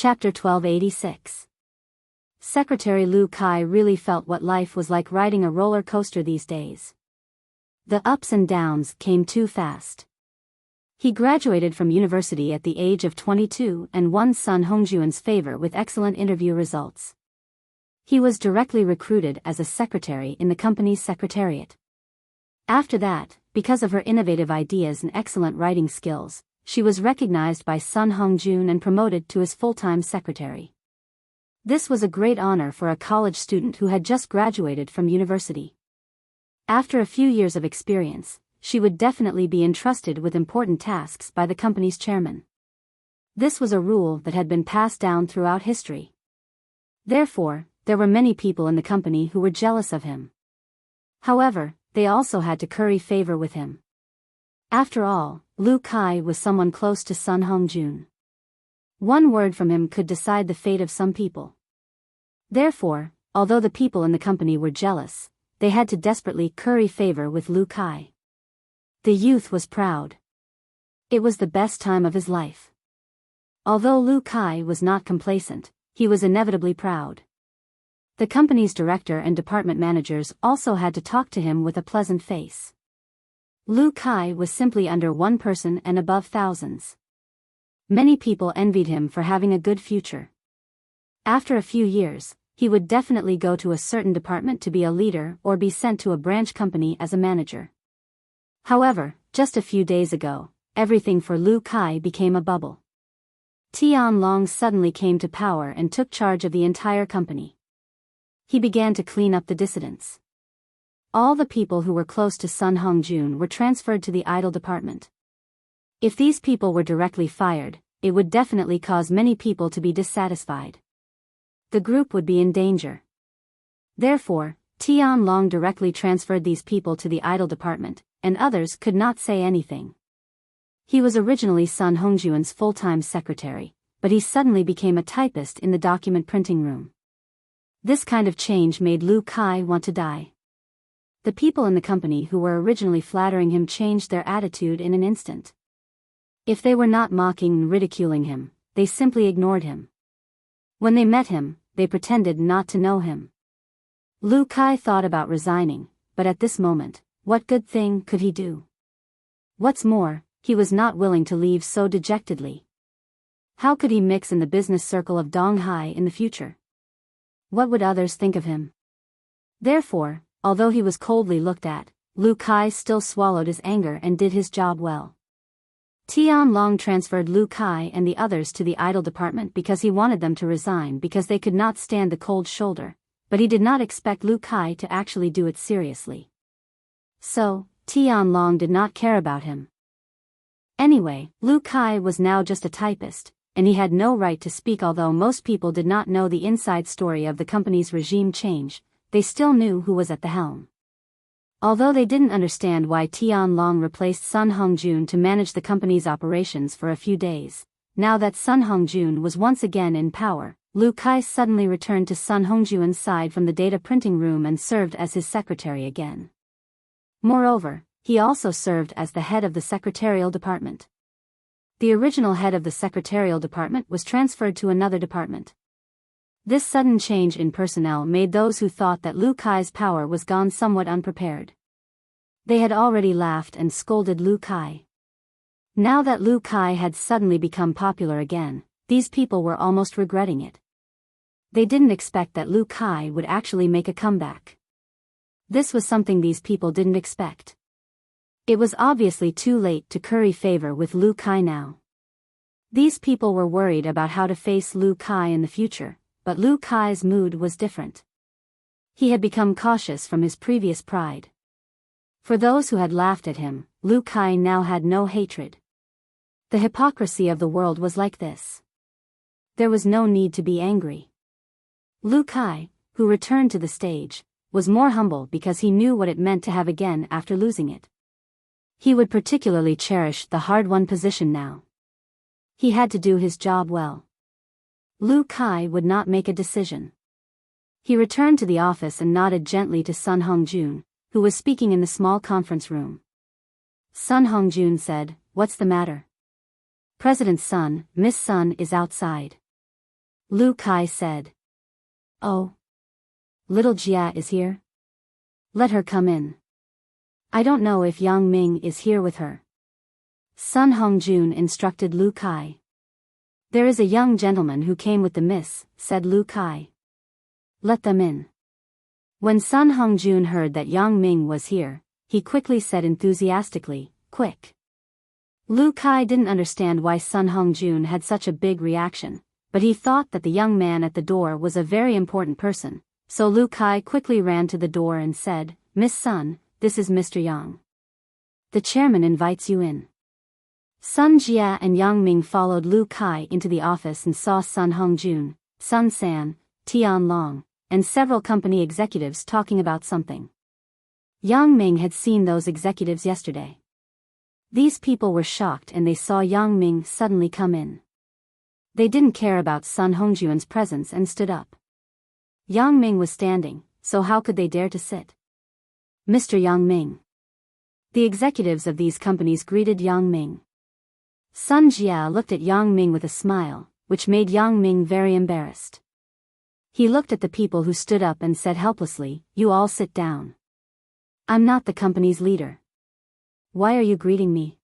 Chapter 1286. Secretary Lu Kai really felt what life was like riding a roller coaster these days. The ups and downs came too fast. He graduated from university at the age of 22 and won Sun Hongjuan's favor with excellent interview results. He was directly recruited as a secretary in the company's secretariat. After that, because of her innovative ideas and excellent writing skills, she was recognized by Sun Hongjun and promoted to his full-time secretary. This was a great honor for a college student who had just graduated from university. After a few years of experience, she would definitely be entrusted with important tasks by the company's chairman. This was a rule that had been passed down throughout history. Therefore, there were many people in the company who were jealous of him. However, they also had to curry favor with him. After all, Lu Kai was someone close to Sun Hongjun. One word from him could decide the fate of some people. Therefore, although the people in the company were jealous, they had to desperately curry favor with Lu Kai. The youth was proud. It was the best time of his life. Although Lu Kai was not complacent, he was inevitably proud. The company's director and department managers also had to talk to him with a pleasant face. Lu Kai was simply under one person and above thousands. Many people envied him for having a good future. After a few years, he would definitely go to a certain department to be a leader or be sent to a branch company as a manager. However, just a few days ago, everything for Lu Kai became a bubble. Tianlong suddenly came to power and took charge of the entire company. He began to clean up the dissidents. All the people who were close to Sun Hongjun were transferred to the idle department. If these people were directly fired, it would definitely cause many people to be dissatisfied. The group would be in danger. Therefore, Tianlong directly transferred these people to the idle department, and others could not say anything. He was originally Sun Hongjuan's full-time secretary, but he suddenly became a typist in the document printing room. This kind of change made Lu Kai want to die. The people in the company who were originally flattering him changed their attitude in an instant. If they were not mocking and ridiculing him, they simply ignored him. When they met him, they pretended not to know him. Lu Kai thought about resigning, but at this moment, what good thing could he do? What's more, he was not willing to leave so dejectedly. How could he mix in the business circle of Donghai in the future? What would others think of him? Therefore, although he was coldly looked at, Lu Kai still swallowed his anger and did his job well. Tianlong transferred Lu Kai and the others to the idle department because he wanted them to resign because they could not stand the cold shoulder, but he did not expect Lu Kai to actually do it seriously. So, Tianlong did not care about him. Anyway, Lu Kai was now just a typist, and he had no right to speak. Although most people did not know the inside story of the company's regime change, they still knew who was at the helm. Although they didn't understand why Tianlong replaced Sun Hongjun to manage the company's operations for a few days, now that Sun Hongjun was once again in power, Lu Kai suddenly returned to Sun Hongjuan's side from the data printing room and served as his secretary again. Moreover, he also served as the head of the secretarial department. The original head of the secretarial department was transferred to another department. This sudden change in personnel made those who thought that Lu Kai's power was gone somewhat unprepared. They had already laughed and scolded Lu Kai. Now that Lu Kai had suddenly become popular again, these people were almost regretting it. They didn't expect that Lu Kai would actually make a comeback. This was something these people didn't expect. It was obviously too late to curry favor with Lu Kai now. These people were worried about how to face Lu Kai in the future. But Lu Kai's mood was different. He had become cautious from his previous pride. For those who had laughed at him, Lu Kai now had no hatred. The hypocrisy of the world was like this. There was no need to be angry. Lu Kai, who returned to the stage, was more humble because he knew what it meant to have again after losing it. He would particularly cherish the hard-won position now. He had to do his job well. Lu Kai would not make a decision. He returned to the office and nodded gently to Sun Hongjun, who was speaking in the small conference room. Sun Hongjun said, "What's the matter?" "President Sun, Miss Sun is outside." Lu Kai said. Oh. Little Jia is here? Let her come in. I don't know if Yang Ming is here with her. Sun Hongjun instructed Lu Kai. There is a young gentleman who came with the miss, said Lu Kai. Let them in. When Sun Hongjun heard that Yang Ming was here, he quickly said enthusiastically, quick. Lu Kai didn't understand why Sun Hongjun had such a big reaction, but he thought that the young man at the door was a very important person, so Lu Kai quickly ran to the door and said, Miss Sun, this is Mr. Yang. The chairman invites you in. Sun Jia and Yang Ming followed Lu Kai into the office and saw Sun Hongjun, Sun San, Tian Long, and several company executives talking about something. Yang Ming had seen those executives yesterday. These people were shocked and they saw Yang Ming suddenly come in. They didn't care about Sun Hongjun's presence and stood up. Yang Ming was standing, so how could they dare to sit? Mr. Yang Ming. The executives of these companies greeted Yang Ming. Sun Jia looked at Yang Ming with a smile, which made Yang Ming very embarrassed. He looked at the people who stood up and said helplessly, you all sit down. I'm not the company's leader. Why are you greeting me?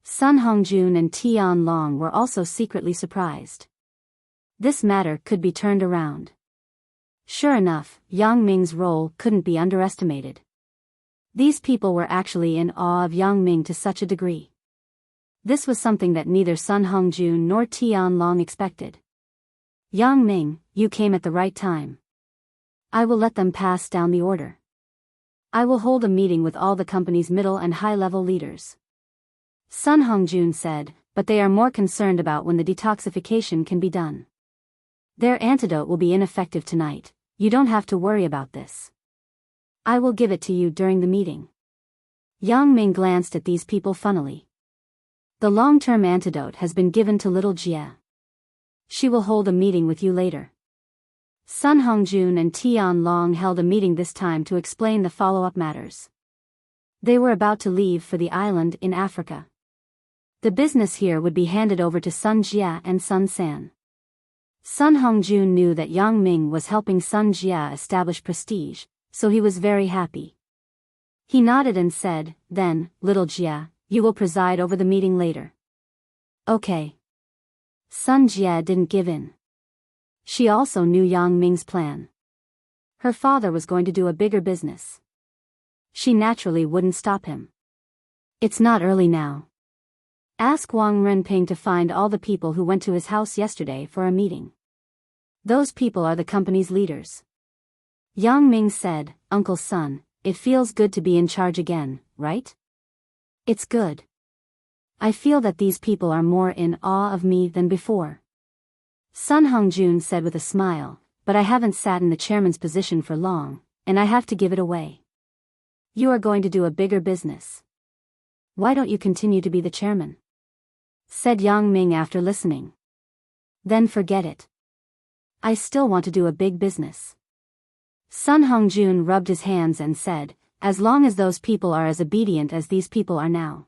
Sun Hongjun and Tian Long were also secretly surprised. This matter could be turned around. Sure enough, Yang Ming's role couldn't be underestimated. These people were actually in awe of Yang Ming to such a degree. This was something that neither Sun Hongjun nor Tian Long expected. Yang Ming, you came at the right time. I will let them pass down the order. I will hold a meeting with all the company's middle and high-level leaders. Sun Hongjun said, but they are more concerned about when the detoxification can be done. Their antidote will be ineffective tonight. You don't have to worry about this. I will give it to you during the meeting. Yang Ming glanced at these people funnily. The long-term antidote has been given to little Jia. She will hold a meeting with you later. Sun Hongjun and Tian Long held a meeting this time to explain the follow-up matters. They were about to leave for the island in Africa. The business here would be handed over to Sun Jia and Sun San. Sun Hongjun knew that Yang Ming was helping Sun Jia establish prestige, so he was very happy. He nodded and said, then, little Jia, you will preside over the meeting later. Okay. Sun Jia didn't give in. She also knew Yang Ming's plan. Her father was going to do a bigger business. She naturally wouldn't stop him. It's not early now. Ask Wang Renping to find all the people who went to his house yesterday for a meeting. Those people are the company's leaders. Yang Ming said, Uncle Sun, it feels good to be in charge again, right? It's good. I feel that these people are more in awe of me than before. Sun Hongjun said with a smile, but I haven't sat in the chairman's position for long, and I have to give it away. You are going to do a bigger business. Why don't you continue to be the chairman? Said Yang Ming after listening. Then forget it. I still want to do a big business. Sun Hongjun rubbed his hands and said, as long as those people are as obedient as these people are now.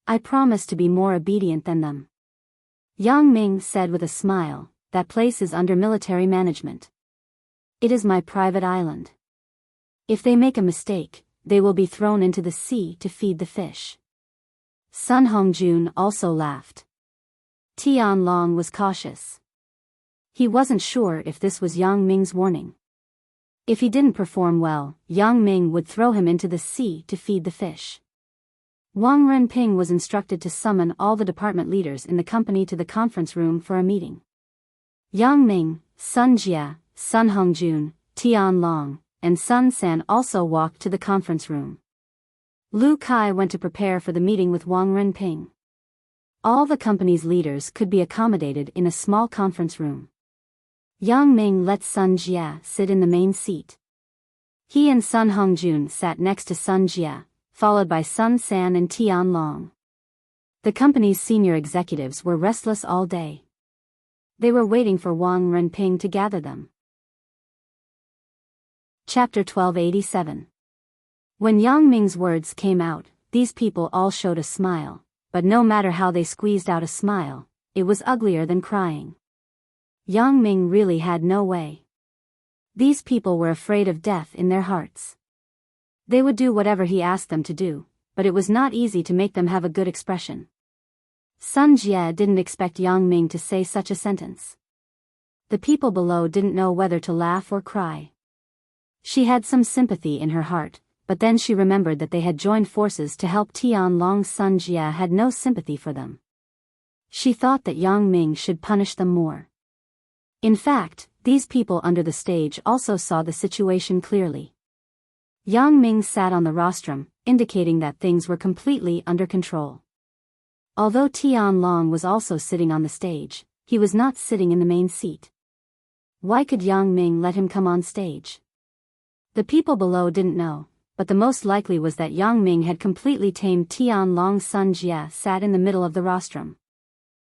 I promise to be more obedient than them. Yang Ming said with a smile, that place is under military management. It is my private island. If they make a mistake, they will be thrown into the sea to feed the fish. Sun Hongjun also laughed. Tian Long was cautious. He wasn't sure if this was Yang Ming's warning. If he didn't perform well, Yang Ming would throw him into the sea to feed the fish. Wang Renping was instructed to summon all the department leaders in the company to the conference room for a meeting. Yang Ming, Sun Jia, Sun Hongjun, Tian Long, and Sun San also walked to the conference room. Lu Kai went to prepare for the meeting with Wang Renping. All the company's leaders could be accommodated in a small conference room. Yang Ming let Sun Jia sit in the main seat. He and Sun Hongjun sat next to Sun Jia, followed by Sun San and Tian Long. The company's senior executives were restless all day. They were waiting for Wang Renping to gather them. Chapter 1287. When Yang Ming's words came out, these people all showed a smile, but no matter how they squeezed out a smile, it was uglier than crying. Yang Ming really had no way. These people were afraid of death in their hearts. They would do whatever he asked them to do, but it was not easy to make them have a good expression. Sun Jie didn't expect Yang Ming to say such a sentence. The people below didn't know whether to laugh or cry. She had some sympathy in her heart, but then she remembered that they had joined forces to help Tianlong. Sun Jie had no sympathy for them. She thought that Yang Ming should punish them more. In fact, these people under the stage also saw the situation clearly. Yang Ming sat on the rostrum, indicating that things were completely under control. Although Tianlong was also sitting on the stage, he was not sitting in the main seat. Why could Yang Ming let him come on stage? The people below didn't know, but the most likely was that Yang Ming had completely tamed Tianlong. Sun Jie sat in the middle of the rostrum.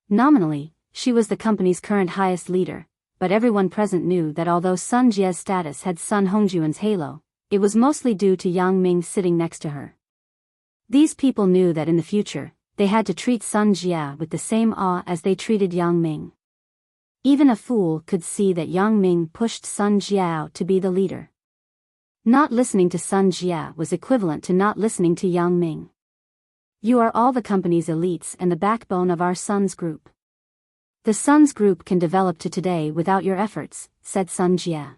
Nominally, she was the company's current highest leader, but everyone present knew that although Sun Jie's status had Sun Hongjuan's halo, it was mostly due to Yang Ming sitting next to her. These people knew that in the future, they had to treat Sun Jie with the same awe as they treated Yang Ming. Even a fool could see that Yang Ming pushed Sun Jie out to be the leader. Not listening to Sun Jie was equivalent to not listening to Yang Ming. You are all the company's elites and the backbone of our Sun's group. The Sun's group can develop to today without your efforts, said Sun Jie.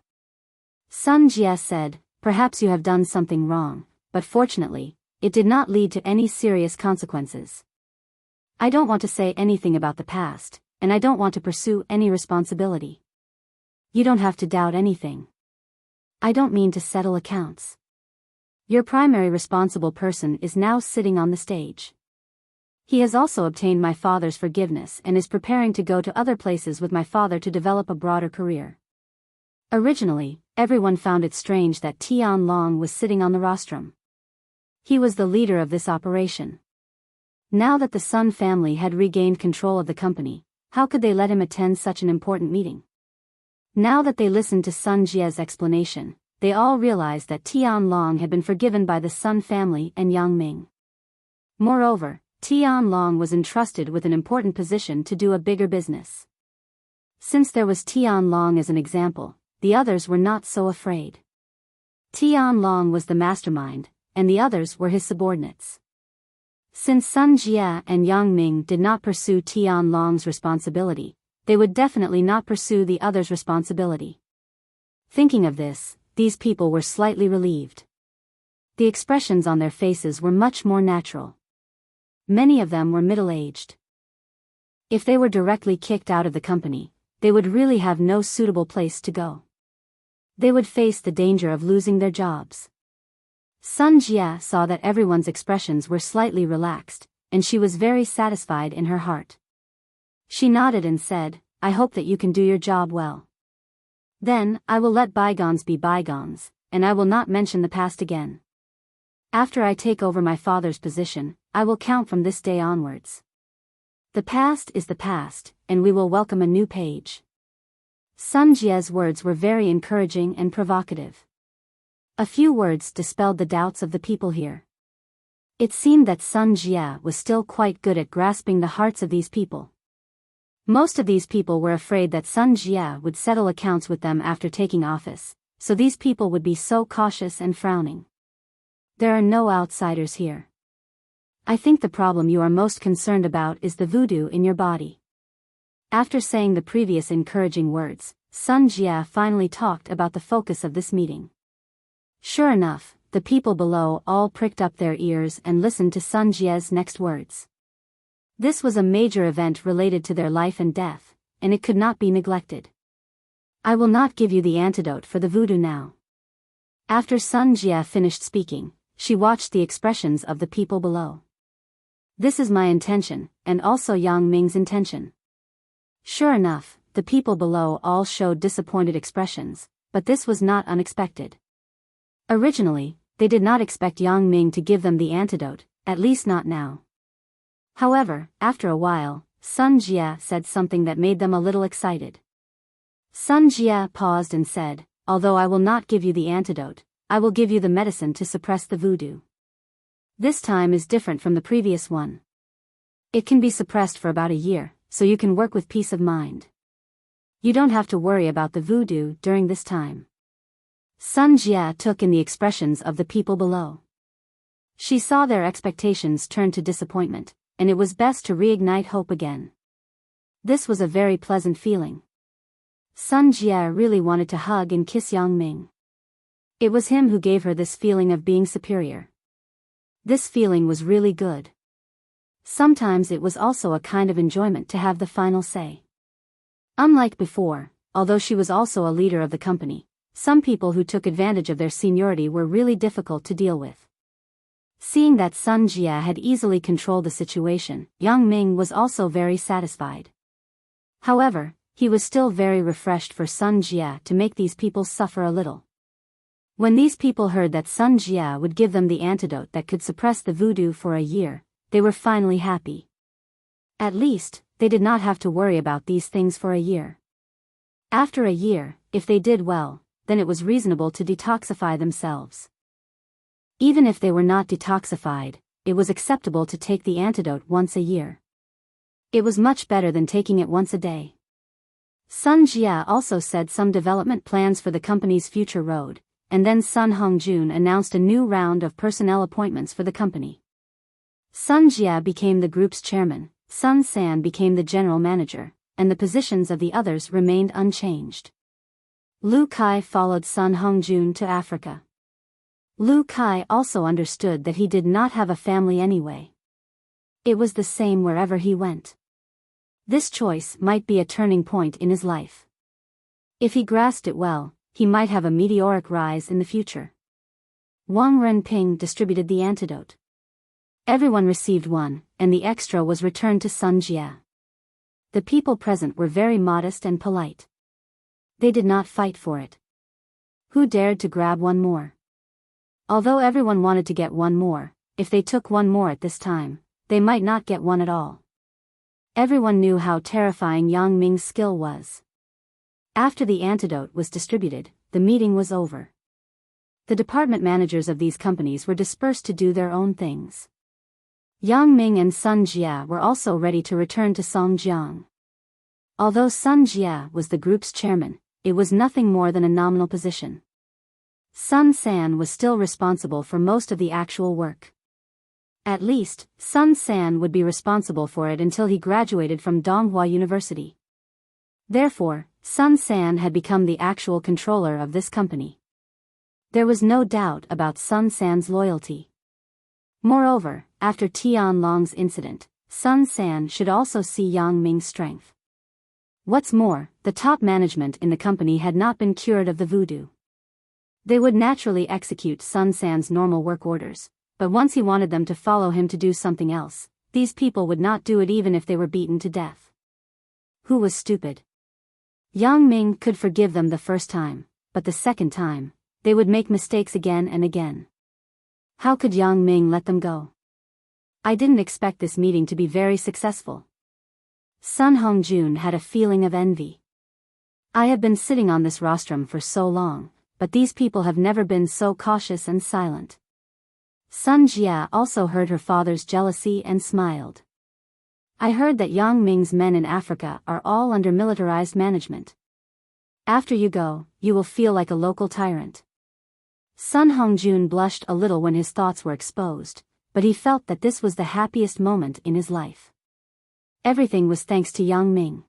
Sun Jie said, perhaps you have done something wrong, but fortunately, it did not lead to any serious consequences. I don't want to say anything about the past, and I don't want to pursue any responsibility. You don't have to doubt anything. I don't mean to settle accounts. Your primary responsible person is now sitting on the stage. He has also obtained my father's forgiveness and is preparing to go to other places with my father to develop a broader career. Originally, everyone found it strange that Tianlong was sitting on the rostrum. He was the leader of this operation. Now that the Sun family had regained control of the company, how could they let him attend such an important meeting? Now that they listened to Sun Jie's explanation, they all realized that Tianlong had been forgiven by the Sun family and Yang Ming. Moreover, Tianlong was entrusted with an important position to do a bigger business. Since there was Tianlong as an example, the others were not so afraid. Tianlong was the mastermind, and the others were his subordinates. Since Sun Jie and Yang Ming did not pursue Tianlong's responsibility, they would definitely not pursue the others' responsibility. Thinking of this, these people were slightly relieved. The expressions on their faces were much more natural. Many of them were middle-aged. If they were directly kicked out of the company, they would really have no suitable place to go. They would face the danger of losing their jobs. Sun Jie saw that everyone's expressions were slightly relaxed, and she was very satisfied in her heart. She nodded and said, I hope that you can do your job well. Then, I will let bygones be bygones, and I will not mention the past again. After I take over my father's position, I will count from this day onwards. The past is the past, and we will welcome a new page. Sun Jie's words were very encouraging and provocative. A few words dispelled the doubts of the people here. It seemed that Sun Jie was still quite good at grasping the hearts of these people. Most of these people were afraid that Sun Jie would settle accounts with them after taking office, so these people would be so cautious and frowning. There are no outsiders here. I think the problem you are most concerned about is the voodoo in your body. After saying the previous encouraging words, Sun Jie finally talked about the focus of this meeting. Sure enough, the people below all pricked up their ears and listened to Sun Jie's next words. This was a major event related to their life and death, and it could not be neglected. I will not give you the antidote for the voodoo now. After Sun Jie finished speaking, she watched the expressions of the people below. This is my intention, and also Yang Ming's intention. Sure enough, the people below all showed disappointed expressions, but this was not unexpected. Originally, they did not expect Yang Ming to give them the antidote, at least not now. However, after a while, Sun Jie said something that made them a little excited. Sun Jie paused and said, although I will not give you the antidote, I will give you the medicine to suppress the voodoo. This time is different from the previous one. It can be suppressed for about a year, so you can work with peace of mind. You don't have to worry about the voodoo during this time. Sun Jia took in the expressions of the people below. She saw their expectations turn to disappointment, and it was best to reignite hope again. This was a very pleasant feeling. Sun Jia really wanted to hug and kiss Yang Ming. It was him who gave her this feeling of being superior. This feeling was really good. Sometimes it was also a kind of enjoyment to have the final say. Unlike before, although she was also a leader of the company, some people who took advantage of their seniority were really difficult to deal with. Seeing that Sun Jia had easily controlled the situation, Yang Ming was also very satisfied. However, he was still very refreshed for Sun Jia to make these people suffer a little. When these people heard that Sun Jia would give them the antidote that could suppress the voodoo for a year, they were finally happy. At least, they did not have to worry about these things for a year. After a year, if they did well, then it was reasonable to detoxify themselves. Even if they were not detoxified, it was acceptable to take the antidote once a year. It was much better than taking it once a day. Sun Jia also said some development plans for the company's future road, and then Sun Hongjun announced a new round of personnel appointments for the company. Sun Jia became the group's chairman, Sun San became the general manager, and the positions of the others remained unchanged. Lu Kai followed Sun Hongjun to Africa. Lu Kai also understood that he did not have a family anyway. It was the same wherever he went. This choice might be a turning point in his life. If he grasped it well, he might have a meteoric rise in the future. Wang Renping distributed the antidote. Everyone received one, and the extra was returned to Sun Jia. The people present were very modest and polite. They did not fight for it. Who dared to grab one more? Although everyone wanted to get one more, if they took one more at this time, they might not get one at all. Everyone knew how terrifying Yang Ming's skill was. After the antidote was distributed, the meeting was over. The department managers of these companies were dispersed to do their own things. Yang Ming and Sun Jia were also ready to return to Songjiang. Although Sun Jia was the group's chairman, it was nothing more than a nominal position. Sun San was still responsible for most of the actual work. At least, Sun San would be responsible for it until he graduated from Donghua University. Therefore, Sun San had become the actual controller of this company. There was no doubt about Sun San's loyalty. Moreover, after Tian Long's incident, Sun San should also see Yang Ming's strength. What's more, the top management in the company had not been cured of the voodoo. They would naturally execute Sun San's normal work orders, but once he wanted them to follow him to do something else, these people would not do it even if they were beaten to death. Who was stupid? Yang Ming could forgive them the first time, but the second time, they would make mistakes again and again. How could Yang Ming let them go? I didn't expect this meeting to be very successful. Sun Hongjun had a feeling of envy. I have been sitting on this rostrum for so long, but these people have never been so cautious and silent. Sun Jia also heard her father's jealousy and smiled. I heard that Yang Ming's men in Africa are all under militarized management. After you go, you will feel like a local tyrant. Sun Hongjun blushed a little when his thoughts were exposed, but he felt that this was the happiest moment in his life. Everything was thanks to Yang Ming.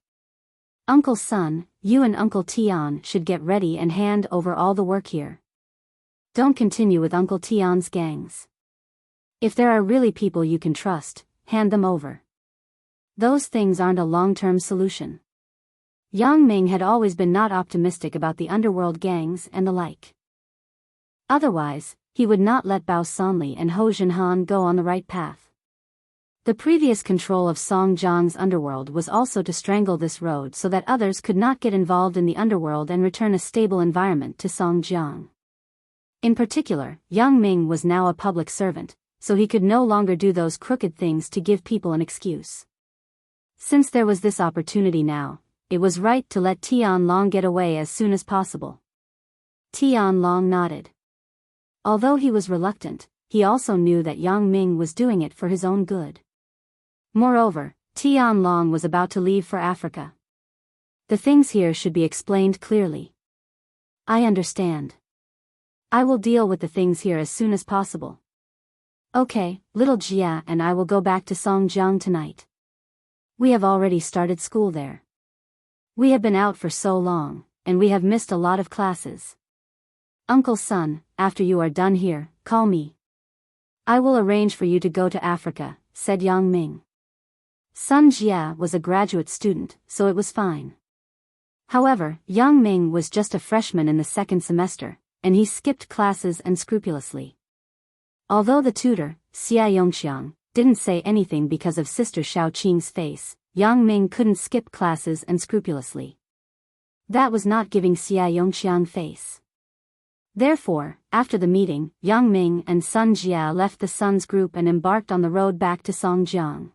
Uncle Sun, you and Uncle Tian should get ready and hand over all the work here. Don't continue with Uncle Tian's gangs. If there are really people you can trust, hand them over. Those things aren't a long-term solution. Yang Ming had always been not optimistic about the underworld gangs and the like. Otherwise, he would not let Bao Sanli and Ho Jinhan go on the right path. The previous control of Songjiang's underworld was also to strangle this road so that others could not get involved in the underworld and return a stable environment to Songjiang. In particular, Yang Ming was now a public servant, so he could no longer do those crooked things to give people an excuse. Since there was this opportunity now, it was right to let Tian Long get away as soon as possible. Tian Long nodded. Although he was reluctant, he also knew that Yang Ming was doing it for his own good. Moreover, Tian Long was about to leave for Africa. The things here should be explained clearly. I understand. I will deal with the things here as soon as possible. Okay, little Jia and I will go back to Songjiang tonight. We have already started school there. We have been out for so long, and we have missed a lot of classes. Uncle Sun, after you are done here, call me. I will arrange for you to go to Africa, said Yang Ming. Sun Jia was a graduate student, so it was fine. However, Yang Ming was just a freshman in the second semester, and he skipped classes unscrupulously. Although the tutor, Xia Yongxiang, didn't say anything because of Sister Xiao Qing's face, Yang Ming couldn't skip classes unscrupulously. That was not giving Xia Yongxiang face. Therefore, after the meeting, Yang Ming and Sun Jia left the Sun's group and embarked on the road back to Songjiang.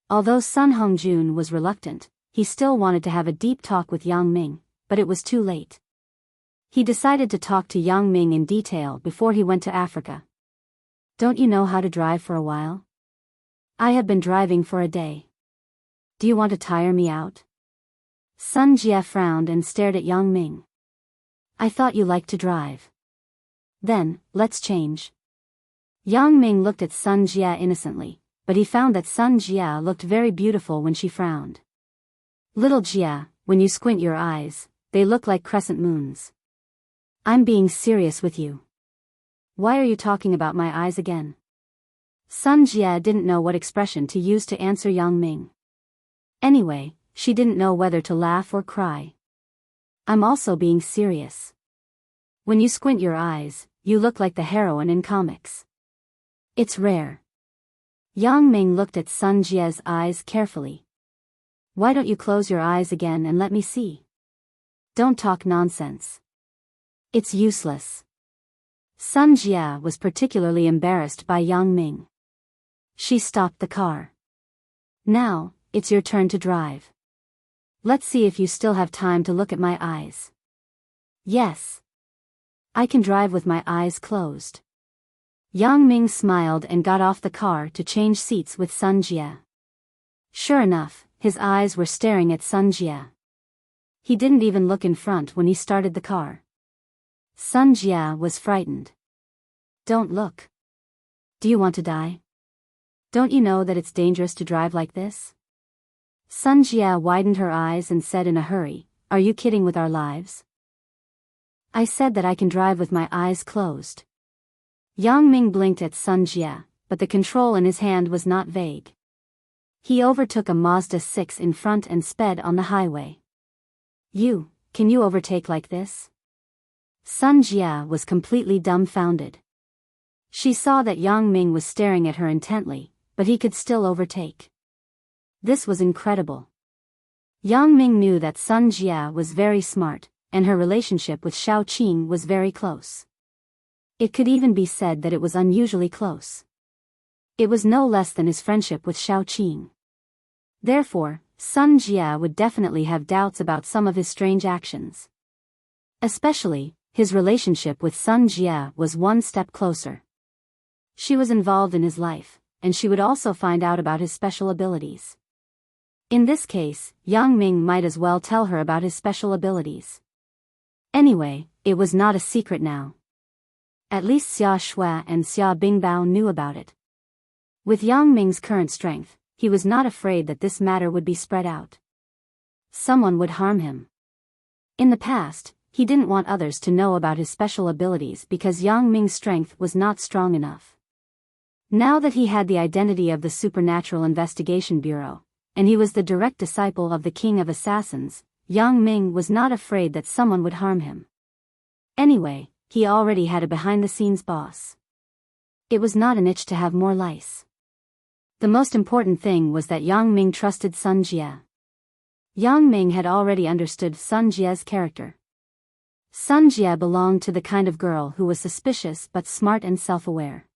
Although Sun Hongjun was reluctant, he still wanted to have a deep talk with Yang Ming, but it was too late. He decided to talk to Yang Ming in detail before he went to Africa. Don't you know how to drive for a while? I have been driving for a day. Do you want to tire me out? Sun Jia frowned and stared at Yang Ming. I thought you liked to drive. Then, let's change. Yang Ming looked at Sun Jia innocently, but he found that Sun Jia looked very beautiful when she frowned. Little Jia, when you squint your eyes, they look like crescent moons. I'm being serious with you. Why are you talking about my eyes again? Sun Jia didn't know what expression to use to answer Yang Ming. Anyway, she didn't know whether to laugh or cry. I'm also being serious. When you squint your eyes, you look like the heroine in comics. It's rare. Yang Ming looked at Sun Jia's eyes carefully. Why don't you close your eyes again and let me see? Don't talk nonsense. It's useless. Sun Jia was particularly embarrassed by Yang Ming. She stopped the car. Now, it's your turn to drive. Let's see if you still have time to look at my eyes. Yes. I can drive with my eyes closed. Yang Ming smiled and got off the car to change seats with Sun Jia. Sure enough, his eyes were staring at Sun Jia. He didn't even look in front when he started the car. Sun Jia was frightened. Don't look. Do you want to die? Don't you know that it's dangerous to drive like this? Sun Jia widened her eyes and said in a hurry, Are you kidding with our lives? I said that I can drive with my eyes closed. Yang Ming blinked at Sun Jia, but the control in his hand was not vague. He overtook a Mazda 6 in front and sped on the highway. Can you overtake like this? Sun Jia was completely dumbfounded. She saw that Yang Ming was staring at her intently, but he could still overtake. This was incredible. Yang Ming knew that Sun Jia was very smart, and her relationship with Xiao Qing was very close. It could even be said that it was unusually close. It was no less than his friendship with Xiao Qing. Therefore, Sun Jia would definitely have doubts about some of his strange actions. Especially, his relationship with Sun Jia was one step closer. She was involved in his life, and she would also find out about his special abilities. In this case, Yang Ming might as well tell her about his special abilities. Anyway, it was not a secret now. At least Xia Shui and Xia Bingbao knew about it. With Yang Ming's current strength, he was not afraid that this matter would be spread out. Someone would harm him. In the past, he didn't want others to know about his special abilities because Yang Ming's strength was not strong enough. Now that he had the identity of the Supernatural Investigation Bureau, and he was the direct disciple of the King of Assassins, Yang Ming was not afraid that someone would harm him. Anyway, he already had a behind-the-scenes boss. It was not an itch to have more lice. The most important thing was that Yang Ming trusted Sun Jia. Yang Ming had already understood Sun Jia's character. Sun Jia belonged to the kind of girl who was suspicious but smart and self-aware.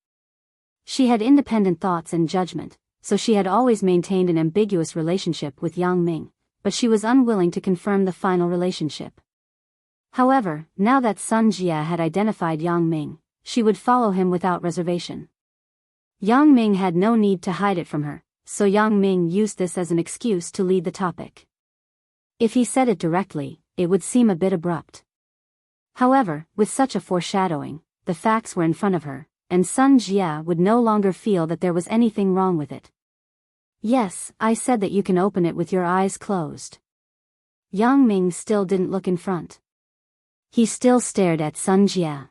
She had independent thoughts and judgment, so she had always maintained an ambiguous relationship with Yang Ming, but she was unwilling to confirm the final relationship. However, now that Sun Jia had identified Yang Ming, she would follow him without reservation. Yang Ming had no need to hide it from her, so Yang Ming used this as an excuse to lead the topic. If he said it directly, it would seem a bit abrupt. However, with such a foreshadowing, the facts were in front of her, and Sun Jia would no longer feel that there was anything wrong with it. Yes, I said that you can open it with your eyes closed. Yang Ming still didn't look in front. He still stared at Sun Jia.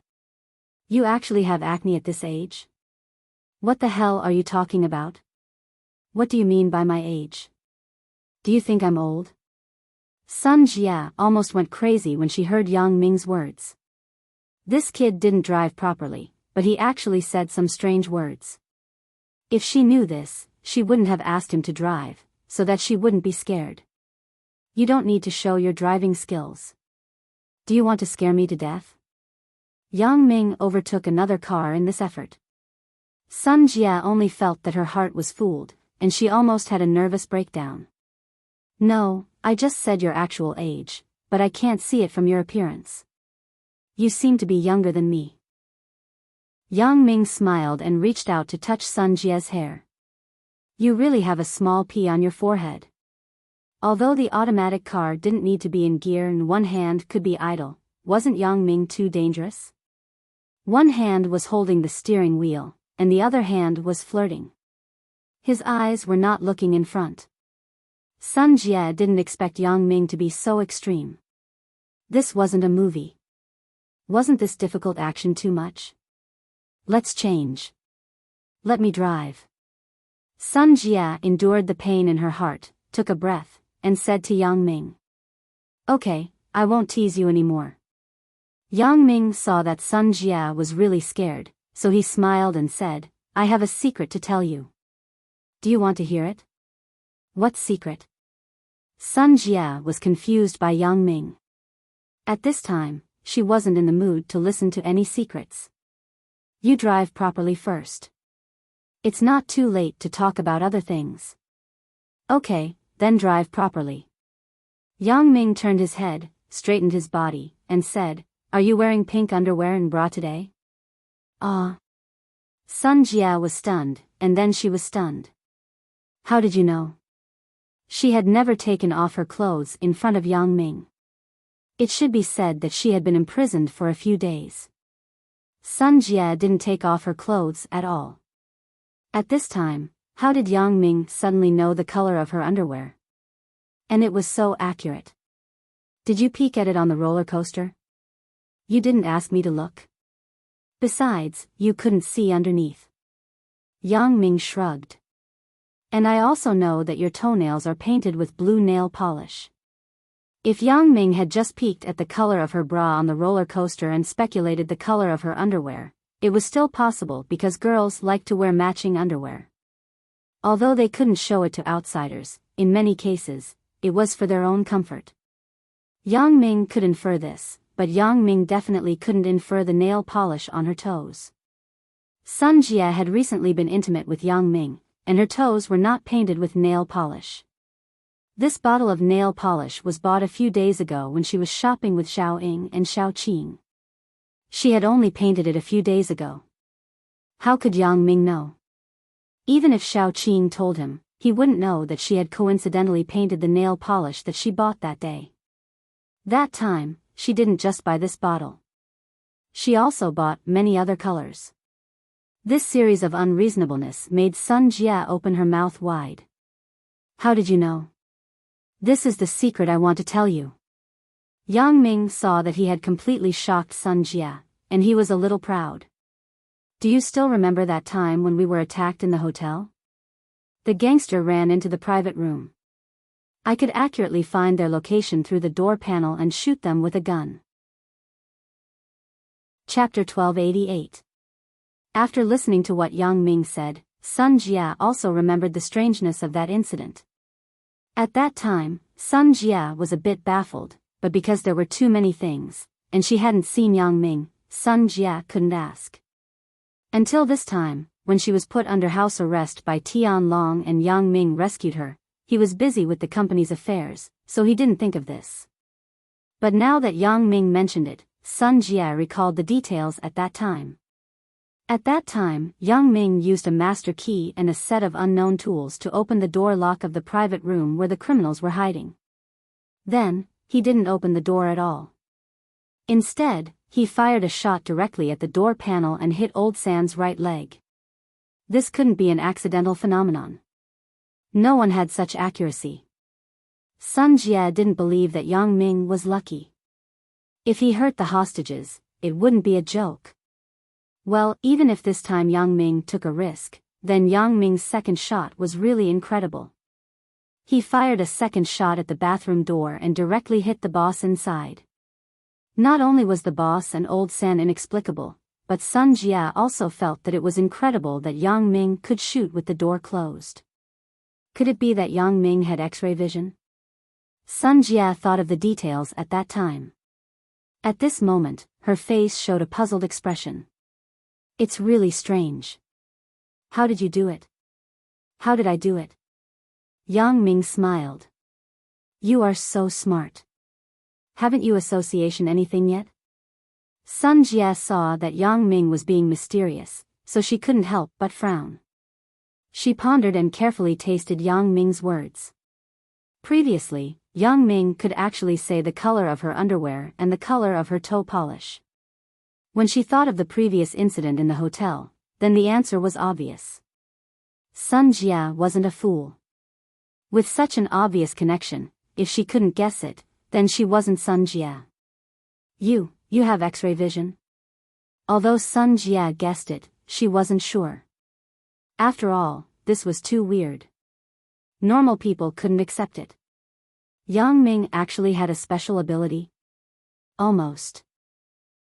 You actually have acne at this age? What the hell are you talking about? What do you mean by my age? Do you think I'm old? Sun Jia almost went crazy when she heard Yang Ming's words. This kid didn't drive properly, but he actually said some strange words. If she knew this, she wouldn't have asked him to drive, so that she wouldn't be scared. You don't need to show your driving skills. Do you want to scare me to death? Yang Ming overtook another car in this effort. Sun Jia only felt that her heart was fooled, and she almost had a nervous breakdown. No, I just said your actual age, but I can't see it from your appearance. You seem to be younger than me. Yang Ming smiled and reached out to touch Sun Jia's hair. You really have a small P on your forehead. Although the automatic car didn't need to be in gear and one hand could be idle, wasn't Yang Ming too dangerous? One hand was holding the steering wheel, and the other hand was flirting. His eyes were not looking in front. Sun Jia didn't expect Yang Ming to be so extreme. This wasn't a movie. Wasn't this difficult action too much? Let's change. Let me drive. Sun Jia endured the pain in her heart, took a breath, and said to Yang Ming. Okay, I won't tease you anymore. Yang Ming saw that Sun Jia was really scared, so he smiled and said, I have a secret to tell you. Do you want to hear it? What secret? Sun Jia was confused by Yang Ming. At this time, she wasn't in the mood to listen to any secrets. You drive properly first. It's not too late to talk about other things. Okay, then drive properly. Yang Ming turned his head, straightened his body, and said, Are you wearing pink underwear and bra today? Sun Jia was stunned, and then she was stunned. How did you know? She had never taken off her clothes in front of Yang Ming. It should be said that she had been imprisoned for a few days. Sun Jia didn't take off her clothes at all. At this time, how did Yang Ming suddenly know the color of her underwear? And it was so accurate. Did you peek at it on the roller coaster? You didn't ask me to look. Besides, you couldn't see underneath. Yang Ming shrugged. And I also know that your toenails are painted with blue nail polish. If Yang Ming had just peeked at the color of her bra on the roller coaster and speculated the color of her underwear, it was still possible because girls like to wear matching underwear. Although they couldn't show it to outsiders, in many cases, it was for their own comfort. Yang Ming could infer this, but Yang Ming definitely couldn't infer the nail polish on her toes. Sun Jia had recently been intimate with Yang Ming, and her toes were not painted with nail polish. This bottle of nail polish was bought a few days ago when she was shopping with Xiao Ying and Xiao Qing. She had only painted it a few days ago. How could Yang Ming know? Even if Xiao Qing told him, he wouldn't know that she had coincidentally painted the nail polish that she bought that day. That time, she didn't just buy this bottle. She also bought many other colors. This series of unreasonableness made Sun Jia open her mouth wide. How did you know? This is the secret I want to tell you. Yang Ming saw that he had completely shocked Sun Jia, and he was a little proud. Do you still remember that time when we were attacked in the hotel? The gangster ran into the private room. I could accurately find their location through the door panel and shoot them with a gun. Chapter 1288. After listening to what Yang Ming said, Sun Jia also remembered the strangeness of that incident. At that time, Sun Jia was a bit baffled, but because there were too many things, and she hadn't seen Yang Ming, Sun Jia couldn't ask. Until this time, when she was put under house arrest by Tian Long and Yang Ming rescued her, he was busy with the company's affairs, so he didn't think of this. But now that Yang Ming mentioned it, Sun Jia recalled the details at that time. At that time, Yang Ming used a master key and a set of unknown tools to open the door lock of the private room where the criminals were hiding. Then, he didn't open the door at all. Instead, he fired a shot directly at the door panel and hit Old San's right leg. This couldn't be an accidental phenomenon. No one had such accuracy. Sun Jie didn't believe that Yang Ming was lucky. If he hurt the hostages, it wouldn't be a joke. Well, even if this time Yang Ming took a risk, then Yang Ming's second shot was really incredible. He fired a second shot at the bathroom door and directly hit the boss inside. Not only was the boss and Old San inexplicable, but Sun Jie also felt that it was incredible that Yang Ming could shoot with the door closed. Could it be that Yang Ming had X-ray vision? Sun Jie thought of the details at that time. At this moment, her face showed a puzzled expression. It's really strange. How did you do it? How did I do it? Yang Ming smiled. You are so smart. Haven't you association anything yet? Sun Jie saw that Yang Ming was being mysterious, so she couldn't help but frown. She pondered and carefully tasted Yang Ming's words. Previously, Yang Ming could actually say the color of her underwear and the color of her toe polish. When she thought of the previous incident in the hotel, then the answer was obvious. Sun Jie wasn't a fool. With such an obvious connection, if she couldn't guess it, then she wasn't Sun Jie. You have X-ray vision? Although Sun Jie guessed it, she wasn't sure. After all, this was too weird. Normal people couldn't accept it. Yang Ming actually had a special ability? Almost.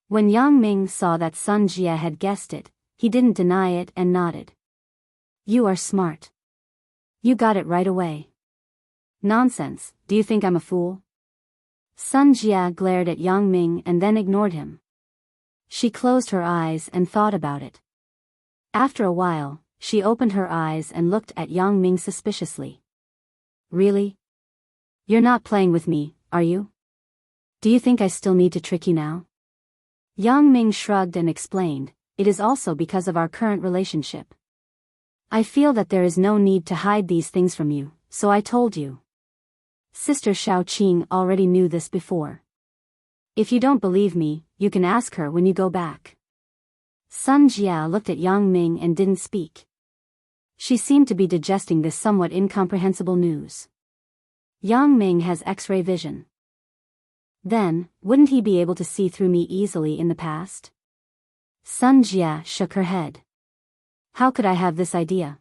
When Yang Ming saw that Sun Jie had guessed it, he didn't deny it and nodded. You are smart. You got it right away. Nonsense, do you think I'm a fool? Sun Jie glared at Yang Ming and then ignored him. She closed her eyes and thought about it. After a while, she opened her eyes and looked at Yang Ming suspiciously. Really? You're not playing with me, are you? Do you think I still need to trick you now? Yang Ming shrugged and explained, it is also because of our current relationship. I feel that there is no need to hide these things from you, so I told you. Sister Xiaoqing already knew this before. If you don't believe me, you can ask her when you go back. Sun Jie looked at Yang Ming and didn't speak. She seemed to be digesting this somewhat incomprehensible news. Yang Ming has X-ray vision. Then, wouldn't he be able to see through me easily in the past? Sun Jie shook her head. How could I have this idea?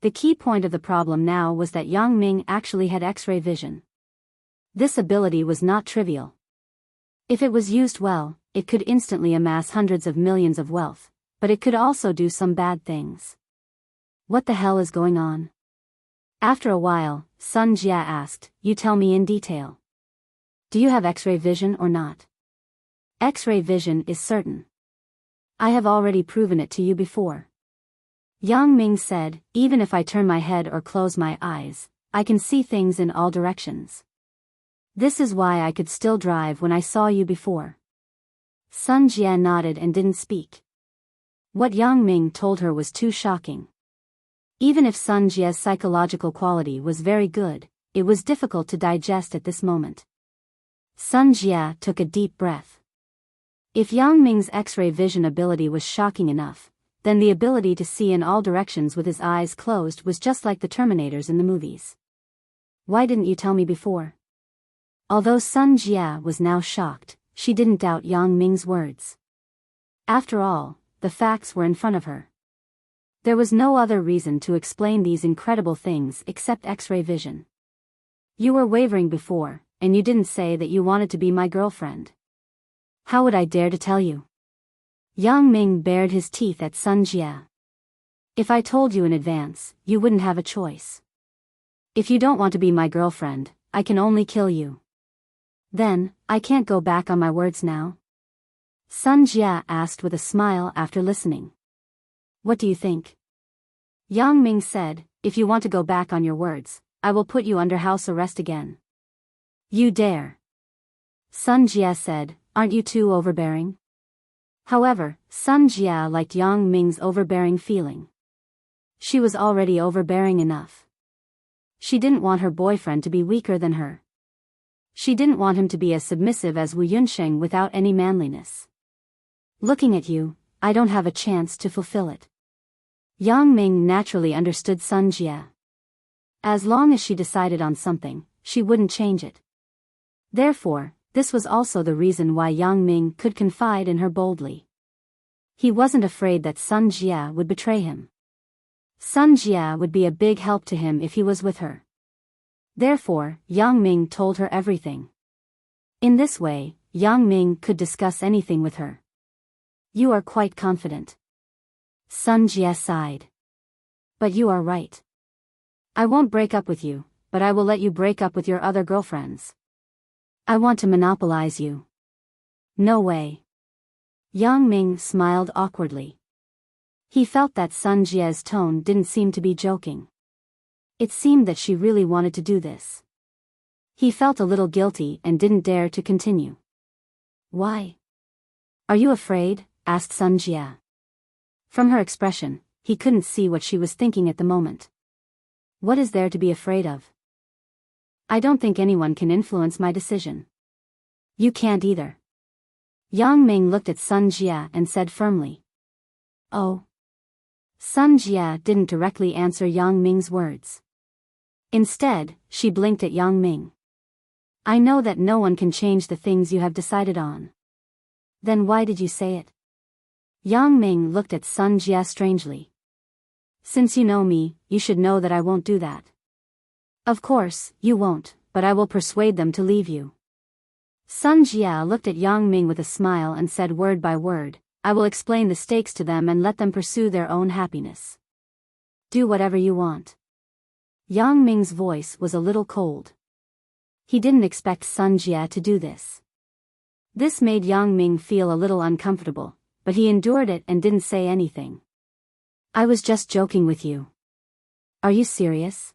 The key point of the problem now was that Yang Ming actually had X-ray vision. This ability was not trivial. If it was used well, it could instantly amass hundreds of millions of wealth, but it could also do some bad things. What the hell is going on? After a while, Sun Jie asked, you tell me in detail. Do you have X-ray vision or not? X-ray vision is certain. I have already proven it to you before. Yang Ming said, even if I turn my head or close my eyes, I can see things in all directions. This is why I could still drive when I saw you before. Sun Jie nodded and didn't speak. What Yang Ming told her was too shocking. Even if Sun Jie's psychological quality was very good, it was difficult to digest at this moment. Sun Jie took a deep breath. If Yang Ming's X-ray vision ability was shocking enough, then the ability to see in all directions with his eyes closed was just like the Terminators in the movies. Why didn't you tell me before? Although Sun Jie was now shocked, she didn't doubt Yang Ming's words. After all, the facts were in front of her. There was no other reason to explain these incredible things except X-ray vision. You were wavering before, and you didn't say that you wanted to be my girlfriend. How would I dare to tell you? Yang Ming bared his teeth at Sun Jie. If I told you in advance, you wouldn't have a choice. If you don't want to be my girlfriend, I can only kill you. Then, I can't go back on my words now? Sun Jie asked with a smile after listening. What do you think? Yang Ming said, if you want to go back on your words, I will put you under house arrest again. You dare. Sun Jie said, aren't you too overbearing? However, Sun Jie liked Yang Ming's overbearing feeling. She was already overbearing enough. She didn't want her boyfriend to be weaker than her. She didn't want him to be as submissive as Wu Yunsheng without any manliness. Looking at you, I don't have a chance to fulfill it. Yang Ming naturally understood Sun Jie. As long as she decided on something, she wouldn't change it. Therefore, this was also the reason why Yang Ming could confide in her boldly. He wasn't afraid that Sun Jie would betray him. Sun Jie would be a big help to him if he was with her. Therefore, Yang Ming told her everything. In this way, Yang Ming could discuss anything with her. You are quite confident. Sun Jie sighed. But you are right. I won't break up with you, but I will let you break up with your other girlfriends. I want to monopolize you. No way. Yang Ming smiled awkwardly. He felt that Sun Jie's tone didn't seem to be joking. It seemed that she really wanted to do this. He felt a little guilty and didn't dare to continue. Why? Are you afraid? Asked Sun Jie. From her expression, he couldn't see what she was thinking at the moment. What is there to be afraid of? I don't think anyone can influence my decision. You can't either. Yang Ming looked at Sun Jie and said firmly. Oh. Sun Jie didn't directly answer Yang Ming's words. Instead, she blinked at Yang Ming. I know that no one can change the things you have decided on. Then why did you say it? Yang Ming looked at Sun Jie strangely. Since you know me, you should know that I won't do that. Of course, you won't, but I will persuade them to leave you. Sun Jie looked at Yang Ming with a smile and said word by word, I will explain the stakes to them and let them pursue their own happiness. Do whatever you want. Yang Ming's voice was a little cold. He didn't expect Sun Jie to do this. This made Yang Ming feel a little uncomfortable, but he endured it and didn't say anything. I was just joking with you. Are you serious?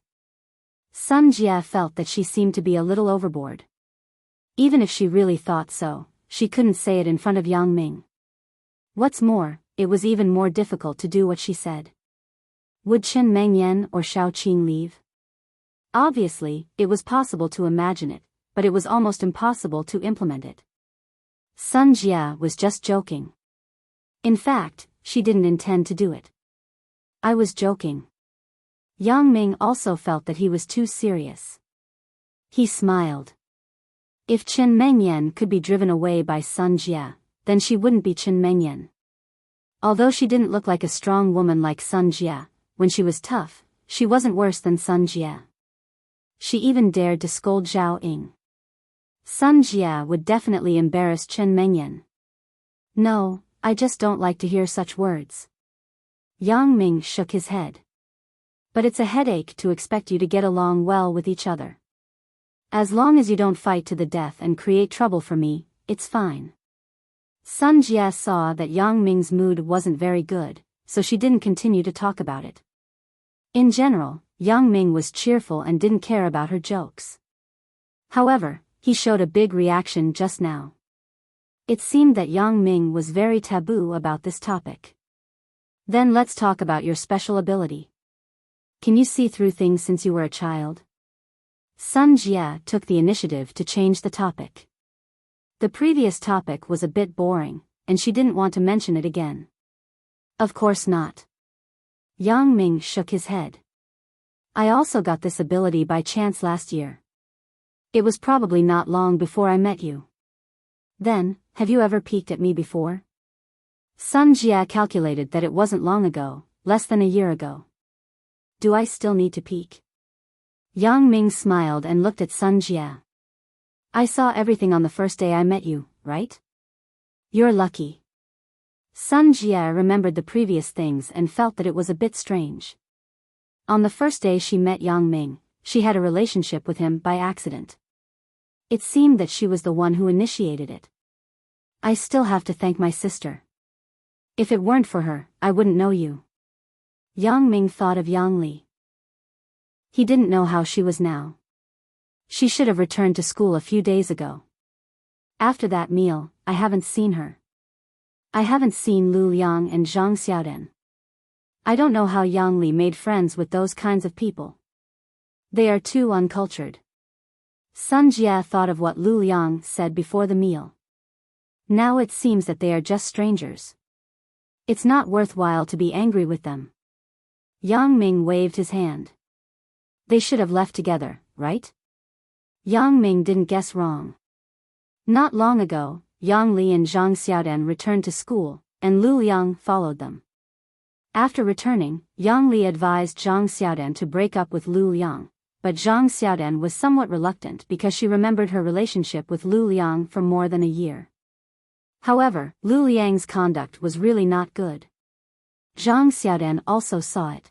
Sun Jie felt that she seemed to be a little overboard. Even if she really thought so, she couldn't say it in front of Yang Ming. What's more, it was even more difficult to do what she said. Would Chen Mengyan or Shao Qing leave? Obviously, it was possible to imagine it, but it was almost impossible to implement it. Sun Jie was just joking. In fact, she didn't intend to do it. I was joking. Yang Ming also felt that he was too serious. He smiled. If Chen Mengyan could be driven away by Sun Jie, then she wouldn't be Chen Mengyan. Although she didn't look like a strong woman like Sun Jie, when she was tough, she wasn't worse than Sun Jie. She even dared to scold Zhao Ying. Sun Jie would definitely embarrass Chen Mengyan. No, I just don't like to hear such words. Yang Ming shook his head. But it's a headache to expect you to get along well with each other. As long as you don't fight to the death and create trouble for me, it's fine. Sun Jie saw that Yang Ming's mood wasn't very good, so she didn't continue to talk about it. In general, Yang Ming was cheerful and didn't care about her jokes. However, he showed a big reaction just now. It seemed that Yang Ming was very taboo about this topic. Then let's talk about your special ability. Can you see through things since you were a child? Sun Jie took the initiative to change the topic. The previous topic was a bit boring, and she didn't want to mention it again. Of course not. Yang Ming shook his head. I also got this ability by chance last year. It was probably not long before I met you. Then, have you ever peeked at me before? Sun Jie calculated that it wasn't long ago, less than a year ago. Do I still need to peek? Yang Ming smiled and looked at Sun Jie. I saw everything on the first day I met you, right? You're lucky. Sun Jie remembered the previous things and felt that it was a bit strange. On the first day she met Yang Ming, she had a relationship with him by accident. It seemed that she was the one who initiated it. I still have to thank my sister. If it weren't for her, I wouldn't know you. Yang Ming thought of Yang Li. He didn't know how she was now. She should have returned to school a few days ago. After that meal, I haven't seen her. I haven't seen Lu Liang and Zhang Xiaoden. I don't know how Yang Li made friends with those kinds of people. They are too uncultured. Sun Jia thought of what Lu Liang said before the meal. Now it seems that they are just strangers. It's not worthwhile to be angry with them. Yang Ming waved his hand. They should have left together, right? Yang Ming didn't guess wrong. Not long ago, Yang Li and Zhang Xiaodan returned to school, and Lu Liang followed them. After returning, Yang Li advised Zhang Xiaodan to break up with Lu Liang, but Zhang Xiaodan was somewhat reluctant because she remembered her relationship with Lu Liang for more than a year. However, Lu Liang's conduct was really not good. Zhang Xiaodan also saw it.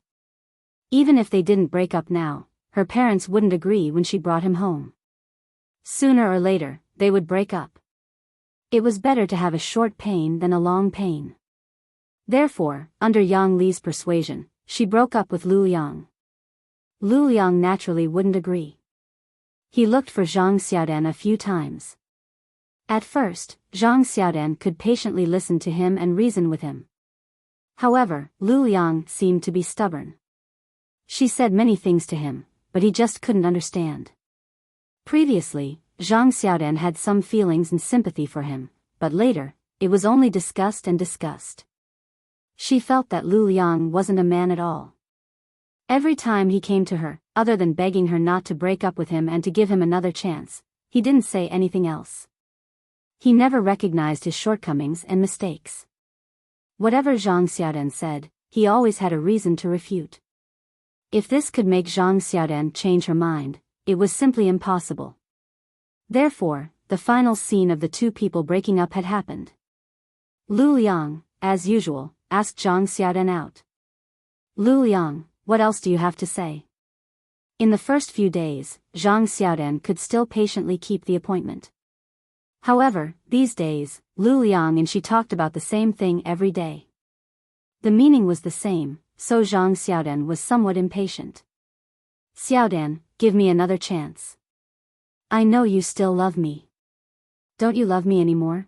Even if they didn't break up now, her parents wouldn't agree when she brought him home. Sooner or later, they would break up. It was better to have a short pain than a long pain. Therefore, under Yang Li's persuasion, she broke up with Lu Liang. Lu Liang naturally wouldn't agree. He looked for Zhang Xiaodan a few times. At first, Zhang Xiaodan could patiently listen to him and reason with him. However, Lu Liang seemed to be stubborn. She said many things to him, but he just couldn't understand. Previously, Zhang Xiaodan had some feelings and sympathy for him, but later, it was only disgust and disgust. She felt that Lu Liang wasn't a man at all. Every time he came to her, other than begging her not to break up with him and to give him another chance, he didn't say anything else. He never recognized his shortcomings and mistakes. Whatever Zhang Xiaodan said, he always had a reason to refute. If this could make Zhang Xiaodan change her mind, it was simply impossible. Therefore, the final scene of the two people breaking up had happened. Lu Liang, as usual, asked Zhang Xiaodan out. Lu Liang, what else do you have to say? In the first few days, Zhang Xiaodan could still patiently keep the appointment. However, these days, Lu Liang and she talked about the same thing every day. The meaning was the same, so Zhang Xiaodan was somewhat impatient. Xiaodan, give me another chance. I know you still love me. Don't you love me anymore?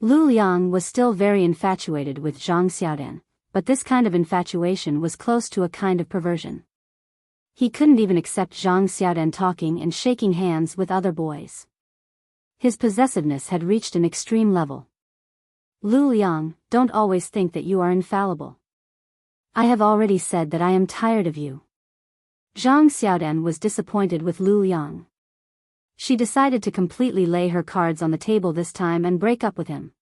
Lu Liang was still very infatuated with Zhang Xiaodan, but this kind of infatuation was close to a kind of perversion. He couldn't even accept Zhang Xiaodan talking and shaking hands with other boys. His possessiveness had reached an extreme level. Lu Liang, don't always think that you are infallible. I have already said that I am tired of you. Zhang Xiaodan was disappointed with Lu Liang. She decided to completely lay her cards on the table this time and break up with him.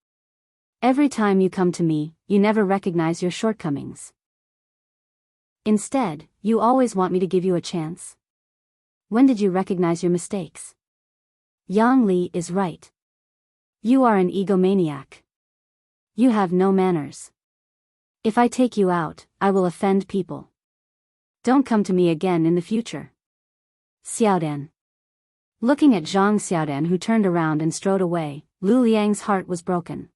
Every time you come to me, you never recognize your shortcomings. Instead, you always want me to give you a chance. When did you recognize your mistakes? Yang Li is right. You are an egomaniac. You have no manners. If I take you out, I will offend people. Don't come to me again in the future. Xiaodan. Looking at Zhang Xiaodan, who turned around and strode away, Lu Liang's heart was broken.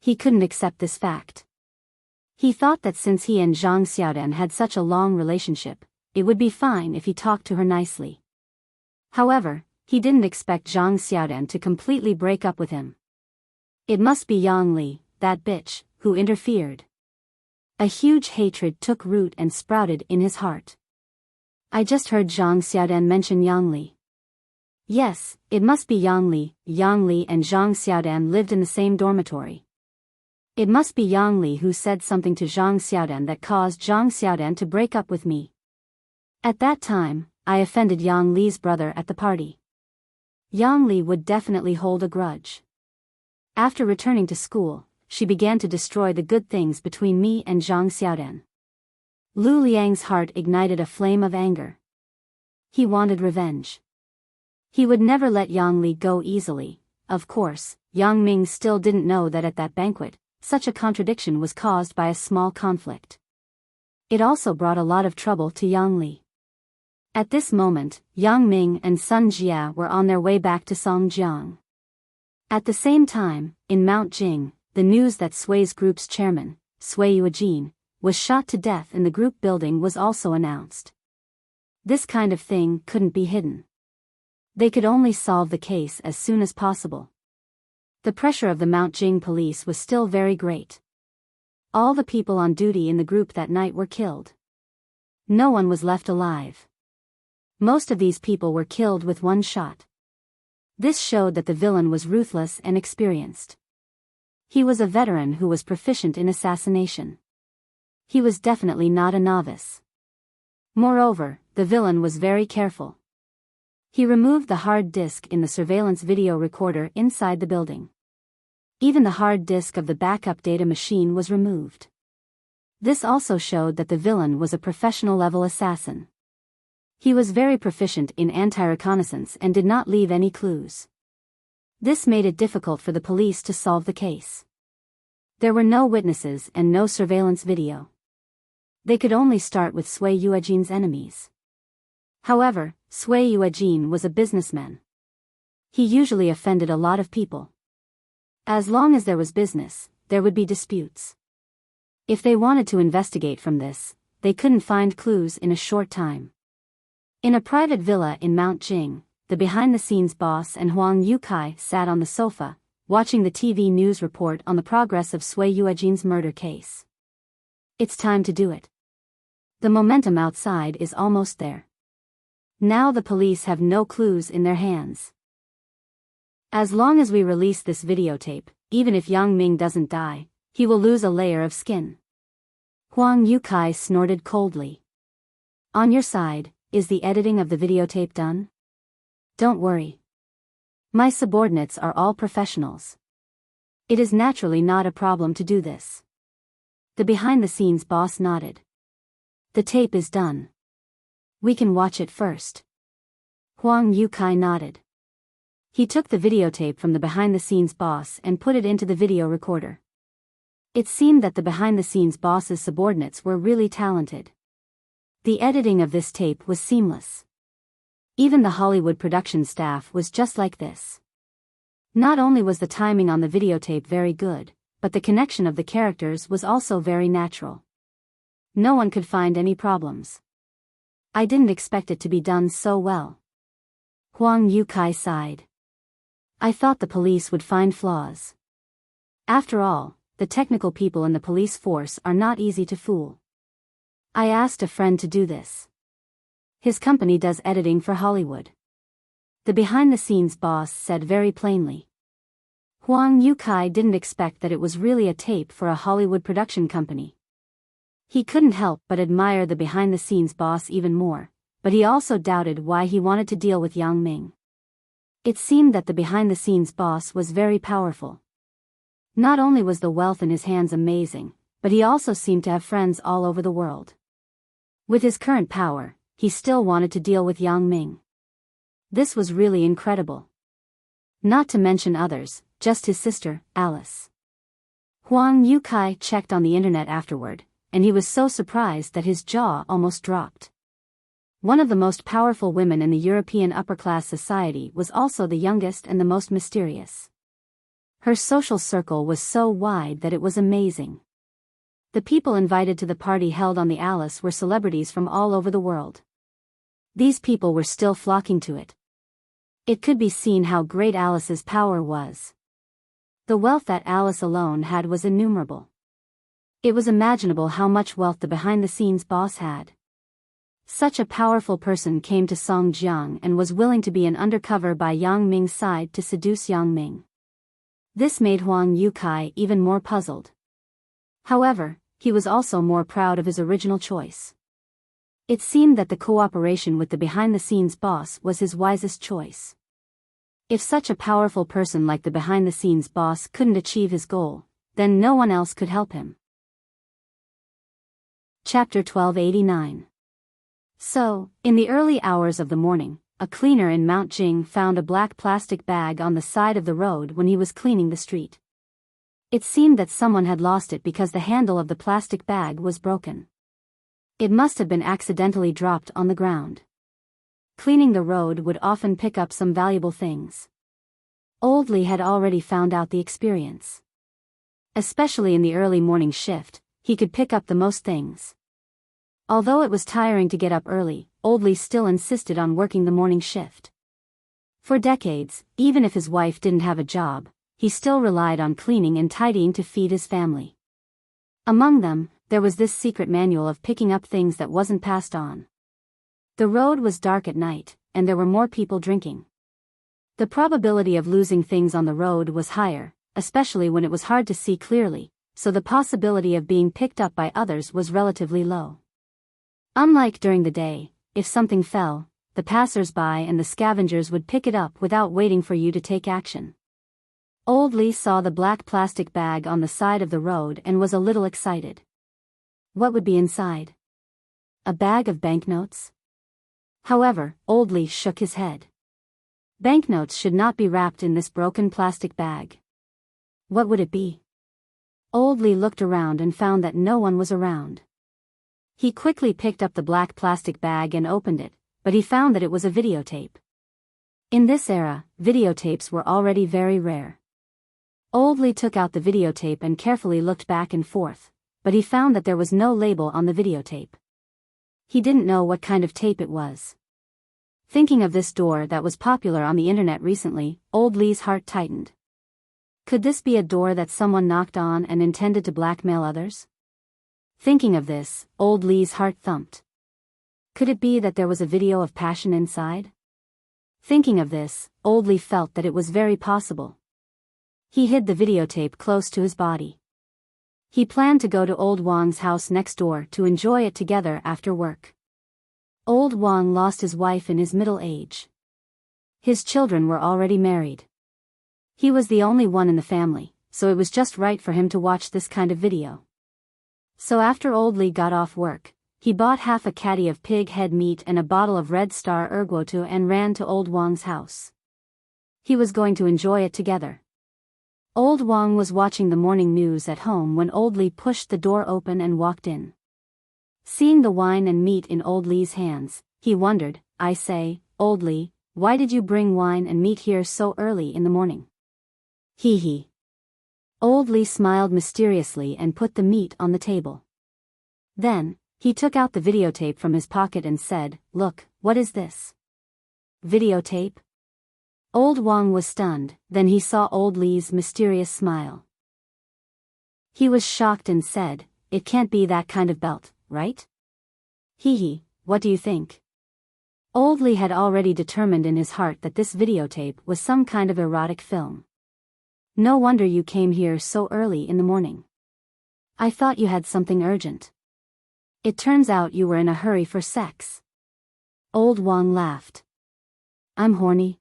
He couldn't accept this fact. He thought that since he and Zhang Xiaodan had such a long relationship, it would be fine if he talked to her nicely. However, he didn't expect Zhang Xiaodan to completely break up with him. It must be Yang Li, that bitch, who interfered. A huge hatred took root and sprouted in his heart. I just heard Zhang Xiaodan mention Yang Li. Yes, it must be Yang Li. Yang Li and Zhang Xiaodan lived in the same dormitory. It must be Yang Li who said something to Zhang Xiaodan that caused Zhang Xiaodan to break up with me. At that time, I offended Yang Li's brother at the party. Yang Li would definitely hold a grudge. After returning to school, she began to destroy the good things between me and Zhang Xiaodan. Lu Liang's heart ignited a flame of anger. He wanted revenge. He would never let Yang Li go easily. Of course, Yang Ming still didn't know that at that banquet, such a contradiction was caused by a small conflict. It also brought a lot of trouble to Yang Li. At this moment, Yang Ming and Sun Jia were on their way back to Songjiang. At the same time, in Mount Jing, the news that Sui's group's chairman, Sui Yuejin, was shot to death in the group building was also announced. This kind of thing couldn't be hidden. They could only solve the case as soon as possible. The pressure of the Mount Jing police was still very great. All the people on duty in the group that night were killed. No one was left alive. Most of these people were killed with one shot. This showed that the villain was ruthless and experienced. He was a veteran who was proficient in assassination. He was definitely not a novice. Moreover, the villain was very careful. He removed the hard disk in the surveillance video recorder inside the building. Even the hard disk of the backup data machine was removed. This also showed that the villain was a professional-level assassin. He was very proficient in anti-reconnaissance and did not leave any clues. This made it difficult for the police to solve the case. There were no witnesses and no surveillance video. They could only start with Sui Yuejin's enemies. However, Sui Yuejin was a businessman. He usually offended a lot of people. As long as there was business, there would be disputes. If they wanted to investigate from this, they couldn't find clues in a short time. In a private villa in Mount Jing, the behind-the-scenes boss and Huang Yukai sat on the sofa, watching the TV news report on the progress of Sui Yuejin's murder case. It's time to do it. The momentum outside is almost there. Now the police have no clues in their hands. As long as we release this videotape, even if Yang Ming doesn't die, he will lose a layer of skin. Huang Yukai snorted coldly. On your side, is the editing of the videotape done? Don't worry. My subordinates are all professionals. It is naturally not a problem to do this. The behind-the-scenes boss nodded. The tape is done. We can watch it first. Huang Yukai nodded. He took the videotape from the behind-the-scenes boss and put it into the video recorder. It seemed that the behind-the-scenes boss's subordinates were really talented. The editing of this tape was seamless. Even the Hollywood production staff was just like this. Not only was the timing on the videotape very good, but the connection of the characters was also very natural. No one could find any problems. I didn't expect it to be done so well. Huang Yukai sighed. I thought the police would find flaws. After all, the technical people in the police force are not easy to fool. I asked a friend to do this. His company does editing for Hollywood. The behind-the-scenes boss said very plainly. Huang Yukai didn't expect that it was really a tape for a Hollywood production company. He couldn't help but admire the behind-the-scenes boss even more, but he also doubted why he wanted to deal with Yang Ming. It seemed that the behind-the-scenes boss was very powerful. Not only was the wealth in his hands amazing, but he also seemed to have friends all over the world. With his current power, he still wanted to deal with Yang Ming. This was really incredible. Not to mention others, just his sister, Alice. Huang Yukai checked on the internet afterward, and he was so surprised that his jaw almost dropped. One of the most powerful women in the European upper-class society was also the youngest and the most mysterious. Her social circle was so wide that it was amazing. The people invited to the party held on the Alice were celebrities from all over the world. These people were still flocking to it. It could be seen how great Alice's power was. The wealth that Alice alone had was innumerable. It was imaginable how much wealth the behind-the-scenes boss had. Such a powerful person came to Songjiang and was willing to be an undercover by Yang Ming's side to seduce Yang Ming. This made Huang Yukai even more puzzled. However, he was also more proud of his original choice. It seemed that the cooperation with the behind-the-scenes boss was his wisest choice. If such a powerful person like the behind-the-scenes boss couldn't achieve his goal, then no one else could help him. Chapter 1289. So, in the early hours of the morning, a cleaner in Mount Jing found a black plastic bag on the side of the road when he was cleaning the street. It seemed that someone had lost it because the handle of the plastic bag was broken. It must have been accidentally dropped on the ground. Cleaning the road would often pick up some valuable things. Old Lee had already found out the experience. Especially in the early morning shift, he could pick up the most things. Although it was tiring to get up early, Old Lee still insisted on working the morning shift. For decades, even if his wife didn't have a job, he still relied on cleaning and tidying to feed his family. Among them, there was this secret manual of picking up things that wasn't passed on. The road was dark at night, and there were more people drinking. The probability of losing things on the road was higher, especially when it was hard to see clearly, so the possibility of being picked up by others was relatively low. Unlike during the day, if something fell, the passers-by and the scavengers would pick it up without waiting for you to take action. Old Lee saw the black plastic bag on the side of the road and was a little excited. What would be inside? A bag of banknotes? However, Old Lee shook his head. Banknotes should not be wrapped in this broken plastic bag. What would it be? Old Lee looked around and found that no one was around. He quickly picked up the black plastic bag and opened it, but he found that it was a videotape. In this era, videotapes were already very rare. Old Lee took out the videotape and carefully looked back and forth, but he found that there was no label on the videotape. He didn't know what kind of tape it was. Thinking of this door that was popular on the internet recently, Old Lee's heart tightened. Could this be a door that someone knocked on and intended to blackmail others? Thinking of this, Old Lee's heart thumped. Could it be that there was a video of passion inside? Thinking of this, Old Lee felt that it was very possible. He hid the videotape close to his body. He planned to go to Old Wang's house next door to enjoy it together after work. Old Wang lost his wife in his middle age. His children were already married. He was the only one in the family, so it was just right for him to watch this kind of video. So after Old Lee got off work, he bought half a caddy of pig head meat and a bottle of Red Star Erguotu and ran to Old Wang's house. He was going to enjoy it together. Old Wang was watching the morning news at home when Old Lee pushed the door open and walked in. Seeing the wine and meat in Old Lee's hands, he wondered, "I say, Old Lee, why did you bring wine and meat here so early in the morning?" Hee hee. Old Lee smiled mysteriously and put the meat on the table. Then, he took out the videotape from his pocket and said, "Look, what is this?" Videotape? Old Wang was stunned, then he saw Old Lee's mysterious smile. He was shocked and said, "It can't be that kind of belt, right?" Hee hee, what do you think? Old Lee had already determined in his heart that this videotape was some kind of erotic film. No wonder you came here so early in the morning. I thought you had something urgent. It turns out you were in a hurry for sex. Old Wang laughed. I'm horny.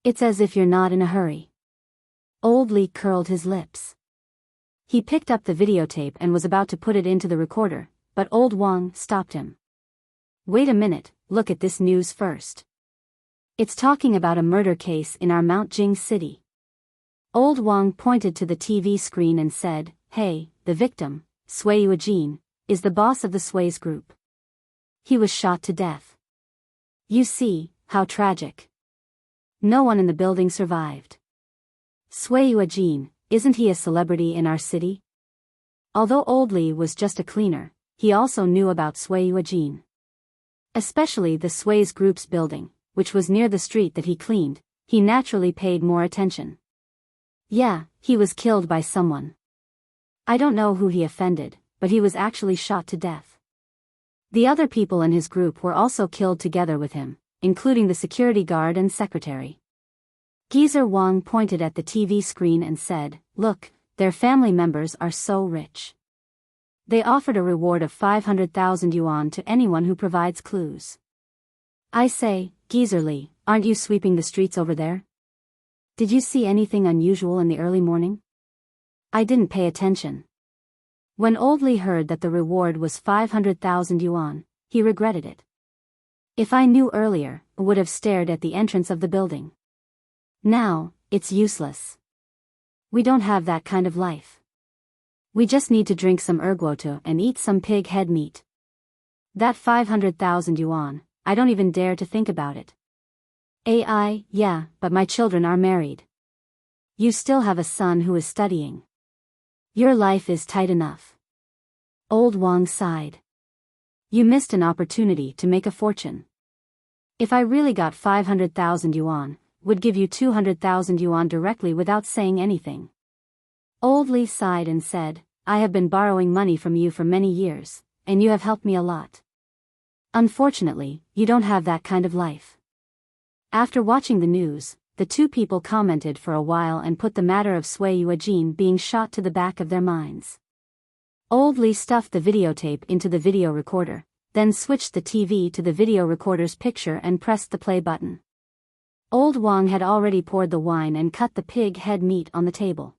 It's as if you're not in a hurry. Old Lee curled his lips. He picked up the videotape and was about to put it into the recorder, but Old Wang stopped him. Wait a minute, look at this news first. It's talking about a murder case in our Mount Jing city. Old Wang pointed to the TV screen and said, "Hey, the victim, Sui Yuejin, is the boss of the Sui's group. He was shot to death. You see, how tragic. No one in the building survived. Sui Yuejin, isn't he a celebrity in our city?" Although Old Lee was just a cleaner, he also knew about Sui Yuejin. Especially the Sui's group's building, which was near the street that he cleaned, he naturally paid more attention. Yeah, he was killed by someone. I don't know who he offended, but he was actually shot to death. The other people in his group were also killed together with him, including the security guard and secretary. Geezer Wang pointed at the TV screen and said, "Look, their family members are so rich. They offered a reward of 500,000 yuan to anyone who provides clues. I say, Geezer Lee, aren't you sweeping the streets over there? Did you see anything unusual in the early morning?" I didn't pay attention. When Old Lee heard that the reward was 500,000 yuan, he regretted it. If I knew earlier, I would have stared at the entrance of the building. Now, it's useless. We don't have that kind of life. We just need to drink some erguotu and eat some pig head meat. That 500,000 yuan, I don't even dare to think about it. Yeah, but my children are married. You still have a son who is studying. Your life is tight enough. Old Wang sighed. You missed an opportunity to make a fortune. If I really got 500,000 yuan, would give you 200,000 yuan directly without saying anything. Old Lee sighed and said, I have been borrowing money from you for many years, and you have helped me a lot. Unfortunately, you don't have that kind of life. After watching the news, the two people commented for a while and put the matter of Sui Yuejin being shot to the back of their minds. Old Lee stuffed the videotape into the video recorder, then switched the TV to the video recorder's picture and pressed the play button. Old Wang had already poured the wine and cut the pig head meat on the table.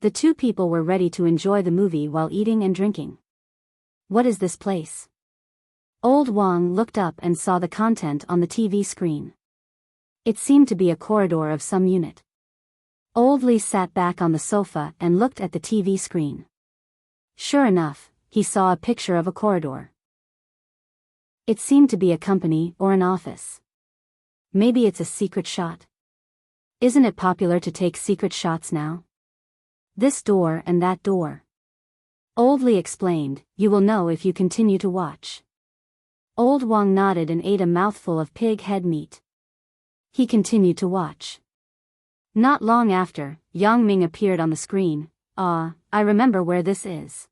The two people were ready to enjoy the movie while eating and drinking. What is this place? Old Wang looked up and saw the content on the TV screen. It seemed to be a corridor of some unit. Old Lee sat back on the sofa and looked at the TV screen. Sure enough, he saw a picture of a corridor. It seemed to be a company or an office. Maybe it's a secret shot. Isn't it popular to take secret shots now? This door and that door. Old Lee explained, you will know if you continue to watch. Old Wang nodded and ate a mouthful of pig head meat. He continued to watch. Not long after, Yang Ming appeared on the screen. I remember where this is.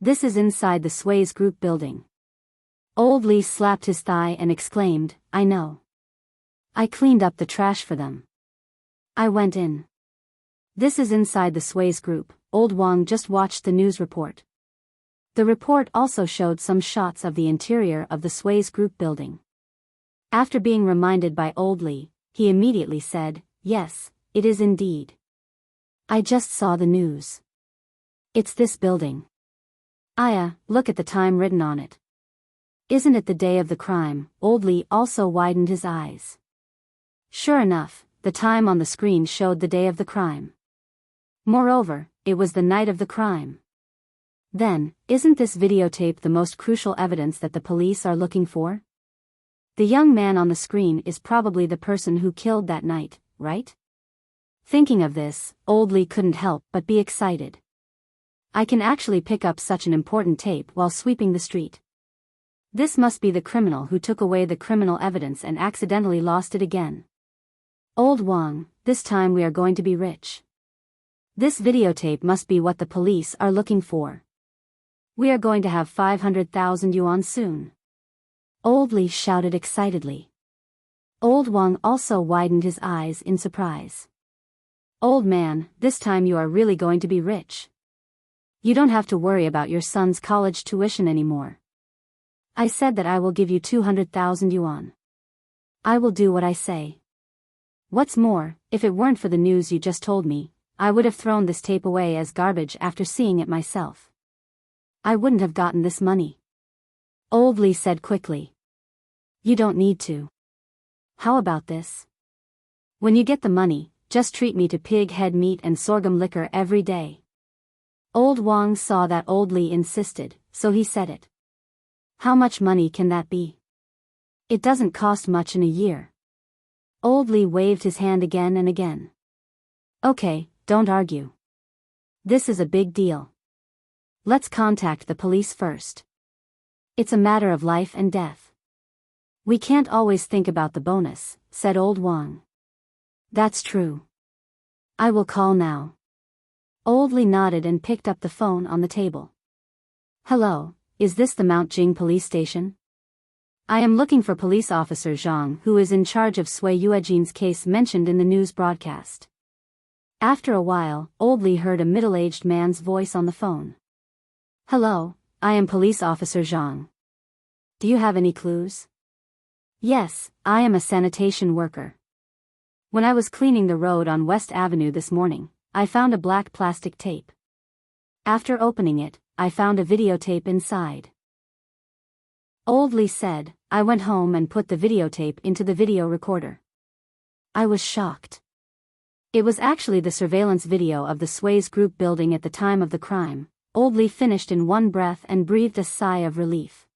This is inside the Sui's group building. Old Lee slapped his thigh and exclaimed, I know. I cleaned up the trash for them. I went in. This is inside the Sui's group. Old Wang just watched the news report. The report also showed some shots of the interior of the Sui's group building. After being reminded by Old Lee, he immediately said, yes, it is indeed. I just saw the news. It's this building. Look at the time written on it. Isn't it the day of the crime? Old Lee also widened his eyes. Sure enough, the time on the screen showed the day of the crime. Moreover, it was the night of the crime. Then, isn't this videotape the most crucial evidence that the police are looking for? The young man on the screen is probably the person who killed that night, right? Thinking of this, Old Lee couldn't help but be excited. I can actually pick up such an important tape while sweeping the street. This must be the criminal who took away the criminal evidence and accidentally lost it again. Old Wang, this time we are going to be rich. This videotape must be what the police are looking for. We are going to have 500,000 yuan soon. Old Lee shouted excitedly. Old Wang also widened his eyes in surprise. Old man, this time you are really going to be rich. You don't have to worry about your son's college tuition anymore. I said that I will give you 200,000 yuan. I will do what I say. What's more, if it weren't for the news you just told me, I would have thrown this tape away as garbage after seeing it myself. I wouldn't have gotten this money. Old Lee said quickly. You don't need to. How about this? When you get the money, just treat me to pig head meat and sorghum liquor every day. Old Wang saw that Old Lee insisted, so he said it. How much money can that be? It doesn't cost much in a year. Old Lee waved his hand again and again. Okay, don't argue. This is a big deal. Let's contact the police first. It's a matter of life and death. We can't always think about the bonus, said Old Wang. That's true. I will call now. Old Lee nodded and picked up the phone on the table. Hello, is this the Mount Jing police station? I am looking for police officer Zhang, who is in charge of Sui Yuejin's case mentioned in the news broadcast. After a while, Old Lee heard a middle-aged man's voice on the phone. Hello, I am police officer Zhang. Do you have any clues? Yes, I am a sanitation worker. When I was cleaning the road on West Avenue this morning, I found a black plastic tape. After opening it, I found a videotape inside. Old Lee said, I went home and put the videotape into the video recorder. I was shocked. It was actually the surveillance video of the Sui's group building at the time of the crime. Old Lee finished in one breath and breathed a sigh of relief.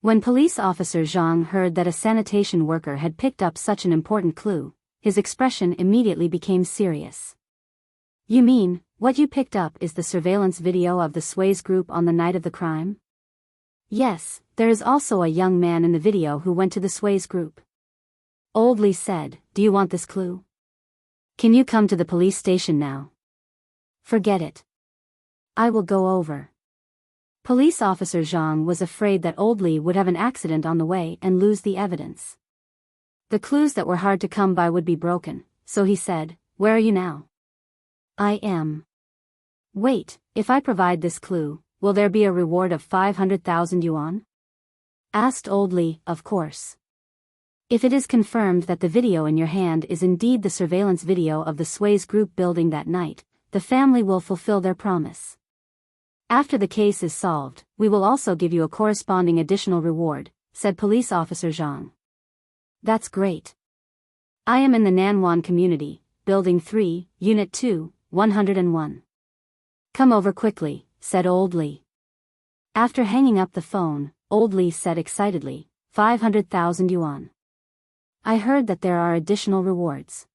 When police officer Zhang heard that a sanitation worker had picked up such an important clue, his expression immediately became serious. You mean, what you picked up is the surveillance video of the Sui's group on the night of the crime? Yes, there is also a young man in the video who went to the Sui's group. Old Lee said, do you want this clue? Can you come to the police station now? Forget it. I will go over. Police officer Zhang was afraid that Old Li would have an accident on the way and lose the evidence. The clues that were hard to come by would be broken, so he said, "Where are you now?" "I am." "Wait, if I provide this clue, will there be a reward of 500,000 yuan?" asked Old Li. "Of course. If it is confirmed that the video in your hand is indeed the surveillance video of the Sway's group building that night, the family will fulfill their promise. After the case is solved, we will also give you a corresponding additional reward," said Police Officer Zhang. "That's great. I am in the Nanwan community, Building 3, Unit 2, 101. "Come over quickly," said Old Li. After hanging up the phone, Old Li said excitedly, 500,000 yuan. "I heard that there are additional rewards.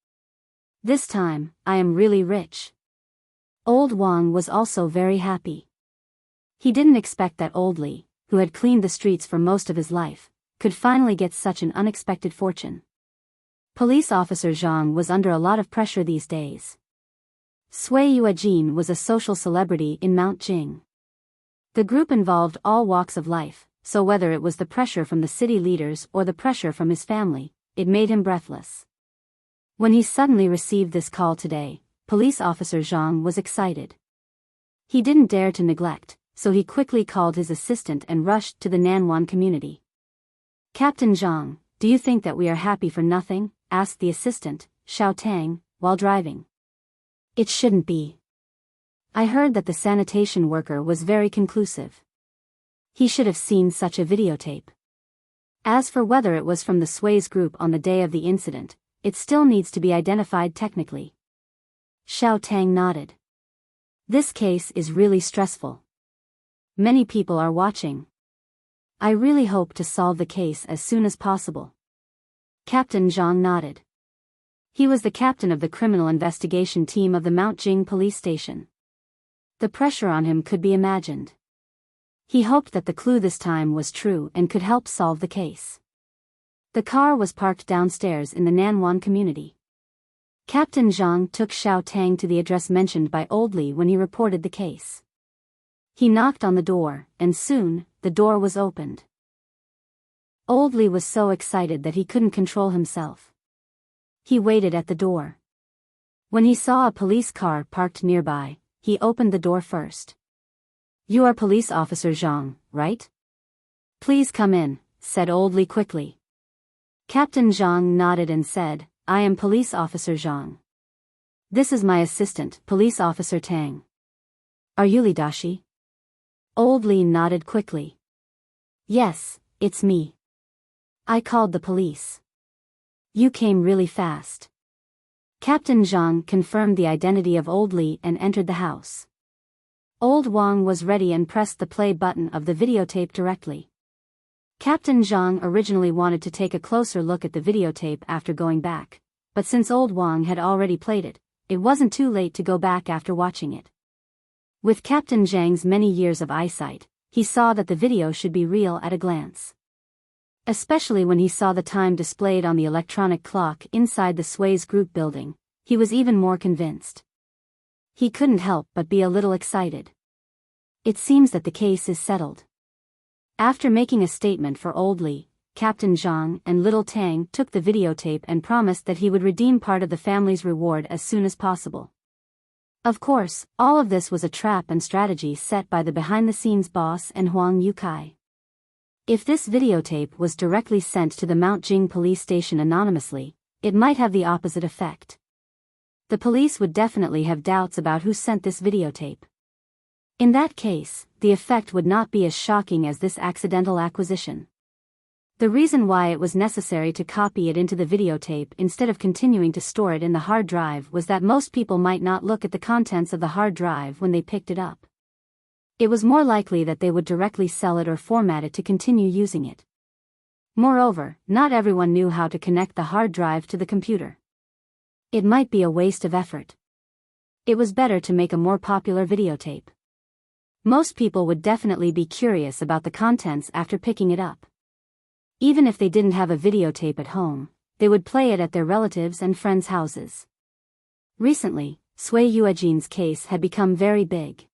This time, I am really rich." Old Wang was also very happy. He didn't expect that Old Li, who had cleaned the streets for most of his life, could finally get such an unexpected fortune. Police officer Zhang was under a lot of pressure these days. Sui Yuejin was a social celebrity in Mount Jing. The group involved all walks of life, so whether it was the pressure from the city leaders or the pressure from his family, it made him breathless. When he suddenly received this call today, police officer Zhang was excited. He didn't dare to neglect, so he quickly called his assistant and rushed to the Nanwan community. "Captain Zhang, do you think that we are happy for nothing?" asked the assistant, Xiao Tang, while driving. "It shouldn't be. I heard that the sanitation worker was very conclusive. He should have seen such a videotape. As for whether it was from the Sway's group on the day of the incident, it still needs to be identified technically." Xiao Tang nodded. "This case is really stressful. Many people are watching. I really hope to solve the case as soon as possible." Captain Zhang nodded. He was the captain of the criminal investigation team of the Mount Jing police station. The pressure on him could be imagined. He hoped that the clue this time was true and could help solve the case. The car was parked downstairs in the Nanwan community. Captain Zhang took Xiao Tang to the address mentioned by Old Li when he reported the case. He knocked on the door, and soon, the door was opened. Old Li was so excited that he couldn't control himself. He waited at the door. When he saw a police car parked nearby, he opened the door first. "You are Police Officer Zhang, right? Please come in," said Old Li quickly. Captain Zhang nodded and said, "I am Police Officer Zhang. This is my assistant, Police Officer Tang. Are you Li Dashi?" Old Li nodded quickly. "Yes, it's me. I called the police. You came really fast." Captain Zhang confirmed the identity of Old Li and entered the house. Old Wang was ready and pressed the play button of the videotape directly. Captain Zhang originally wanted to take a closer look at the videotape after going back, but since Old Wang had already played it, it wasn't too late to go back after watching it. With Captain Zhang's many years of eyesight, he saw that the video should be real at a glance. Especially when he saw the time displayed on the electronic clock inside the Sway's group building, he was even more convinced. He couldn't help but be a little excited. It seems that the case is settled. After making a statement for Old Li, Captain Zhang and Little Tang took the videotape and promised that he would redeem part of the family's reward as soon as possible. Of course, all of this was a trap and strategy set by the behind-the-scenes boss and Huang Yukai. If this videotape was directly sent to the Mount Jing police station anonymously, it might have the opposite effect. The police would definitely have doubts about who sent this videotape. In that case, the effect would not be as shocking as this accidental acquisition. The reason why it was necessary to copy it into the videotape instead of continuing to store it in the hard drive was that most people might not look at the contents of the hard drive when they picked it up. It was more likely that they would directly sell it or format it to continue using it. Moreover, not everyone knew how to connect the hard drive to the computer. It might be a waste of effort. It was better to make a more popular videotape. Most people would definitely be curious about the contents after picking it up. Even if they didn't have a videotape at home, they would play it at their relatives' and friends' houses. Recently, Sui Yuejin's case had become very big.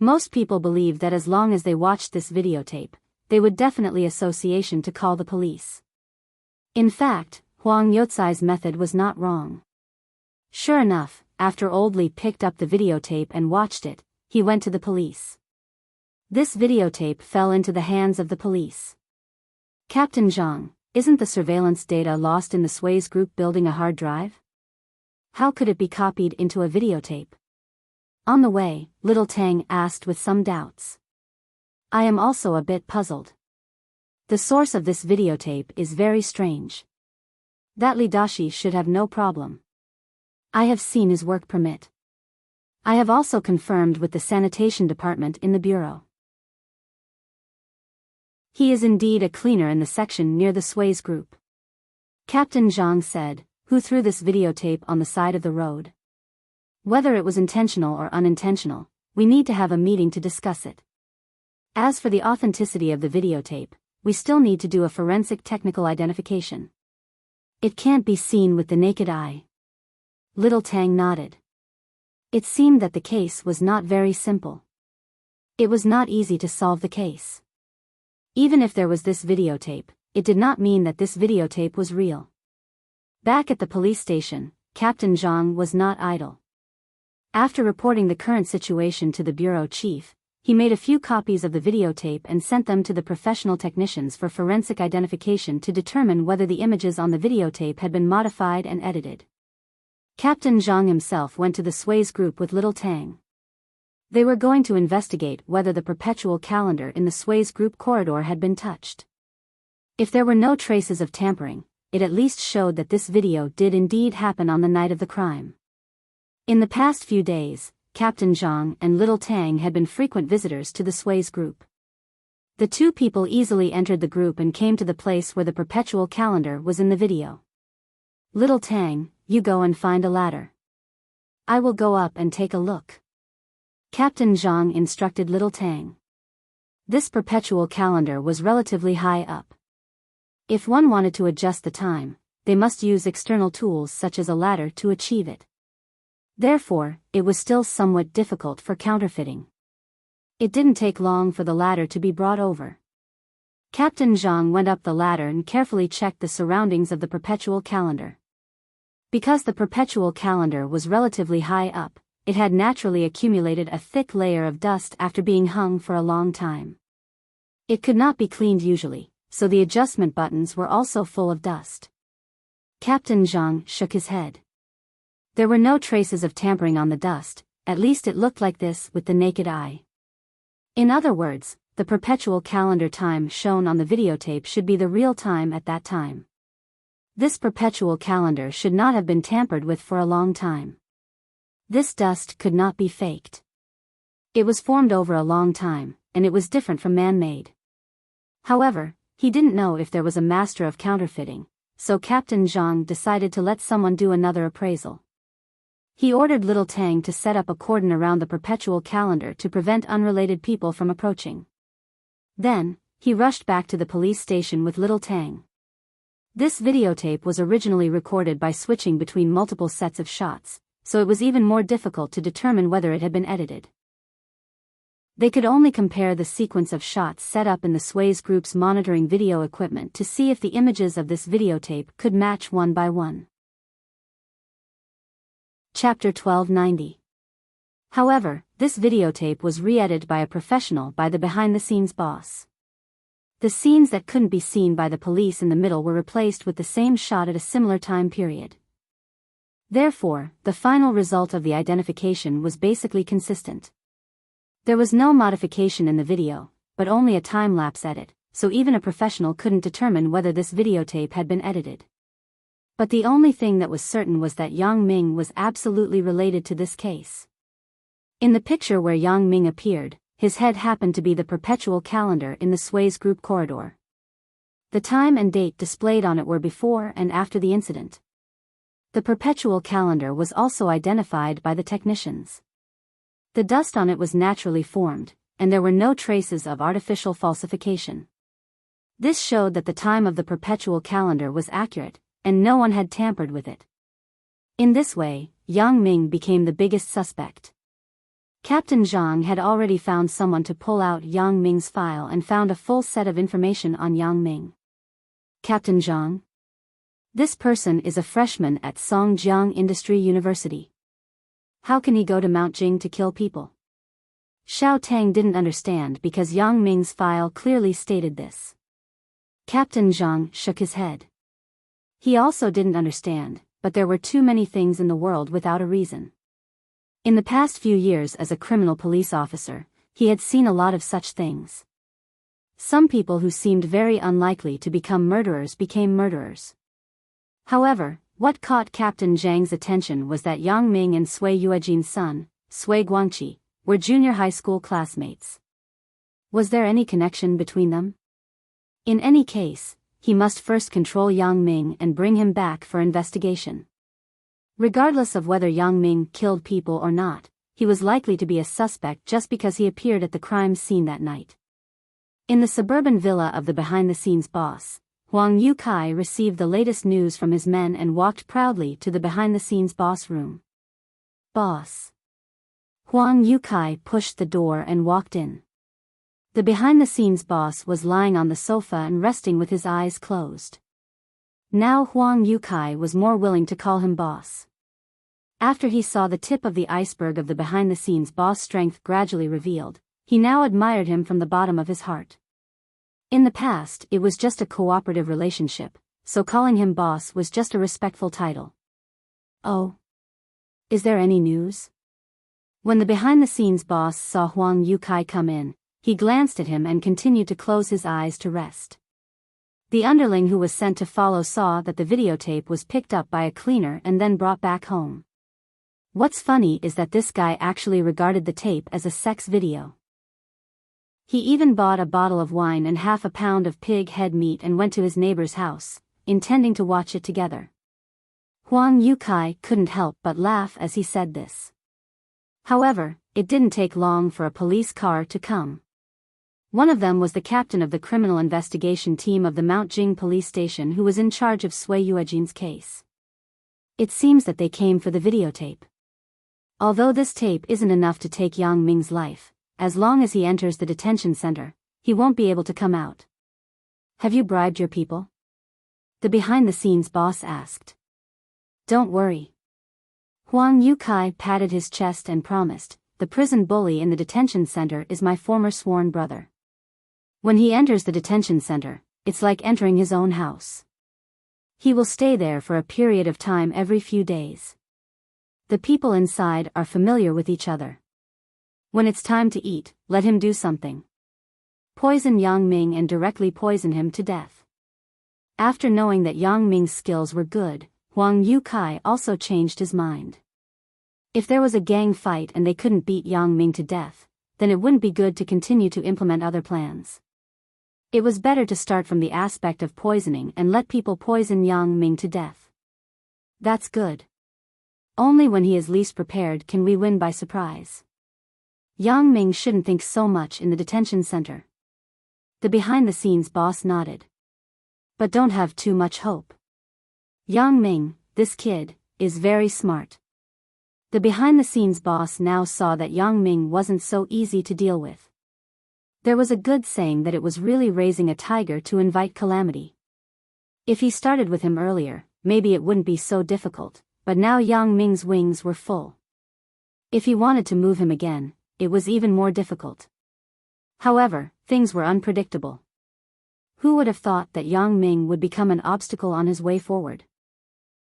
Most people believed that as long as they watched this videotape, they would definitely association to call the police. In fact, Huang Youcai's method was not wrong. Sure enough, after Old Li picked up the videotape and watched it, he went to the police. This videotape fell into the hands of the police. Captain Zhang, isn't the surveillance data lost in the Swayze group building a hard drive? How could it be copied into a videotape? On the way, Little Tang asked with some doubts. I am also a bit puzzled. The source of this videotape is very strange. That Li Dashi should have no problem. I have seen his work permit. I have also confirmed with the sanitation department in the bureau. He is indeed a cleaner in the section near the Swayze group. Captain Zhang said, who threw this videotape on the side of the road. Whether it was intentional or unintentional, we need to have a meeting to discuss it. As for the authenticity of the videotape, we still need to do a forensic technical identification. It can't be seen with the naked eye. Little Tang nodded. It seemed that the case was not very simple. It was not easy to solve the case. Even if there was this videotape, it did not mean that this videotape was real. Back at the police station, Captain Zhang was not idle. After reporting the current situation to the bureau chief, he made a few copies of the videotape and sent them to the professional technicians for forensic identification to determine whether the images on the videotape had been modified and edited. Captain Zhang himself went to the Swayze group with Little Tang. They were going to investigate whether the perpetual calendar in the Swayze group corridor had been touched. If there were no traces of tampering, it at least showed that this video did indeed happen on the night of the crime. In the past few days, Captain Zhang and Little Tang had been frequent visitors to the Swayze group. The two people easily entered the group and came to the place where the perpetual calendar was in the video. Little Tang, you go and find a ladder. I will go up and take a look. Captain Zhang instructed Little Tang. This perpetual calendar was relatively high up. If one wanted to adjust the time, they must use external tools such as a ladder to achieve it. Therefore, it was still somewhat difficult for counterfeiting. It didn't take long for the ladder to be brought over. Captain Zhang went up the ladder and carefully checked the surroundings of the perpetual calendar. Because the perpetual calendar was relatively high up, it had naturally accumulated a thick layer of dust after being hung for a long time. It could not be cleaned usually, so the adjustment buttons were also full of dust. Captain Zhang shook his head. There were no traces of tampering on the dust, at least it looked like this with the naked eye. In other words, the perpetual calendar time shown on the videotape should be the real time at that time. This perpetual calendar should not have been tampered with for a long time. This dust could not be faked. It was formed over a long time, and it was different from man-made. However, he didn't know if there was a master of counterfeiting, so Captain Zhang decided to let someone do another appraisal. He ordered Little Tang to set up a cordon around the perpetual calendar to prevent unrelated people from approaching. Then, he rushed back to the police station with Little Tang. This videotape was originally recorded by switching between multiple sets of shots, so it was even more difficult to determine whether it had been edited. They could only compare the sequence of shots set up in the Swayze group's monitoring video equipment to see if the images of this videotape could match one by one. Chapter 1290. However, this videotape was re-edited by a professional by the behind-the-scenes boss. The scenes that couldn't be seen by the police in the middle were replaced with the same shot at a similar time period. Therefore, the final result of the identification was basically consistent. There was no modification in the video, but only a time-lapse edit, so even a professional couldn't determine whether this videotape had been edited. But the only thing that was certain was that Yang Ming was absolutely related to this case. In the picture where Yang Ming appeared, his head happened to be the perpetual calendar in the Swayze group corridor. The time and date displayed on it were before and after the incident. The perpetual calendar was also identified by the technicians. The dust on it was naturally formed, and there were no traces of artificial falsification. This showed that the time of the perpetual calendar was accurate, and no one had tampered with it. In this way, Yang Ming became the biggest suspect. Captain Zhang had already found someone to pull out Yang Ming's file and found a full set of information on Yang Ming. Captain Zhang? This person is a freshman at Songjiang Industry University. How can he go to Mount Jing to kill people? Xiao Tang didn't understand because Yang Ming's file clearly stated this. Captain Zhang shook his head. He also didn't understand, but there were too many things in the world without a reason. In the past few years as a criminal police officer, he had seen a lot of such things. Some people who seemed very unlikely to become murderers became murderers. However, what caught Captain Zhang's attention was that Yang Ming and Sui Yuejin's son, Sui Guangqi, were junior high school classmates. Was there any connection between them? In any case, he must first control Yang Ming and bring him back for investigation. Regardless of whether Yang Ming killed people or not, he was likely to be a suspect just because he appeared at the crime scene that night. In the suburban villa of the behind-the-scenes boss, Huang Yukai received the latest news from his men and walked proudly to the behind-the-scenes boss room. Boss. Huang Yukai pushed the door and walked in. The behind-the-scenes boss was lying on the sofa and resting with his eyes closed. Now Huang Yukai was more willing to call him boss. After he saw the tip of the iceberg of the behind-the-scenes boss' strength gradually revealed, he now admired him from the bottom of his heart. In the past, it was just a cooperative relationship, so calling him boss was just a respectful title. Oh. Is there any news? When the behind-the-scenes boss saw Huang Yukai come in, he glanced at him and continued to close his eyes to rest. The underling who was sent to follow saw that the videotape was picked up by a cleaner and then brought back home. What's funny is that this guy actually regarded the tape as a sex video. He even bought a bottle of wine and half a pound of pig head meat and went to his neighbor's house, intending to watch it together. Huang Yukai couldn't help but laugh as he said this. However, it didn't take long for a police car to come. One of them was the captain of the criminal investigation team of the Mount Jing police station who was in charge of Sui Yuejin's case. It seems that they came for the videotape. Although this tape isn't enough to take Yang Ming's life, as long as he enters the detention center, he won't be able to come out. Have you bribed your people? The behind-the-scenes boss asked. Don't worry. Huang Yukai patted his chest and promised, the prison bully in the detention center is my former sworn brother. When he enters the detention center, it's like entering his own house. He will stay there for a period of time every few days. The people inside are familiar with each other. When it's time to eat, let him do something. Poison Yang Ming and directly poison him to death. After knowing that Yang Ming's skills were good, Huang Yukai also changed his mind. If there was a gang fight and they couldn't beat Yang Ming to death, then it wouldn't be good to continue to implement other plans. It was better to start from the aspect of poisoning and let people poison Yang Ming to death. That's good. Only when he is least prepared can we win by surprise. Yang Ming shouldn't think so much in the detention center. The behind-the-scenes boss nodded. But don't have too much hope. Yang Ming, this kid, is very smart. The behind-the-scenes boss now saw that Yang Ming wasn't so easy to deal with. There was a good saying that it was really raising a tiger to invite calamity. If he started with him earlier, maybe it wouldn't be so difficult, but now Yang Ming's wings were full. If he wanted to move him again, it was even more difficult. However, things were unpredictable. Who would have thought that Yang Ming would become an obstacle on his way forward?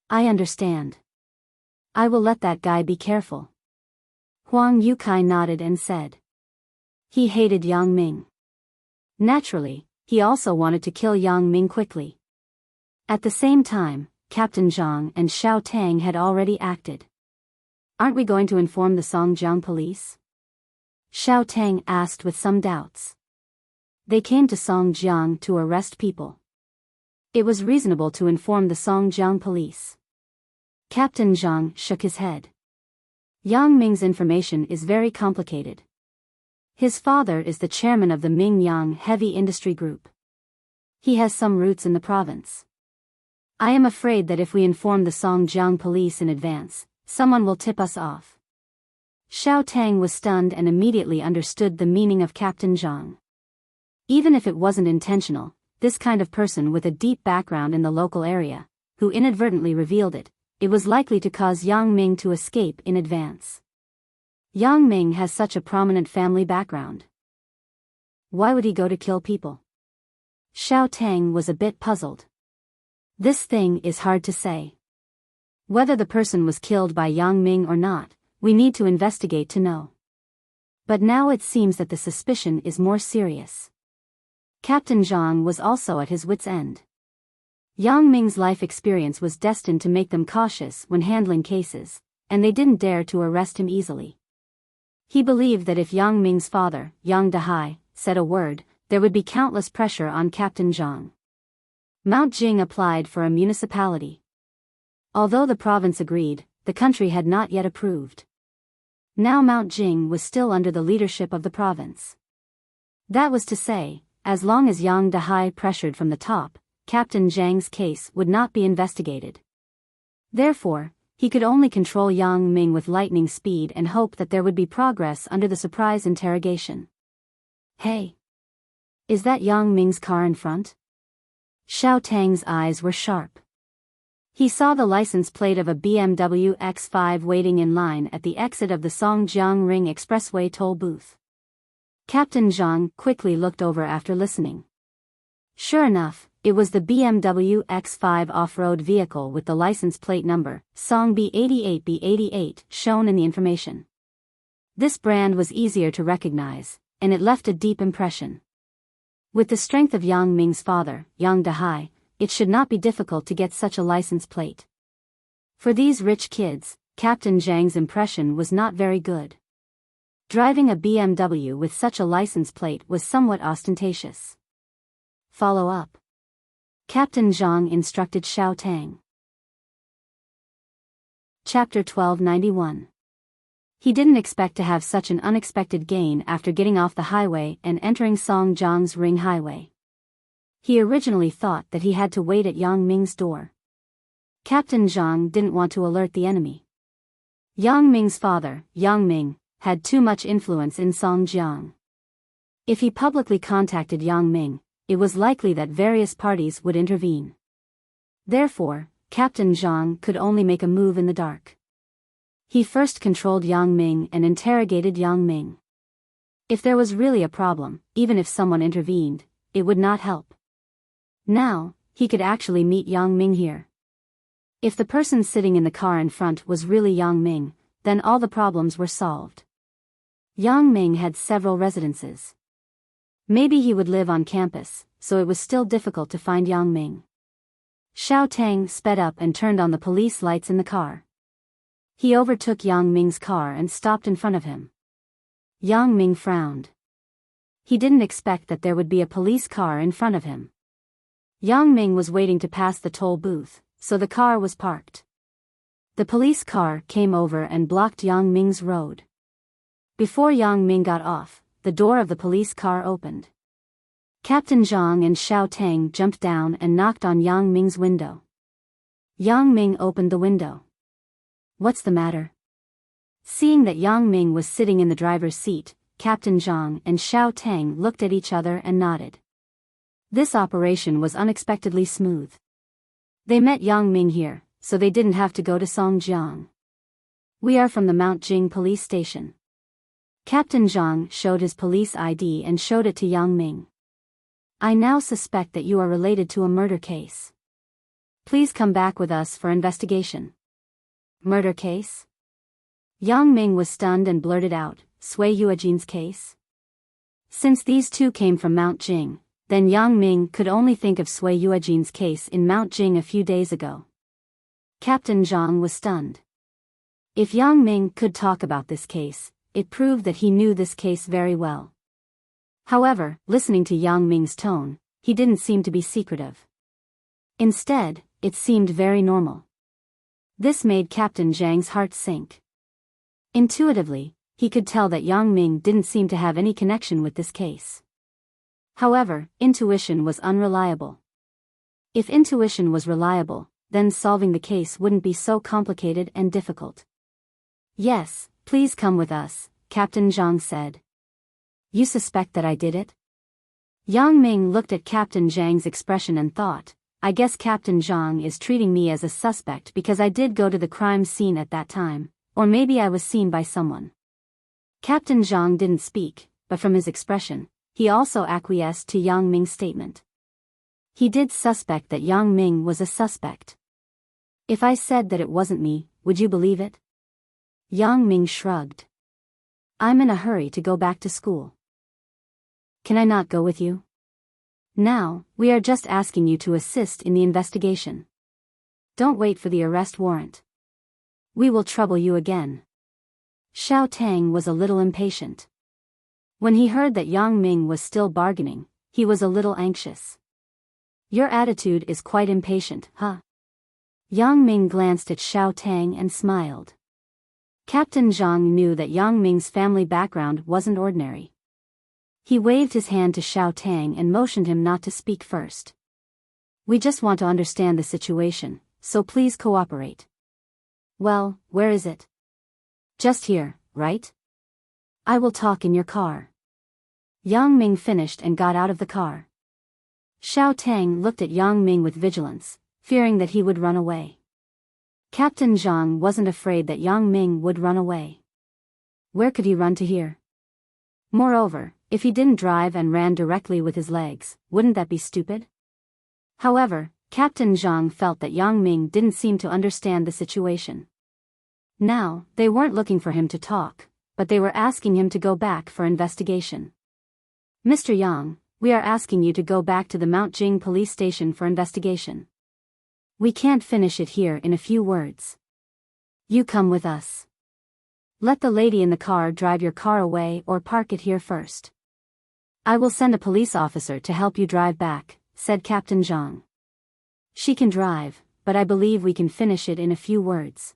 I understand. I will let that guy be careful. Huang Yukai nodded and said. He hated Yang Ming. Naturally, he also wanted to kill Yang Ming quickly. At the same time, Captain Zhang and Xiao Tang had already acted. Aren't we going to inform the Songjiang police? Xiao Tang asked with some doubts. They came to Songjiang to arrest people. It was reasonable to inform the Songjiang police. Captain Zhang shook his head. Yang Ming's information is very complicated. His father is the chairman of the Mingyang Heavy Industry Group. He has some roots in the province. I am afraid that if we inform the Songjiang police in advance, someone will tip us off. Xiao Tang was stunned and immediately understood the meaning of Captain Zhang. Even if it wasn't intentional, this kind of person with a deep background in the local area, who inadvertently revealed it, it was likely to cause Yang Ming to escape in advance. Yang Ming has such a prominent family background. Why would he go to kill people? Xiao Tang was a bit puzzled. This thing is hard to say. Whether the person was killed by Yang Ming or not, we need to investigate to know. But now it seems that the suspicion is more serious. Captain Zhang was also at his wit's end. Yang Ming's life experience was destined to make them cautious when handling cases, and they didn't dare to arrest him easily. He believed that if Yang Ming's father, Yang Dahai, said a word, there would be countless pressure on Captain Zhang. Mount Jing applied for a municipality. Although the province agreed, the country had not yet approved. Now Mount Jing was still under the leadership of the province. That was to say, as long as Yang Dahai pressured from the top, Captain Zhang's case would not be investigated. Therefore, he could only control Yang Ming with lightning speed and hope that there would be progress under the surprise interrogation. Hey! Is that Yang Ming's car in front? Xiao Tang's eyes were sharp. He saw the license plate of a BMW X5 waiting in line at the exit of the Songjiang Ring Expressway toll booth. Captain Zhang quickly looked over after listening. Sure enough, it was the BMW X5 off-road vehicle with the license plate number, Song B88B88, shown in the information. This brand was easier to recognize, and it left a deep impression. With the strength of Yang Ming's father, Yang Dahai, it should not be difficult to get such a license plate. For these rich kids, Captain Zhang's impression was not very good. Driving a BMW with such a license plate was somewhat ostentatious. Follow up. Captain Zhang instructed Xiao Tang. Chapter 1291. He didn't expect to have such an unexpected gain after getting off the highway and entering Songjiang's Ring Highway. He originally thought that he had to wait at Yang Ming's door. Captain Zhang didn't want to alert the enemy. Yang Ming's father, Yang Ming, had too much influence in Songjiang. If he publicly contacted Yang Ming, it was likely that various parties would intervene. Therefore, Captain Zhang could only make a move in the dark. He first controlled Yang Ming and interrogated Yang Ming. If there was really a problem, even if someone intervened, it would not help. Now, he could actually meet Yang Ming here. If the person sitting in the car in front was really Yang Ming, then all the problems were solved. Yang Ming had several residences. Maybe he would live on campus, so it was still difficult to find Yang Ming. Xiao Tang sped up and turned on the police lights in the car. He overtook Yang Ming's car and stopped in front of him. Yang Ming frowned. He didn't expect that there would be a police car in front of him. Yang Ming was waiting to pass the toll booth, so the car was parked. The police car came over and blocked Yang Ming's road. Before Yang Ming got off, the door of the police car opened. Captain Zhang and Xiao Tang jumped down and knocked on Yang Ming's window. Yang Ming opened the window. What's the matter? Seeing that Yang Ming was sitting in the driver's seat, Captain Zhang and Xiao Tang looked at each other and nodded. This operation was unexpectedly smooth. They met Yang Ming here, so they didn't have to go to Songjiang. We are from the Mount Jing police station. Captain Zhang showed his police ID and showed it to Yang Ming. I now suspect that you are related to a murder case. Please come back with us for investigation. Murder case? Yang Ming was stunned and blurted out, Sui Yuejin's case? Since these two came from Mount Jing, then Yang Ming could only think of Sui Yuejin's case in Mount Jing a few days ago. Captain Zhang was stunned. If Yang Ming could talk about this case, it proved that he knew this case very well. However, listening to Yang Ming's tone, he didn't seem to be secretive. Instead, it seemed very normal. This made Captain Zhang's heart sink. Intuitively, he could tell that Yang Ming didn't seem to have any connection with this case. However, intuition was unreliable. If intuition was reliable, then solving the case wouldn't be so complicated and difficult. Yes, Please come with us, Captain Zhang said. You suspect that I did it? Yang Ming looked at Captain Zhang's expression and thought, I guess Captain Zhang is treating me as a suspect because I did go to the crime scene at that time, or maybe I was seen by someone. Captain Zhang didn't speak, but from his expression, he also acquiesced to Yang Ming's statement. He did suspect that Yang Ming was a suspect. If I said that it wasn't me, would you believe it? Yang Ming shrugged. I'm in a hurry to go back to school. Can I not go with you? Now, we are just asking you to assist in the investigation. Don't wait for the arrest warrant. We will trouble you again. Xiao Tang was a little impatient. When he heard that Yang Ming was still bargaining, he was a little anxious. Your attitude is quite impatient, huh? Yang Ming glanced at Xiao Tang and smiled. Captain Zhang knew that Yang Ming's family background wasn't ordinary. He waved his hand to Xiao Tang and motioned him not to speak first. We just want to understand the situation, so please cooperate. Well, where is it? Just here, right? I will talk in your car. Yang Ming finished and got out of the car. Xiao Tang looked at Yang Ming with vigilance, fearing that he would run away. Captain Zhang wasn't afraid that Yang Ming would run away. Where could he run to here? Moreover, if he didn't drive and ran directly with his legs, wouldn't that be stupid? However, Captain Zhang felt that Yang Ming didn't seem to understand the situation. Now, they weren't looking for him to talk, but they were asking him to go back for investigation. Mr. Yang, we are asking you to go back to the Mount Jing police station for investigation. We can't finish it here in a few words. You come with us. Let the lady in the car drive your car away or park it here first. I will send a police officer to help you drive back, said Captain Zhang. She can drive, but I believe we can finish it in a few words.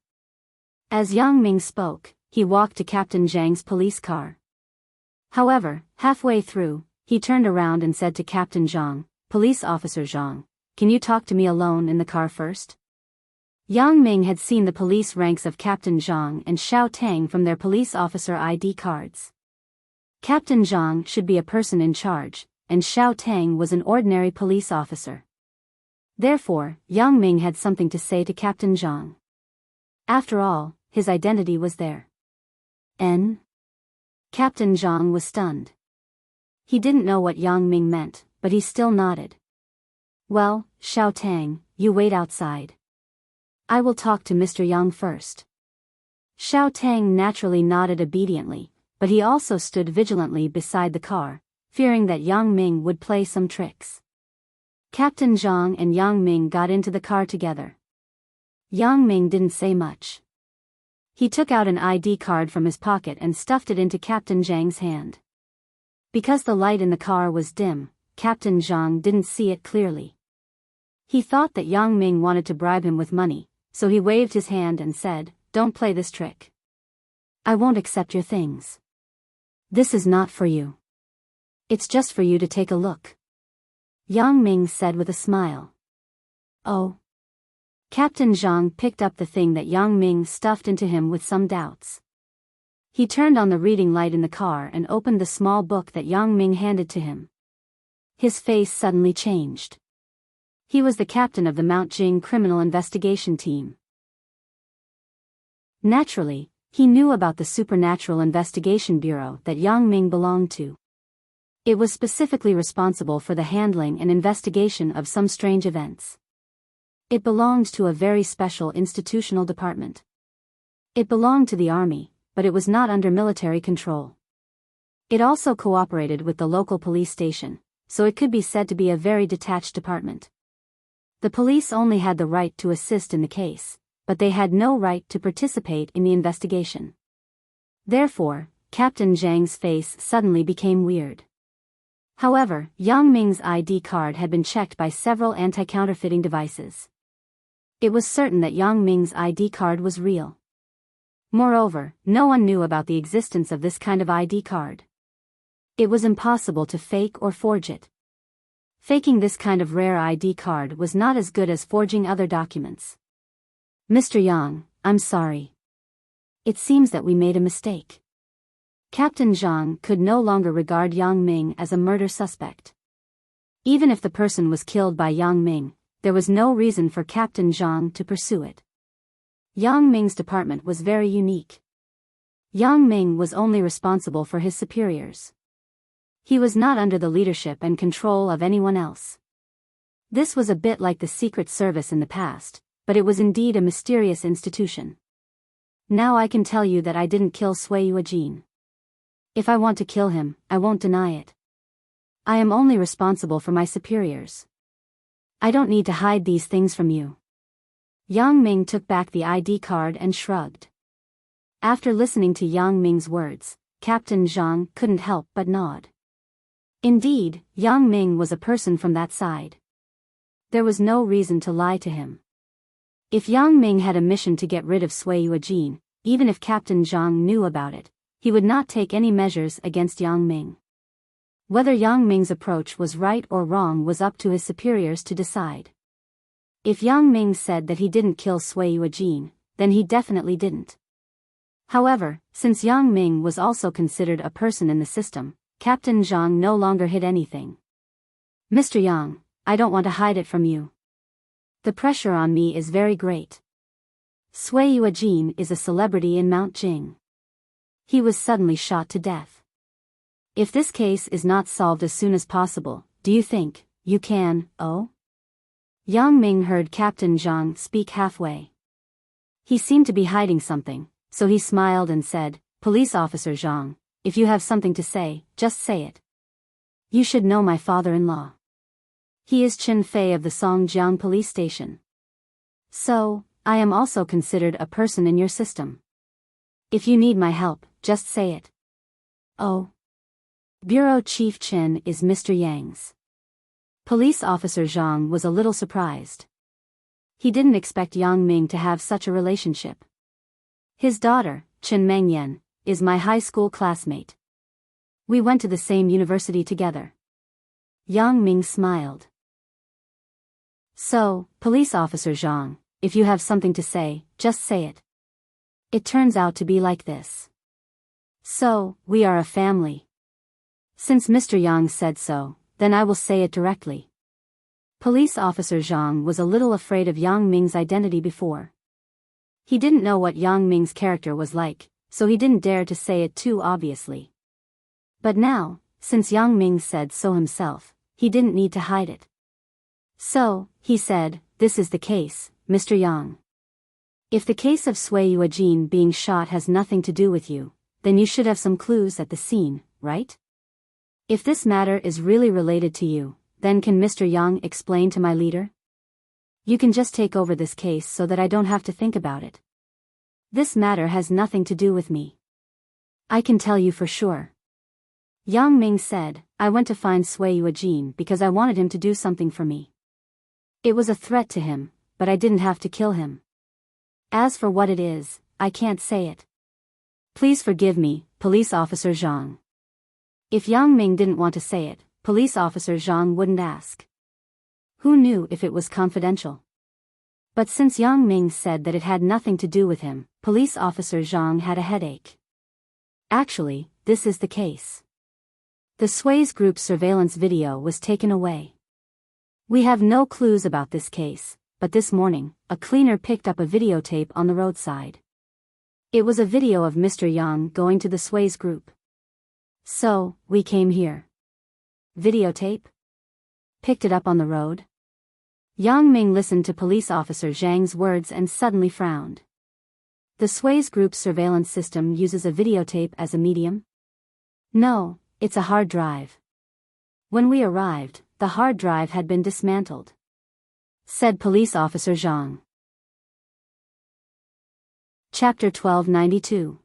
As Yang Ming spoke, he walked to Captain Zhang's police car. However, halfway through, he turned around and said to Captain Zhang, Police Officer Zhang, can you talk to me alone in the car first? Yang Ming had seen the police ranks of Captain Zhang and Xiao Tang from their police officer ID cards. Captain Zhang should be a person in charge, and Xiao Tang was an ordinary police officer. Therefore, Yang Ming had something to say to Captain Zhang. After all, his identity was there. Captain Zhang was stunned. He didn't know what Yang Ming meant, but he still nodded. Well, Xiao Tang, you wait outside. I will talk to Mr. Yang first. Xiao Tang naturally nodded obediently, but he also stood vigilantly beside the car, fearing that Yang Ming would play some tricks. Captain Zhang and Yang Ming got into the car together. Yang Ming didn't say much. He took out an ID card from his pocket and stuffed it into Captain Zhang's hand. Because the light in the car was dim, Captain Zhang didn't see it clearly. He thought that Yang Ming wanted to bribe him with money, so he waved his hand and said, Don't play this trick. I won't accept your things. This is not for you. It's just for you to take a look. Yang Ming said with a smile. Oh. Captain Zhang picked up the thing that Yang Ming stuffed into him with some doubts. He turned on the reading light in the car and opened the small book that Yang Ming handed to him. His face suddenly changed. He was the captain of the Mount Jing criminal investigation team. Naturally, he knew about the Supernatural Investigation Bureau that Yang Ming belonged to. It was specifically responsible for the handling and investigation of some strange events. It belonged to a very special institutional department. It belonged to the army, but it was not under military control. It also cooperated with the local police station, so it could be said to be a very detached department. The police only had the right to assist in the case, but they had no right to participate in the investigation. Therefore, Captain Zhang's face suddenly became weird. However, Yang Ming's ID card had been checked by several anti-counterfeiting devices. It was certain that Yang Ming's ID card was real. Moreover, no one knew about the existence of this kind of ID card. It was impossible to fake or forge it. Faking this kind of rare ID card was not as good as forging other documents. Mr. Yang, I'm sorry. It seems that we made a mistake. Captain Zhang could no longer regard Yang Ming as a murder suspect. Even if the person was killed by Yang Ming, there was no reason for Captain Zhang to pursue it. Yang Ming's department was very unique. Yang Ming was only responsible for his superiors. He was not under the leadership and control of anyone else. This was a bit like the Secret Service in the past, but it was indeed a mysterious institution. Now I can tell you that I didn't kill Sui Yuejin. If I want to kill him, I won't deny it. I am only responsible for my superiors. I don't need to hide these things from you. Yang Ming took back the ID card and shrugged. After listening to Yang Ming's words, Captain Zhang couldn't help but nod. Indeed, Yang Ming was a person from that side. There was no reason to lie to him. If Yang Ming had a mission to get rid of Sui Yuejin, even if Captain Zhang knew about it, he would not take any measures against Yang Ming. Whether Yang Ming's approach was right or wrong was up to his superiors to decide. If Yang Ming said that he didn't kill Sui Yuejin, then he definitely didn't. However, since Yang Ming was also considered a person in the system, Captain Zhang no longer hid anything. Mr. Yang, I don't want to hide it from you. The pressure on me is very great. Sui Yuejin is a celebrity in Mount Jing. He was suddenly shot to death. If this case is not solved as soon as possible, do you think you can, oh? Yang Ming heard Captain Zhang speak halfway. He seemed to be hiding something, so he smiled and said, Police Officer Zhang, if you have something to say, just say it. You should know my father-in-law. He is Chen Fei of the Songjiang police station. So, I am also considered a person in your system. If you need my help, just say it. Oh. Bureau Chief Chen is Mr. Yang's. Police Officer Zhang was a little surprised. He didn't expect Yang Ming to have such a relationship. His daughter, Chen Mengyan, is my high school classmate. We went to the same university together. Yang Ming smiled. So, Police Officer Zhang, if you have something to say, just say it. It turns out to be like this. So, we are a family. Since Mr. Yang said so, then I will say it directly. Police Officer Zhang was a little afraid of Yang Ming's identity before. He didn't know what Yang Ming's character was like, so he didn't dare to say it too obviously. But now, since Yang Ming said so himself, he didn't need to hide it. So, he said, this is the case, Mr. Yang. If the case of Sui Yuejin being shot has nothing to do with you, then you should have some clues at the scene, right? If this matter is really related to you, then can Mr. Yang explain to my leader? You can just take over this case so that I don't have to think about it. This matter has nothing to do with me. I can tell you for sure. Yang Ming said, I went to find Sui Yuejin because I wanted him to do something for me. It was a threat to him, but I didn't have to kill him. As for what it is, I can't say it. Please forgive me, Police Officer Zhang. If Yang Ming didn't want to say it, Police Officer Zhang wouldn't ask. Who knew if it was confidential? But since Yang Ming said that it had nothing to do with him, Police Officer Zhang had a headache. Actually, this is the case. The Sui's group's surveillance video was taken away. We have no clues about this case, but this morning, a cleaner picked up a videotape on the roadside. It was a video of Mr. Yang going to the Sui's group. So, we came here. Videotape? Picked it up on the road? Yang Ming listened to Police Officer Zhang's words and suddenly frowned. The Sui's group's surveillance system uses a videotape as a medium? No, it's a hard drive. When we arrived, the hard drive had been dismantled, said Police Officer Zhang. Chapter 1292.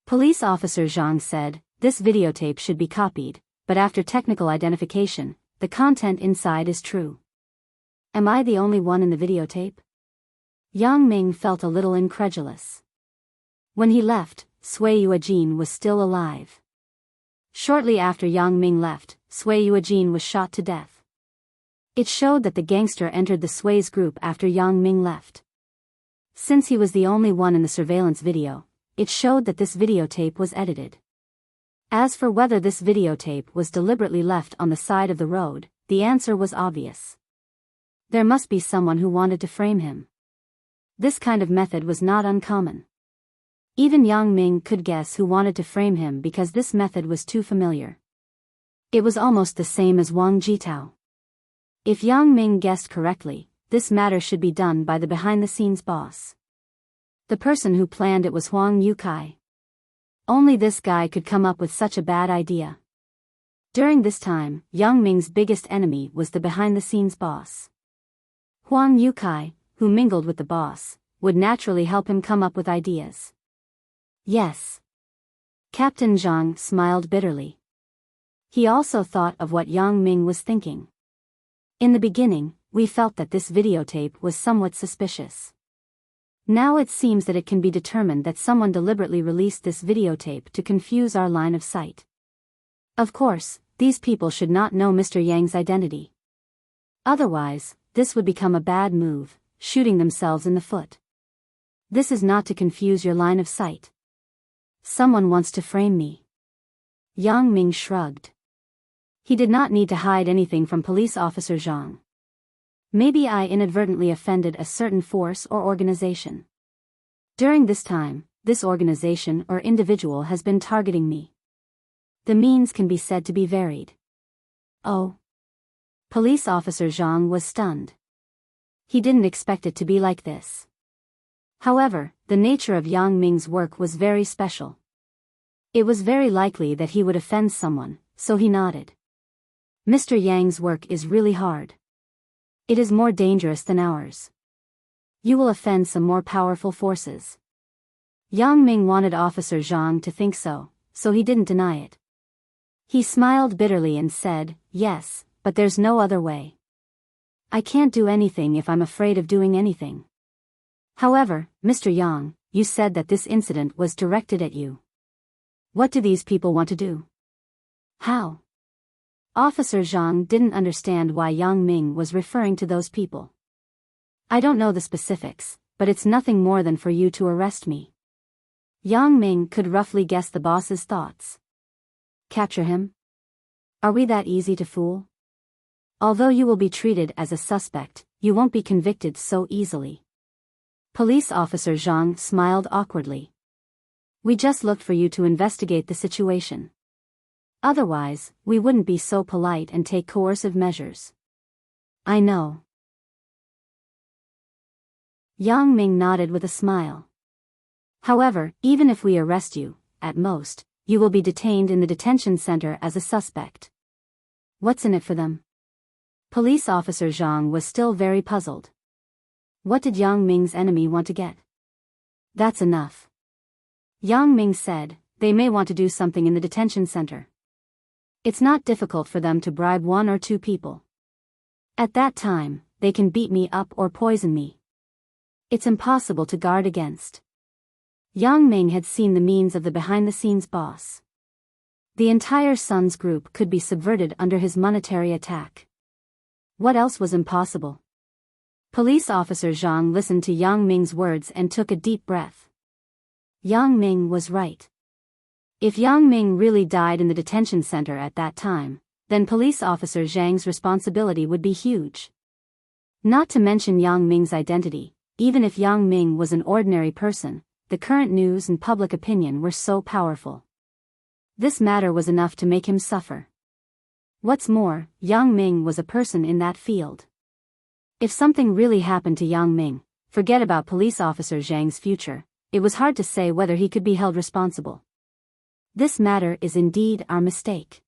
Police Officer Zhang said, this videotape should be copied, but after technical identification, the content inside is true. Am I the only one in the videotape? Yang Ming felt a little incredulous. When he left, Sui Yuejin was still alive. Shortly after Yang Ming left, Sui Yuejin was shot to death. It showed that the gangster entered the Sui's group after Yang Ming left. Since he was the only one in the surveillance video, it showed that this videotape was edited. As for whether this videotape was deliberately left on the side of the road, the answer was obvious. There must be someone who wanted to frame him. This kind of method was not uncommon. Even Yang Ming could guess who wanted to frame him because this method was too familiar. It was almost the same as Wang Jitao. If Yang Ming guessed correctly, this matter should be done by the behind-the-scenes boss. The person who planned it was Huang Yukai. Only this guy could come up with such a bad idea. During this time, Yang Ming's biggest enemy was the behind-the-scenes boss. Huang Yukai, who mingled with the boss, would naturally help him come up with ideas. Yes. Captain Zhang smiled bitterly. He also thought of what Yang Ming was thinking. In the beginning, we felt that this videotape was somewhat suspicious. Now it seems that it can be determined that someone deliberately released this videotape to confuse our line of sight. Of course, these people should not know Mr. Yang's identity. Otherwise, this would become a bad move, shooting themselves in the foot. This is not to confuse your line of sight. Someone wants to frame me. Yang Ming shrugged. He did not need to hide anything from Police Officer Zhang. Maybe I inadvertently offended a certain force or organization. During this time, this organization or individual has been targeting me. The means can be said to be varied. Oh. Police Officer Zhang was stunned. He didn't expect it to be like this. However, the nature of Yang Ming's work was very special. It was very likely that he would offend someone, so he nodded. Mr. Yang's work is really hard. It is more dangerous than ours. You will offend some more powerful forces. Yang Ming wanted Officer Zhang to think so he didn't deny it. He smiled bitterly and said, yes, but there's no other way. I can't do anything if I'm afraid of doing anything. However, Mr. Yang, you said that this incident was directed at you. What do these people want to do? How? Officer Zhang didn't understand why Yang Ming was referring to those people. I don't know the specifics, but it's nothing more than for you to arrest me. Yang Ming could roughly guess the boss's thoughts. Capture him? Are we that easy to fool? Although you will be treated as a suspect, you won't be convicted so easily. Police Officer Zhang smiled awkwardly. We just looked for you to investigate the situation. Otherwise, we wouldn't be so polite and take coercive measures. I know. Yang Ming nodded with a smile. However, even if we arrest you, at most, you will be detained in the detention center as a suspect. What's in it for them? Police Officer Zhang was still very puzzled. What did Yang Ming's enemy want to get? That's enough. Yang Ming said, they may want to do something in the detention center. It's not difficult for them to bribe 1 or 2 people. At that time, they can beat me up or poison me. It's impossible to guard against. Yang Ming had seen the means of the behind-the-scenes boss. The entire Sun's group could be subverted under his monetary attack. What else was impossible? Police Officer Zhang listened to Yang Ming's words and took a deep breath. Yang Ming was right. If Yang Ming really died in the detention center at that time, then Police Officer Zhang's responsibility would be huge. Not to mention Yang Ming's identity, even if Yang Ming was an ordinary person, the current news and public opinion were so powerful. This matter was enough to make him suffer. What's more, Yang Ming was a person in that field. If something really happened to Yang Ming, forget about Police Officer Zhang's future, it was hard to say whether he could be held responsible. This matter is indeed our mistake.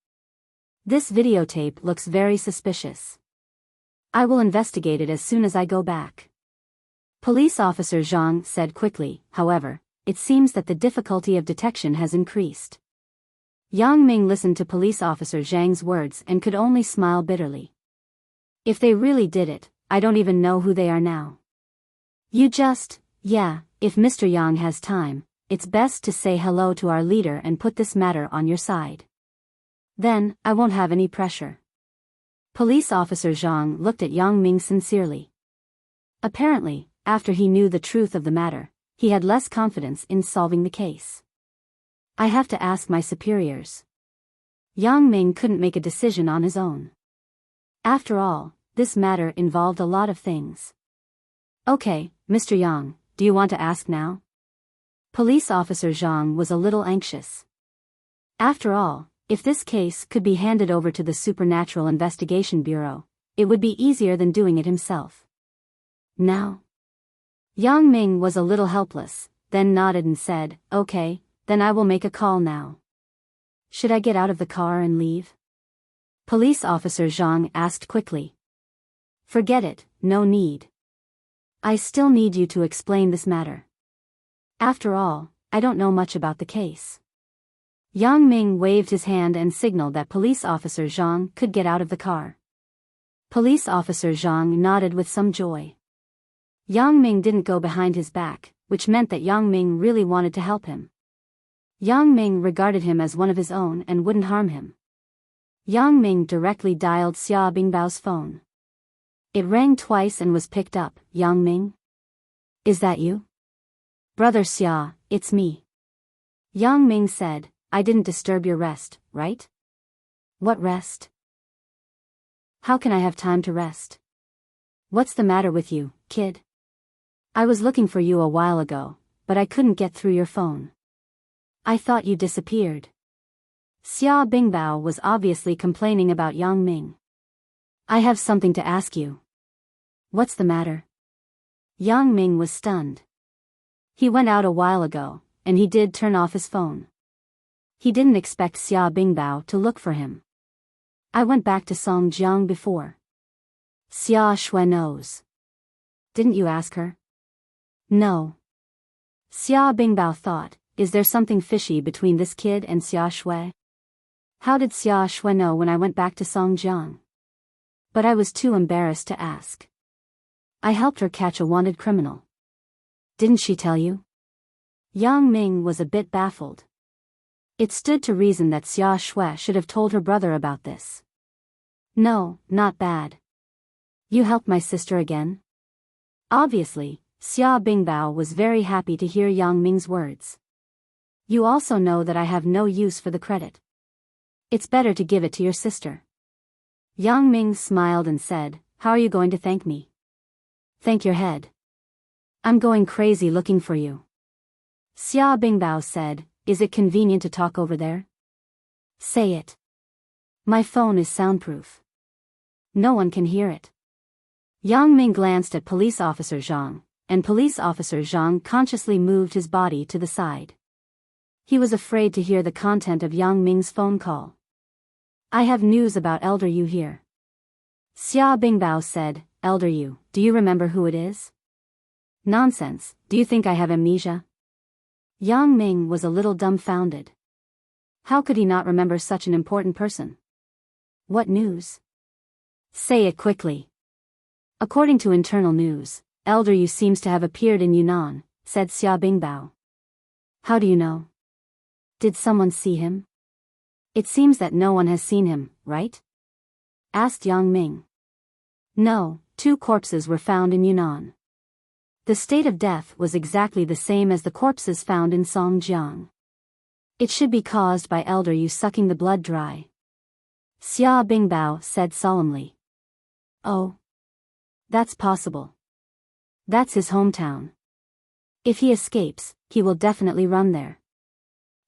This videotape looks very suspicious. I will investigate it as soon as I go back. Police Officer Zhang said quickly. However, it seems that the difficulty of detection has increased. Yang Ming listened to Police Officer Zhang's words and could only smile bitterly. If they really did it, I don't even know who they are now. If Mr. Yang has time, it's best to say hello to our leader and put this matter on your side. Then, I won't have any pressure. Police Officer Zhang looked at Yang Ming sincerely. Apparently, after he knew the truth of the matter, he had less confidence in solving the case. I have to ask my superiors. Yang Ming couldn't make a decision on his own. After all, this matter involved a lot of things. Okay, Mr. Yang, do you want to ask now? Police Officer Zhang was a little anxious. After all, if this case could be handed over to the Supernatural Investigation Bureau, it would be easier than doing it himself. Now? Yang Ming was a little helpless, then nodded and said, okay, then I will make a call now. Should I get out of the car and leave? Police Officer Zhang asked quickly. Forget it, no need. I still need you to explain this matter. After all, I don't know much about the case. Yang Ming waved his hand and signaled that Police Officer Zhang could get out of the car. Police Officer Zhang nodded with some joy. Yang Ming didn't go behind his back, which meant that Yang Ming really wanted to help him. Yang Ming regarded him as one of his own and wouldn't harm him. Yang Ming directly dialed Xia Bingbao's phone. It rang twice and was picked up. Yang Ming? Is that you? Brother Xia, it's me. Yang Ming said, I didn't disturb your rest, right? What rest? How can I have time to rest? What's the matter with you, kid? I was looking for you a while ago, but I couldn't get through your phone. I thought you disappeared. Xia Bingbao was obviously complaining about Yang Ming. I have something to ask you. What's the matter? Yang Ming was stunned. He went out a while ago, and he did turn off his phone. He didn't expect Xia Bingbao to look for him. I went back to Songjiang before. Xia Shui knows. Didn't you ask her? No. Xia Bingbao thought, is there something fishy between this kid and Xia Shui? How did Xia Shui know when I went back to Songjiang? But I was too embarrassed to ask. I helped her catch a wanted criminal. Didn't she tell you? Yang Ming was a bit baffled. It stood to reason that Xia Shui should have told her brother about this. No, not bad. You helped my sister again? Obviously, Xia Bingbao was very happy to hear Yang Ming's words. You also know that I have no use for the credit. It's better to give it to your sister. Yang Ming smiled and said, how are you going to thank me? Thank your head. I'm going crazy looking for you. Xia Bingbao said, is it convenient to talk over there? Say it. My phone is soundproof. No one can hear it. Yang Ming glanced at Police Officer Zhang, and Police Officer Zhang consciously moved his body to the side. He was afraid to hear the content of Yang Ming's phone call. I have news about Elder Yu here. Xia Bingbao said, Elder Yu, do you remember who it is? Nonsense, do you think I have amnesia? Yang Ming was a little dumbfounded. How could he not remember such an important person? What news? Say it quickly. According to internal news, Elder Yu seems to have appeared in Yunnan, said Xia Bingbao. How do you know? Did someone see him? It seems that no one has seen him, right? Asked Yang Ming. No, 2 corpses were found in Yunnan. The state of death was exactly the same as the corpses found in Songjiang. It should be caused by Elder Yu sucking the blood dry. Xia Bingbao said solemnly. Oh. That's possible. That's his hometown. If he escapes, he will definitely run there.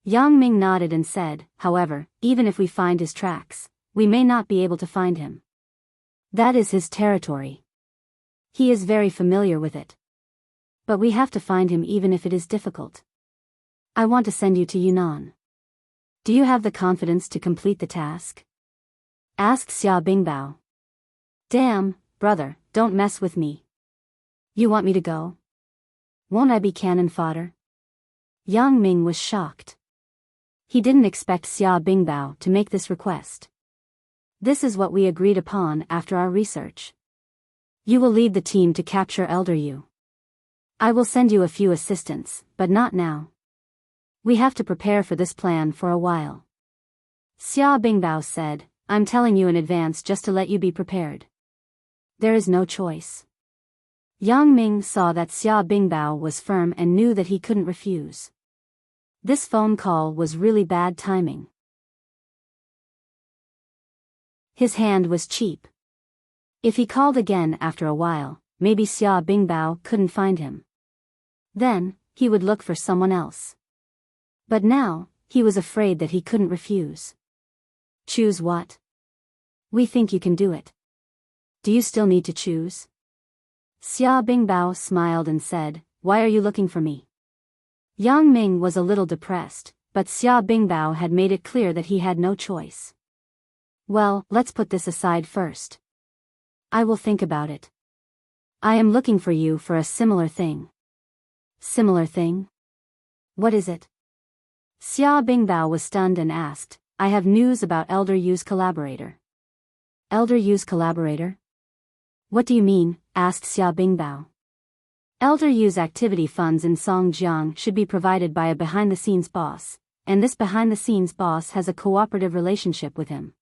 Yang Ming nodded and said, however, even if we find his tracks, we may not be able to find him. That is his territory. He is very familiar with it. But we have to find him even if it is difficult. I want to send you to Yunnan. Do you have the confidence to complete the task? Asked Xia Bingbao. Damn, brother, don't mess with me. You want me to go? Won't I be cannon fodder? Yang Ming was shocked. He didn't expect Xia Bingbao to make this request. This is what we agreed upon after our research. You will lead the team to capture Elder Yu. I will send you a few assistants, but not now. We have to prepare for this plan for a while. Xia Bingbao said, I'm telling you in advance just to let you be prepared. There is no choice. Yang Ming saw that Xia Bingbao was firm and knew that he couldn't refuse. This phone call was really bad timing. His hand was cheap. If he called again after a while, maybe Xia Bingbao couldn't find him. Then, he would look for someone else. But now, he was afraid that he couldn't refuse. Choose what? We think you can do it. Do you still need to choose? Xia Bingbao smiled and said, "Why are you looking for me?" Yang Ming was a little depressed, but Xia Bingbao had made it clear that he had no choice. "Well, let's put this aside first. I will think about it. I am looking for you for a similar thing." "Similar thing? What is it?" Xia Bingbao was stunned and asked, "I have news about Elder Yu's collaborator." "Elder Yu's collaborator? What do you mean?" asked Xia Bingbao. Elder Yu's activity funds in Songjiang should be provided by a behind-the-scenes boss, and this behind-the-scenes boss has a cooperative relationship with him.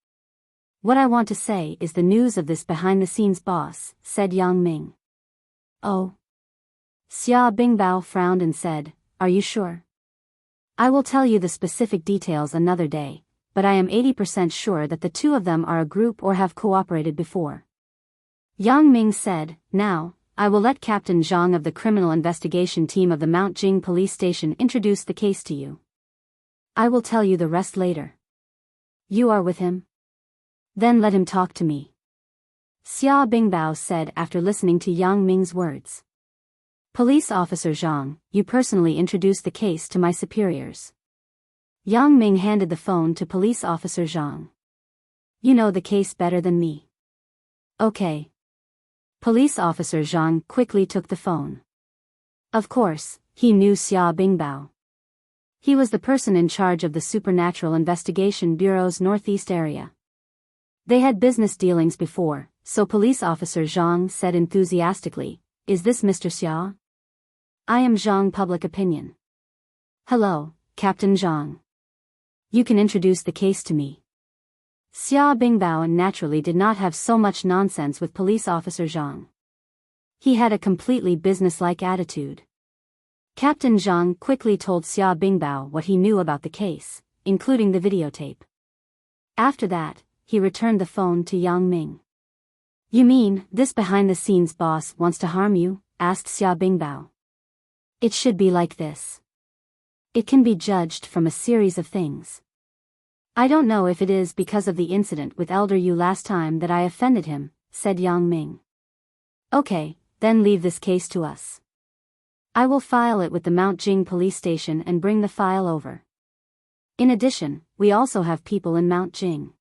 "What I want to say is the news of this behind-the-scenes boss," said Yang Ming. "Oh." Xia Bingbao frowned and said, "Are you sure?" "I will tell you the specific details another day, but I am 80% sure that the two of them are a group or have cooperated before." Yang Ming said, "Now, I will let Captain Zhang of the Criminal Investigation Team of the Mount Jing Police Station introduce the case to you. I will tell you the rest later." "You are with him? Then let him talk to me," Xia Bingbao said after listening to Yang Ming's words. "Police Officer Zhang, you personally introduce the case to my superiors." Yang Ming handed the phone to Police Officer Zhang. "You know the case better than me." "Okay." Police Officer Zhang quickly took the phone. Of course, he knew Xia Bingbao. He was the person in charge of the Supernatural Investigation Bureau's Northeast area. They had business dealings before, so Police Officer Zhang said enthusiastically, "Is this Mr. Xia?" "I am Zhang Public Opinion." "Hello, Captain Zhang. You can introduce the case to me." Xia Bingbao naturally did not have so much nonsense with Police Officer Zhang. He had a completely businesslike attitude. Captain Zhang quickly told Xia Bingbao what he knew about the case, including the videotape. After that, he returned the phone to Yang Ming. "You mean, this behind-the-scenes boss wants to harm you?" asked Xia Bingbao. "It should be like this. It can be judged from a series of things. I don't know if it is because of the incident with Elder Yu last time that I offended him," said Yang Ming. "Okay, then leave this case to us. I will file it with the Mount Jing police station and bring the file over. In addition, we also have people in Mount Jing.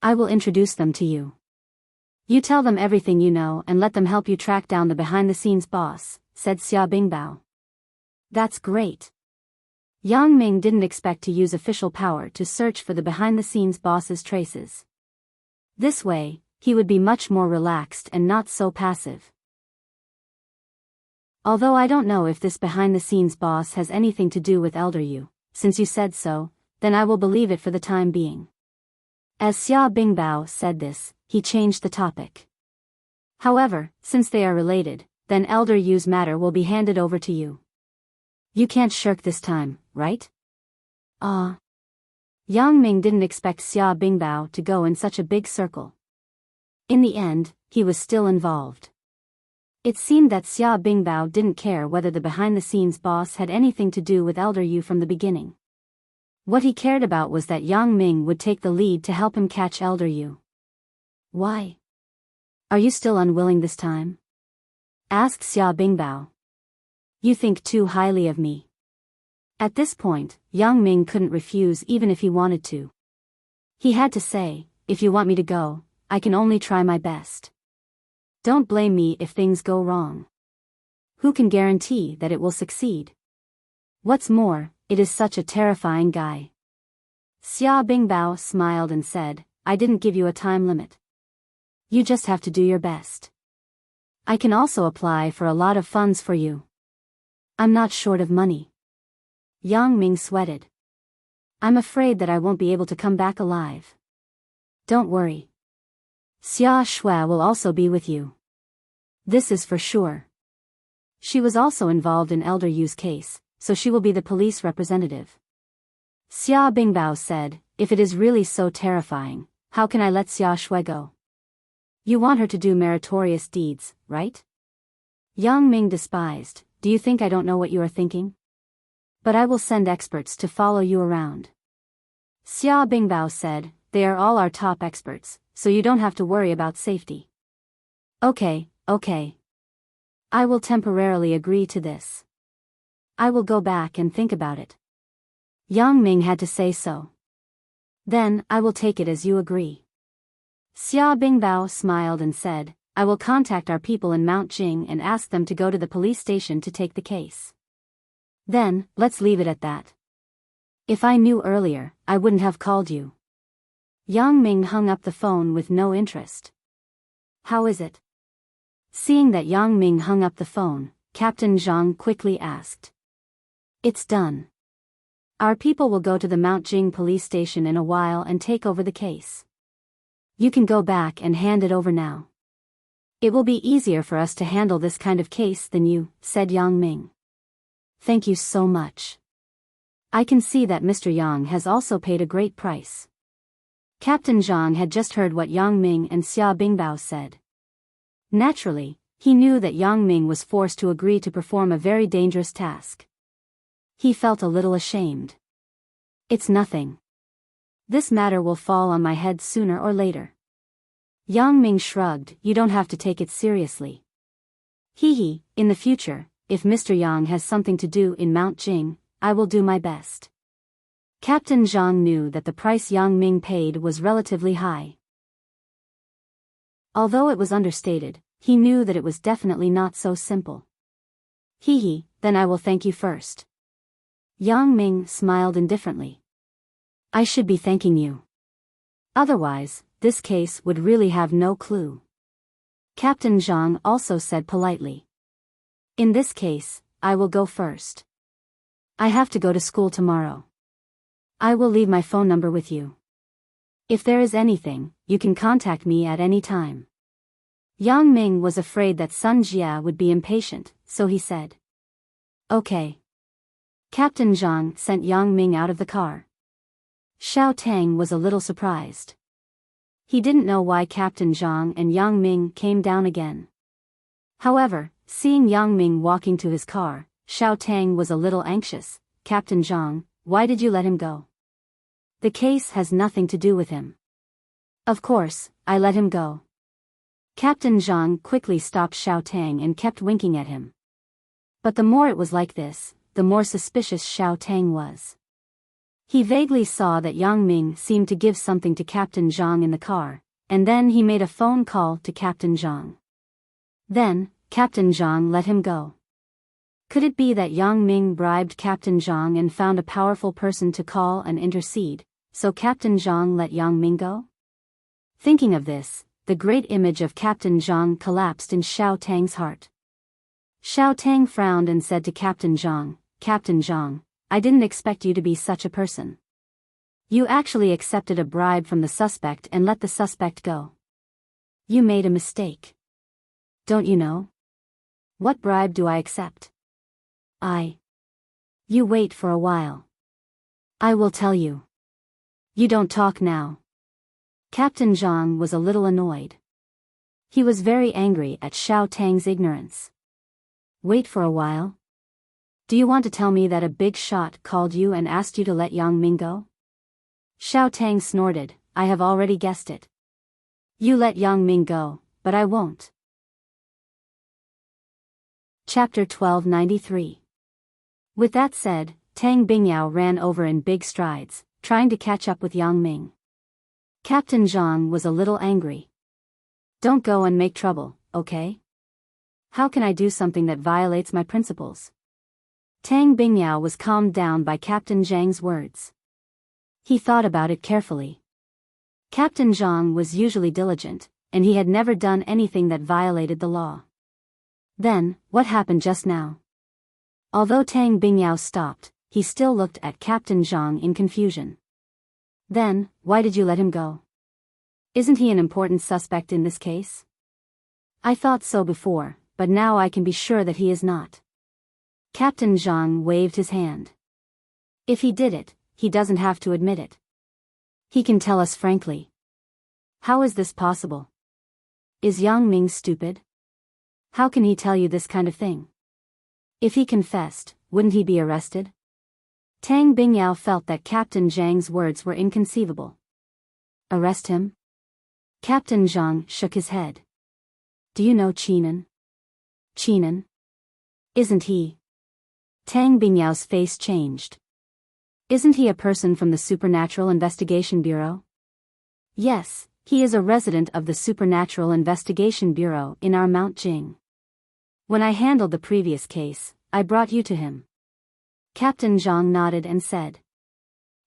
I will introduce them to you. You tell them everything you know and let them help you track down the behind-the-scenes boss," said Xia Bingbao. "That's great." Yang Ming didn't expect to use official power to search for the behind-the-scenes boss's traces. This way, he would be much more relaxed and not so passive. "Although I don't know if this behind-the-scenes boss has anything to do with Elder Yu, since you said so, then I will believe it for the time being." As Xia Bingbao said this, he changed the topic. "However, since they are related, then Elder Yu's matter will be handed over to you. You can't shirk this time, right?" Yang Ming didn't expect Xia Bingbao to go in such a big circle. In the end, he was still involved. It seemed that Xia Bingbao didn't care whether the behind-the-scenes boss had anything to do with Elder Yu from the beginning. What he cared about was that Yang Ming would take the lead to help him catch Elder Yu. "Why? Are you still unwilling this time?" asked Xia Bingbao. "You think too highly of me." At this point, Yang Ming couldn't refuse even if he wanted to. He had to say, "If you want me to go, I can only try my best. Don't blame me if things go wrong. Who can guarantee that it will succeed? What's more, it is such a terrifying guy." Xia Bingbao smiled and said, "I didn't give you a time limit. You just have to do your best. I can also apply for a lot of funds for you. I'm not short of money." Yang Ming sweated. "I'm afraid that I won't be able to come back alive." "Don't worry. Xia Shui will also be with you. This is for sure. She was also involved in Elder Yu's case, so she will be the police representative. Xia Bingbao said, if it is really so terrifying, how can I let Xia Shui go? You want her to do meritorious deeds, right? Yang Ming despised, do you think I don't know what you are thinking? But I will send experts to follow you around. Xia Bingbao said, they are all our top experts, so you don't have to worry about safety. Okay. I will temporarily agree to this. I will go back and think about it. Yang Ming had to say so. Then, I will take it as you agree. Xia Bingbao smiled and said, I will contact our people in Mount Jing and ask them to go to the police station to take the case. Then, let's leave it at that. If I knew earlier, I wouldn't have called you. Yang Ming hung up the phone with no interest. How is it? Seeing that Yang Ming hung up the phone, Captain Zhang quickly asked. It's done. Our people will go to the Mount Jing police station in a while and take over the case. You can go back and hand it over now. It will be easier for us to handle this kind of case than you, said Yang Ming. Thank you so much. I can see that Mr. Yang has also paid a great price. Captain Zhang had just heard what Yang Ming and Xia Bingbao said. Naturally, he knew that Yang Ming was forced to agree to perform a very dangerous task. He felt a little ashamed. It's nothing. This matter will fall on my head sooner or later. Yang Ming shrugged, you don't have to take it seriously. In the future, if Mr. Yang has something to do in Mount Jing, I will do my best. Captain Zhang knew that the price Yang Ming paid was relatively high. Although it was understated, he knew that it was definitely not so simple. Then I will thank you first. Yang Ming smiled indifferently. I should be thanking you. Otherwise, this case would really have no clue. Captain Zhang also said politely. In this case, I will go first. I have to go to school tomorrow. I will leave my phone number with you. If there is anything, you can contact me at any time. Yang Ming was afraid that Sun Jia would be impatient, so he said. Okay. Captain Zhang sent Yang Ming out of the car. Xiao Tang was a little surprised. He didn't know why Captain Zhang and Yang Ming came down again. However, seeing Yang Ming walking to his car, Xiao Tang was a little anxious. Captain Zhang, why did you let him go? The case has nothing to do with him. Of course, I let him go. Captain Zhang quickly stopped Xiao Tang and kept winking at him. But the more it was like this, the more suspicious Xiao Tang was. He vaguely saw that Yang Ming seemed to give something to Captain Zhang in the car, and then he made a phone call to Captain Zhang. Then, Captain Zhang let him go. Could it be that Yang Ming bribed Captain Zhang and found a powerful person to call and intercede, so Captain Zhang let Yang Ming go? Thinking of this, the great image of Captain Zhang collapsed in Xiao Tang's heart. Xiao Tang frowned and said to Captain Zhang, Captain Zhang, I didn't expect you to be such a person. You actually accepted a bribe from the suspect and let the suspect go. You made a mistake. Don't you know? What bribe do I accept? You wait for a while. I will tell you. You don't talk now. Captain Zhang was a little annoyed. He was very angry at Xiao Tang's ignorance. Wait for a while? Do you want to tell me that a big shot called you and asked you to let Yang Ming go? Xiao Tang snorted, I have already guessed it. You let Yang Ming go, but I won't. Chapter 1293. With that said, Tang Bingyao ran over in big strides, trying to catch up with Yang Ming. Captain Zhang was a little angry. Don't go and make trouble, okay? How can I do something that violates my principles? Tang Bingyao was calmed down by Captain Zhang's words. He thought about it carefully. Captain Zhang was usually diligent, and he had never done anything that violated the law. Then, what happened just now? Although Tang Bingyao stopped, he still looked at Captain Zhang in confusion. Then, why did you let him go? Isn't he an important suspect in this case? I thought so before, but now I can be sure that he is not. Captain Zhang waved his hand. If he did it, he doesn't have to admit it. He can tell us frankly. How is this possible? Is Yang Ming stupid? How can he tell you this kind of thing? If he confessed, wouldn't he be arrested? Tang Bingyao felt that Captain Zhang's words were inconceivable. Arrest him? Captain Zhang shook his head. Do you know Qinan? Qinan? Isn't he? Tang Bingyao's face changed. Isn't he a person from the Supernatural Investigation Bureau? Yes, he is a resident of the Supernatural Investigation Bureau in our Mount Jing. When I handled the previous case, I brought you to him. Captain Zhang nodded and said.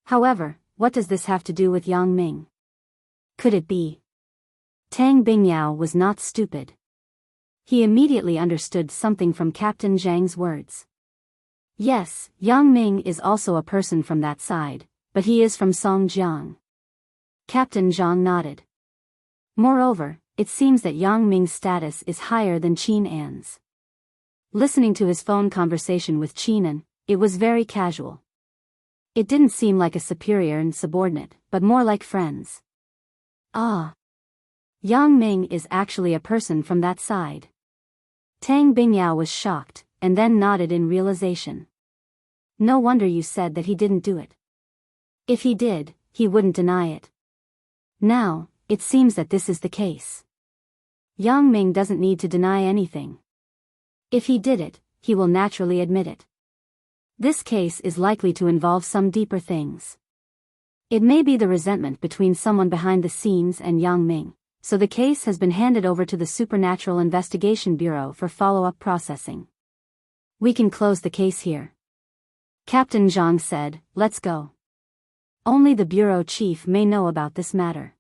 However, what does this have to do with Yang Ming? Could it be? Tang Bingyao was not stupid. He immediately understood something from Captain Zhang's words. Yes, Yang Ming is also a person from that side, but he is from Songjiang. Captain Zhang nodded. Moreover, it seems that Yang Ming's status is higher than Qin An's. Listening to his phone conversation with Qinan, it was very casual. It didn't seem like a superior and subordinate, but more like friends. Ah. Yang Ming is actually a person from that side. Tang Bingyao was shocked, and then nodded in realization. No wonder you said that he didn't do it. If he did, he wouldn't deny it. Now, it seems that this is the case. Yang Ming doesn't need to deny anything. If he did it, he will naturally admit it. This case is likely to involve some deeper things. It may be the resentment between someone behind the scenes and Yang Ming, so the case has been handed over to the Supernatural Investigation Bureau for follow-up processing. We can close the case here. Captain Zhang said, let's go. Only the bureau chief may know about this matter.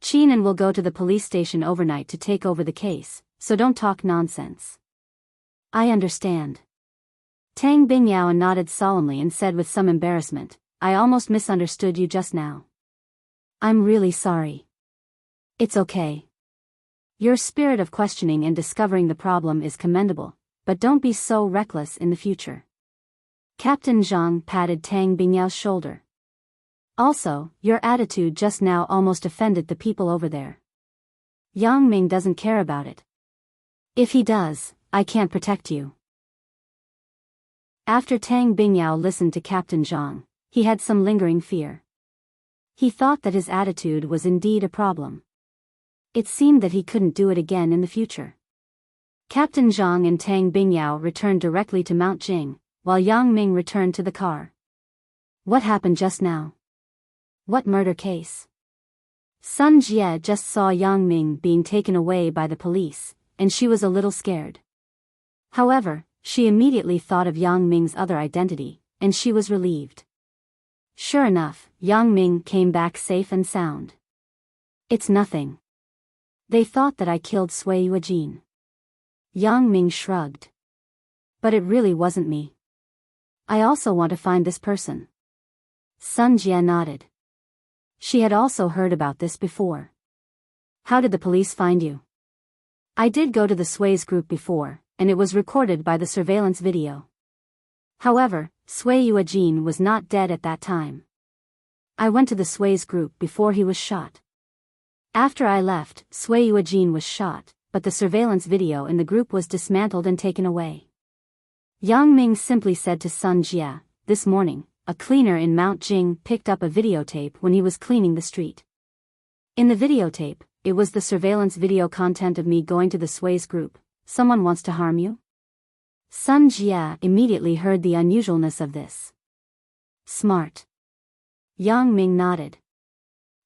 Qinan will go to the police station overnight to take over the case, so don't talk nonsense. I understand. Tang Bingyao nodded solemnly and said with some embarrassment, I almost misunderstood you just now. I'm really sorry. It's okay. Your spirit of questioning and discovering the problem is commendable, but don't be so reckless in the future. Captain Zhang patted Tang Bingyao's shoulder. Also, your attitude just now almost offended the people over there. Yang Ming doesn't care about it. If he does, I can't protect you. After Tang Bingyao listened to Captain Zhang, he had some lingering fear. He thought that his attitude was indeed a problem. It seemed that he couldn't do it again in the future. Captain Zhang and Tang Bingyao returned directly to Mount Jing, while Yang Ming returned to the car. What happened just now? What murder case? Sun Jie just saw Yang Ming being taken away by the police, and she was a little scared. However, she immediately thought of Yang Ming's other identity, and she was relieved. Sure enough, Yang Ming came back safe and sound. It's nothing. They thought that I killed Sui Yuejin. Yang Ming shrugged. But it really wasn't me. I also want to find this person. Sun Jie nodded. She had also heard about this before. How did the police find you? I did go to the Sui's group before, and it was recorded by the surveillance video. However, Sui Yuejin was not dead at that time. I went to the Sui's group before he was shot. After I left, Sui Yuejin was shot, but the surveillance video in the group was dismantled and taken away. Yang Ming simply said to Sun Jie, this morning, a cleaner in Mount Jing picked up a videotape when he was cleaning the street. In the videotape, it was the surveillance video content of me going to the Sui's group. Someone wants to harm you? Sun Jie immediately heard the unusualness of this. Smart. Yang Ming nodded.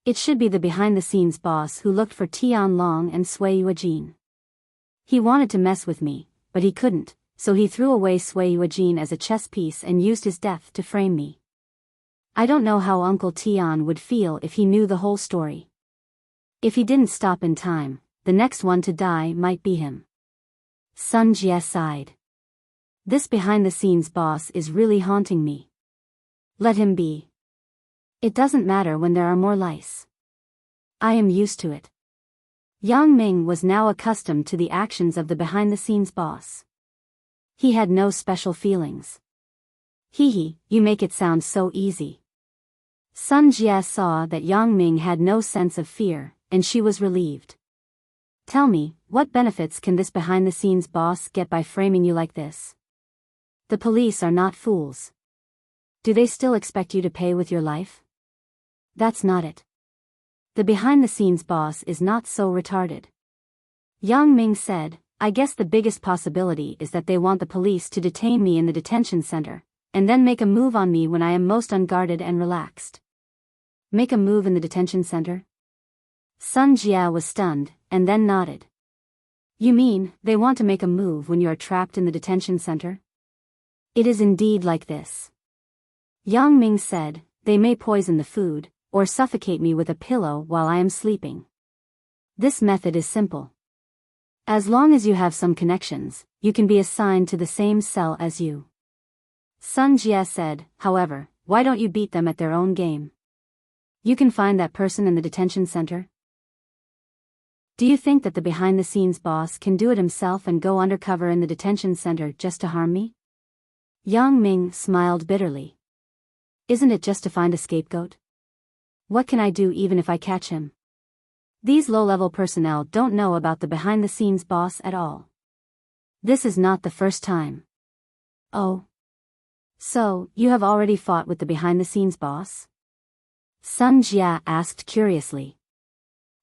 It should be the behind-the-scenes boss who looked for Tian Long and Sui Yuejin. He wanted to mess with me, but he couldn't, so he threw away Sui Yuejin as a chess piece and used his death to frame me. I don't know how Uncle Tian would feel if he knew the whole story. If he didn't stop in time, the next one to die might be him. Sun Jie sighed. This behind-the-scenes boss is really haunting me. Let him be. It doesn't matter when there are more lice. I am used to it. Yang Ming was now accustomed to the actions of the behind-the-scenes boss. He had no special feelings. Hee, you make it sound so easy. Sun Jie saw that Yang Ming had no sense of fear, and she was relieved. Tell me, what benefits can this behind-the-scenes boss get by framing you like this? The police are not fools. Do they still expect you to pay with your life? That's not it. The behind-the-scenes boss is not so retarded. Yang Ming said, I guess the biggest possibility is that they want the police to detain me in the detention center, and then make a move on me when I am most unguarded and relaxed. Make a move in the detention center? Sun Jia was stunned, and then nodded. You mean, they want to make a move when you are trapped in the detention center? It is indeed like this. Yang Ming said, they may poison the food, or suffocate me with a pillow while I am sleeping. This method is simple. As long as you have some connections, you can be assigned to the same cell as you. Sun Jia said, however, why don't you beat them at their own game? You can find that person in the detention center. Do you think that the behind-the-scenes boss can do it himself and go undercover in the detention center just to harm me? Yang Ming smiled bitterly. Isn't it just to find a scapegoat? What can I do even if I catch him? These low-level personnel don't know about the behind-the-scenes boss at all. This is not the first time. Oh. So, you have already fought with the behind-the-scenes boss? Sun Jia asked curiously.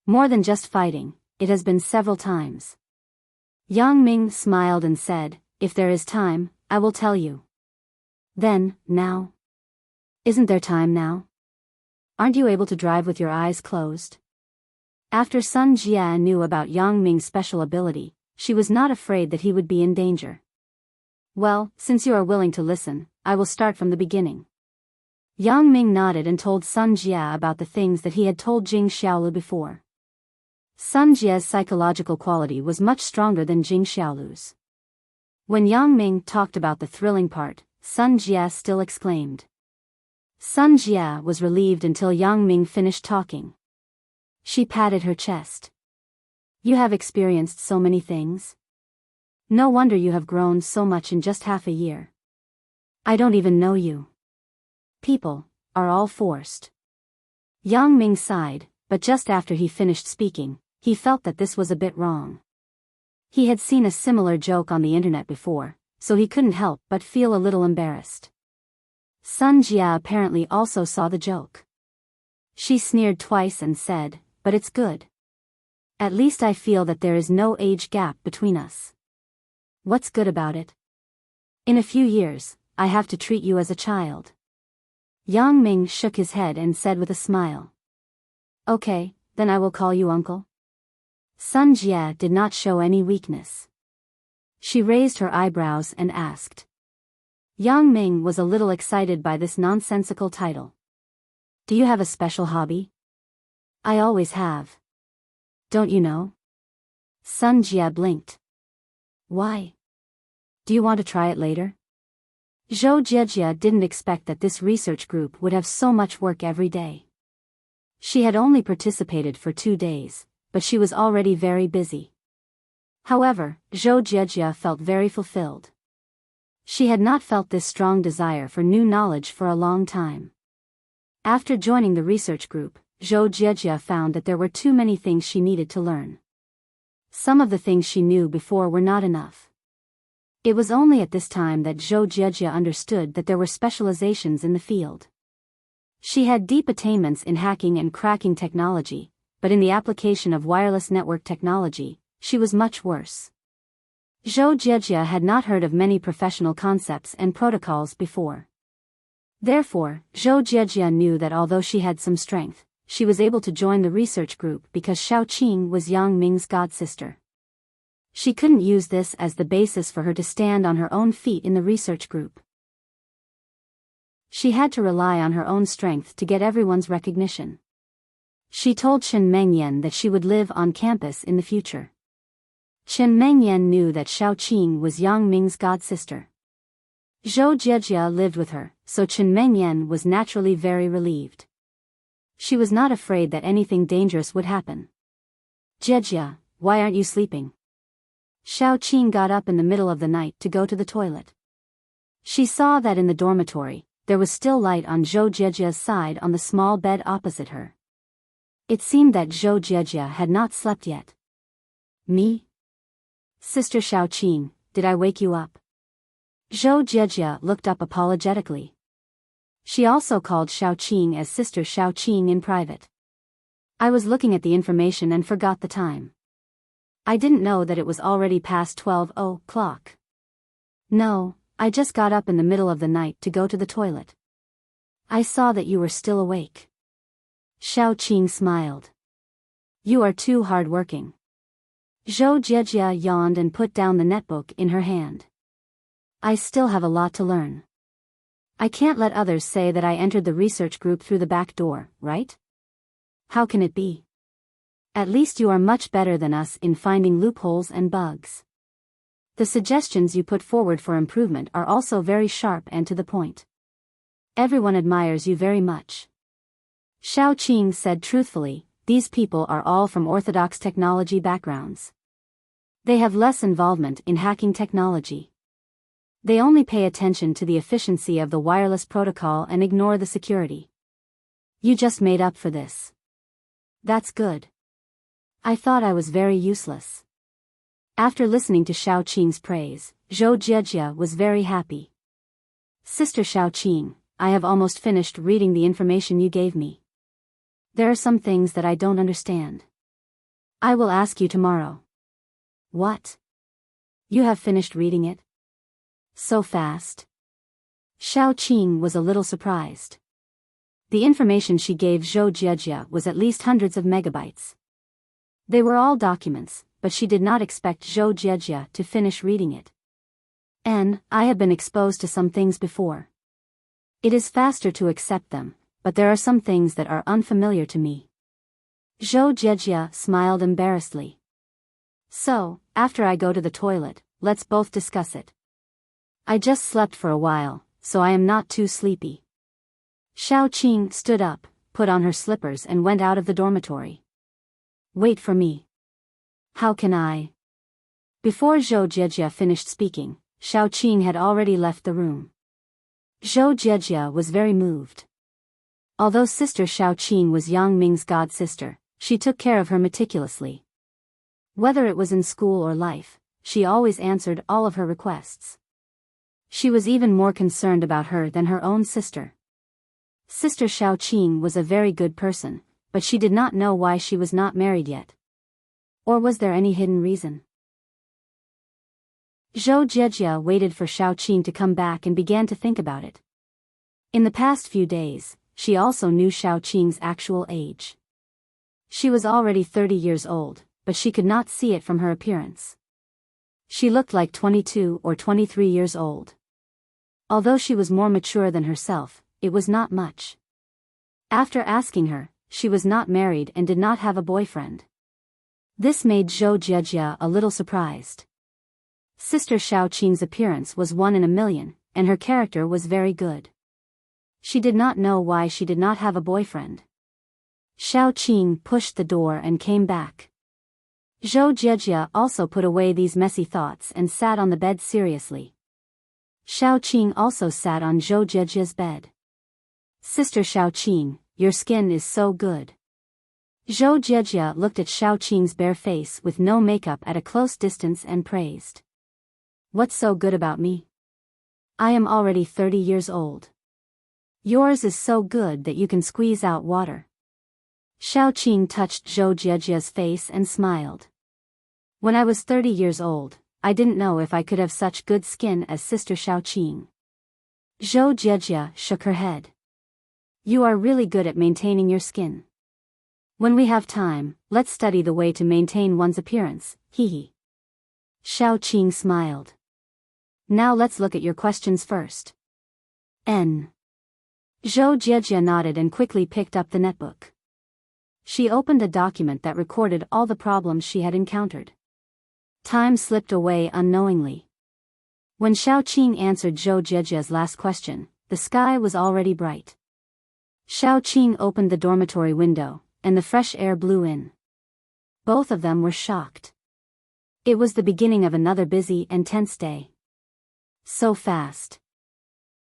More than just fighting, it has been several times. Yang Ming smiled and said, if there is time, I will tell you. Then, now? Isn't there time now? Aren't you able to drive with your eyes closed? After Sun Jia knew about Yang Ming's special ability, she was not afraid that he would be in danger. Well, since you are willing to listen, I will start from the beginning. Yang Ming nodded and told Sun Jia about the things that he had told Jing Xiaolu before. Sun Jia's psychological quality was much stronger than Jing Xiaolu's. When Yang Ming talked about the thrilling part, Sun Jia still exclaimed. Sun Jia was relieved until Yang Ming finished talking. She patted her chest. You have experienced so many things. No wonder you have grown so much in just half a year. I don't even know you. People are all forced. Yang Ming sighed, but just after he finished speaking, he felt that this was a bit wrong. He had seen a similar joke on the internet before, so he couldn't help but feel a little embarrassed. Sun Jia apparently also saw the joke. She sneered twice and said, but it's good. At least I feel that there is no age gap between us. What's good about it? In a few years, I have to treat you as a child. Yang Ming shook his head and said with a smile. Okay, then I will call you uncle. Sun Jia did not show any weakness. She raised her eyebrows and asked. Yang Ming was a little excited by this nonsensical title. Do you have a special hobby? I always have. Don't you know? Sun Jia blinked. Why? Do you want to try it later? Zhou Jiejia didn't expect that this research group would have so much work every day. She had only participated for 2 days, but she was already very busy. However, Zhou Jiejia felt very fulfilled. She had not felt this strong desire for new knowledge for a long time. After joining the research group, Zhou Jiejia found that there were too many things she needed to learn. Some of the things she knew before were not enough. It was only at this time that Zhou Jiejia understood that there were specializations in the field. She had deep attainments in hacking and cracking technology, but in the application of wireless network technology, she was much worse. Zhou Jiejia had not heard of many professional concepts and protocols before. Therefore, Zhou Jiejia knew that although she had some strength, she was able to join the research group because Xiaoqing was Yang Ming's godsister. She couldn't use this as the basis for her to stand on her own feet in the research group. She had to rely on her own strength to get everyone's recognition. She told Chen Mengyan that she would live on campus in the future. Chen Mengyan knew that Xiaoqing was Yang Ming's godsister. Zhou Jiejia lived with her, so Chen Mengyan was naturally very relieved. She was not afraid that anything dangerous would happen. Jejia, why aren't you sleeping? Xiao Qing got up in the middle of the night to go to the toilet. She saw that in the dormitory, there was still light on Zhou Jejia's side on the small bed opposite her. It seemed that Zhou Jejia had not slept yet. Me? Sister Xiao Qing, did I wake you up? Zhou Jejia looked up apologetically. She also called Xiao Qing as Sister Xiao Qing in private. I was looking at the information and forgot the time. I didn't know that it was already past 12 o'clock. No, I just got up in the middle of the night to go to the toilet. I saw that you were still awake. Xiao Qing smiled. You are too hard-working. Zhou Jejia yawned and put down the netbook in her hand. I still have a lot to learn. I can't let others say that I entered the research group through the back door, right? How can it be? At least you are much better than us in finding loopholes and bugs. The suggestions you put forward for improvement are also very sharp and to the point. Everyone admires you very much. Xiao Qing said truthfully, these people are all from orthodox technology backgrounds. They have less involvement in hacking technology. They only pay attention to the efficiency of the wireless protocol and ignore the security. You just made up for this. That's good. I thought I was very useless. After listening to Xiao Qing's praise, Zhou Jejia was very happy. Sister Xiao Qing, I have almost finished reading the information you gave me. There are some things that I don't understand. I will ask you tomorrow. What? You have finished reading it? So fast? Xiao Qing was a little surprised. The information she gave Zhou Jejia was at least hundreds of megabytes. They were all documents, but she did not expect Zhou Jejia to finish reading it. I have been exposed to some things before. It is faster to accept them, but there are some things that are unfamiliar to me. Zhou Jejia smiled embarrassedly. So, after I go to the toilet, let's both discuss it. I just slept for a while, so I am not too sleepy. Xiao Qing stood up, put on her slippers and went out of the dormitory. Wait for me. How can I? Before Zhou Jejia finished speaking, Xiao Qing had already left the room. Zhou Jejia was very moved. Although Sister Xiao Qing was Yang Ming's god-sister, she took care of her meticulously. Whether it was in school or life, she always answered all of her requests. She was even more concerned about her than her own sister. Sister Xiao Qing was a very good person, but she did not know why she was not married yet. Or was there any hidden reason? Zhou Jejia waited for Xiao Qing to come back and began to think about it. In the past few days, she also knew Xiao Qing's actual age. She was already 30 years old, but she could not see it from her appearance. She looked like 22 or 23 years old. Although she was more mature than herself, it was not much. After asking her, she was not married and did not have a boyfriend. This made Zhou Jejia a little surprised. Sister Xiao Qing's appearance was 1 in a million, and her character was very good. She did not know why she did not have a boyfriend. Xiao Qing pushed the door and came back. Zhou Jejia also put away these messy thoughts and sat on the bed seriously. Xiao Qing also sat on Zhou Jejia's bed. Sister Xiao Qing, your skin is so good. Zhou Jejia looked at Xiao Qing's bare face with no makeup at a close distance and praised. What's so good about me? I am already 30 years old. Yours is so good that you can squeeze out water. Xiao Qing touched Zhou Jejia's face and smiled. When I was 30 years old, I didn't know if I could have such good skin as Sister Xiao Qing. Zhou Jejia shook her head. You are really good at maintaining your skin. When we have time, let's study the way to maintain one's appearance, hee. Xiao Qing smiled. Now let's look at your questions first. Zhou Jejia nodded and quickly picked up the netbook. She opened a document that recorded all the problems she had encountered. Time slipped away unknowingly. When Xiao Qing answered Zhou Jejia's last question, the sky was already bright. Xiao Qing opened the dormitory window, and the fresh air blew in. Both of them were shocked. It was the beginning of another busy and tense day. So fast.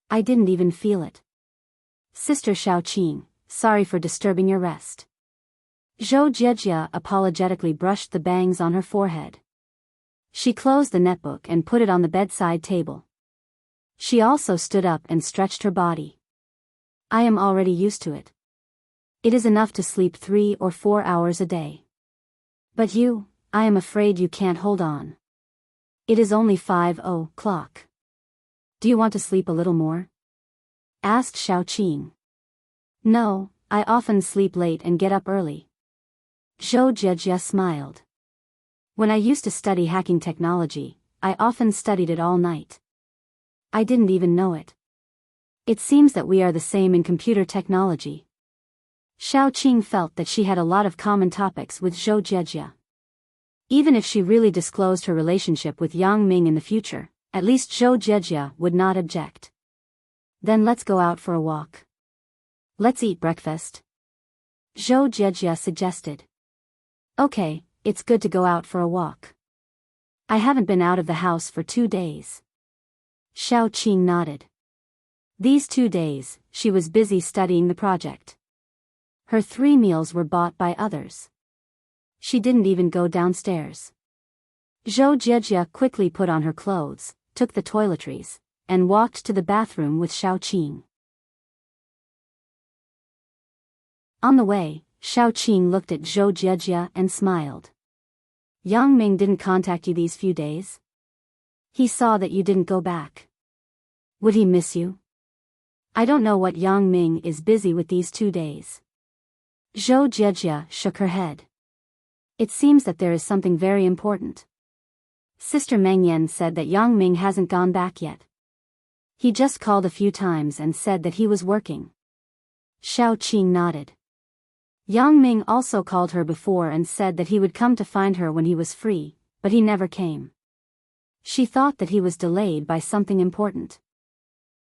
I didn't even feel it. Sister Xiaoqing, sorry for disturbing your rest. Zhou Jiejia apologetically brushed the bangs on her forehead. She closed the netbook and put it on the bedside table. She also stood up and stretched her body. I am already used to it. It is enough to sleep 3 or 4 hours a day. But you, I am afraid you can't hold on. It is only 5 o'clock. Do you want to sleep a little more? Asked Xiaoqing. No, I often sleep late and get up early. Zhou Jiejia smiled. When I used to study hacking technology, I often studied it all night. I didn't even know it. It seems that we are the same in computer technology. Xiaoqing felt that she had a lot of common topics with Zhou Jiejia. Even if she really disclosed her relationship with Yang Ming in the future, at least Zhou Jiejia would not object. Then let's go out for a walk. Let's eat breakfast. Zhou Jiejia suggested. Okay, it's good to go out for a walk. I haven't been out of the house for 2 days. Xiaoqing nodded. These 2 days, she was busy studying the project. Her 3 meals were bought by others. She didn't even go downstairs. Zhou Jiejia quickly put on her clothes, took the toiletries, and walked to the bathroom with Xiaoqing. On the way, Xiaoqing looked at Zhou Jiejia and smiled. Yang Ming didn't contact you these few days? He saw that you didn't go back. Would he miss you? I don't know what Yang Ming is busy with these 2 days. Zhou Jiejia shook her head. It seems that there is something very important. Sister Meng Yan said that Yang Ming hasn't gone back yet. He just called a few times and said that he was working. Xiaoqing nodded. Yang Ming also called her before and said that he would come to find her when he was free, but he never came. She thought that he was delayed by something important.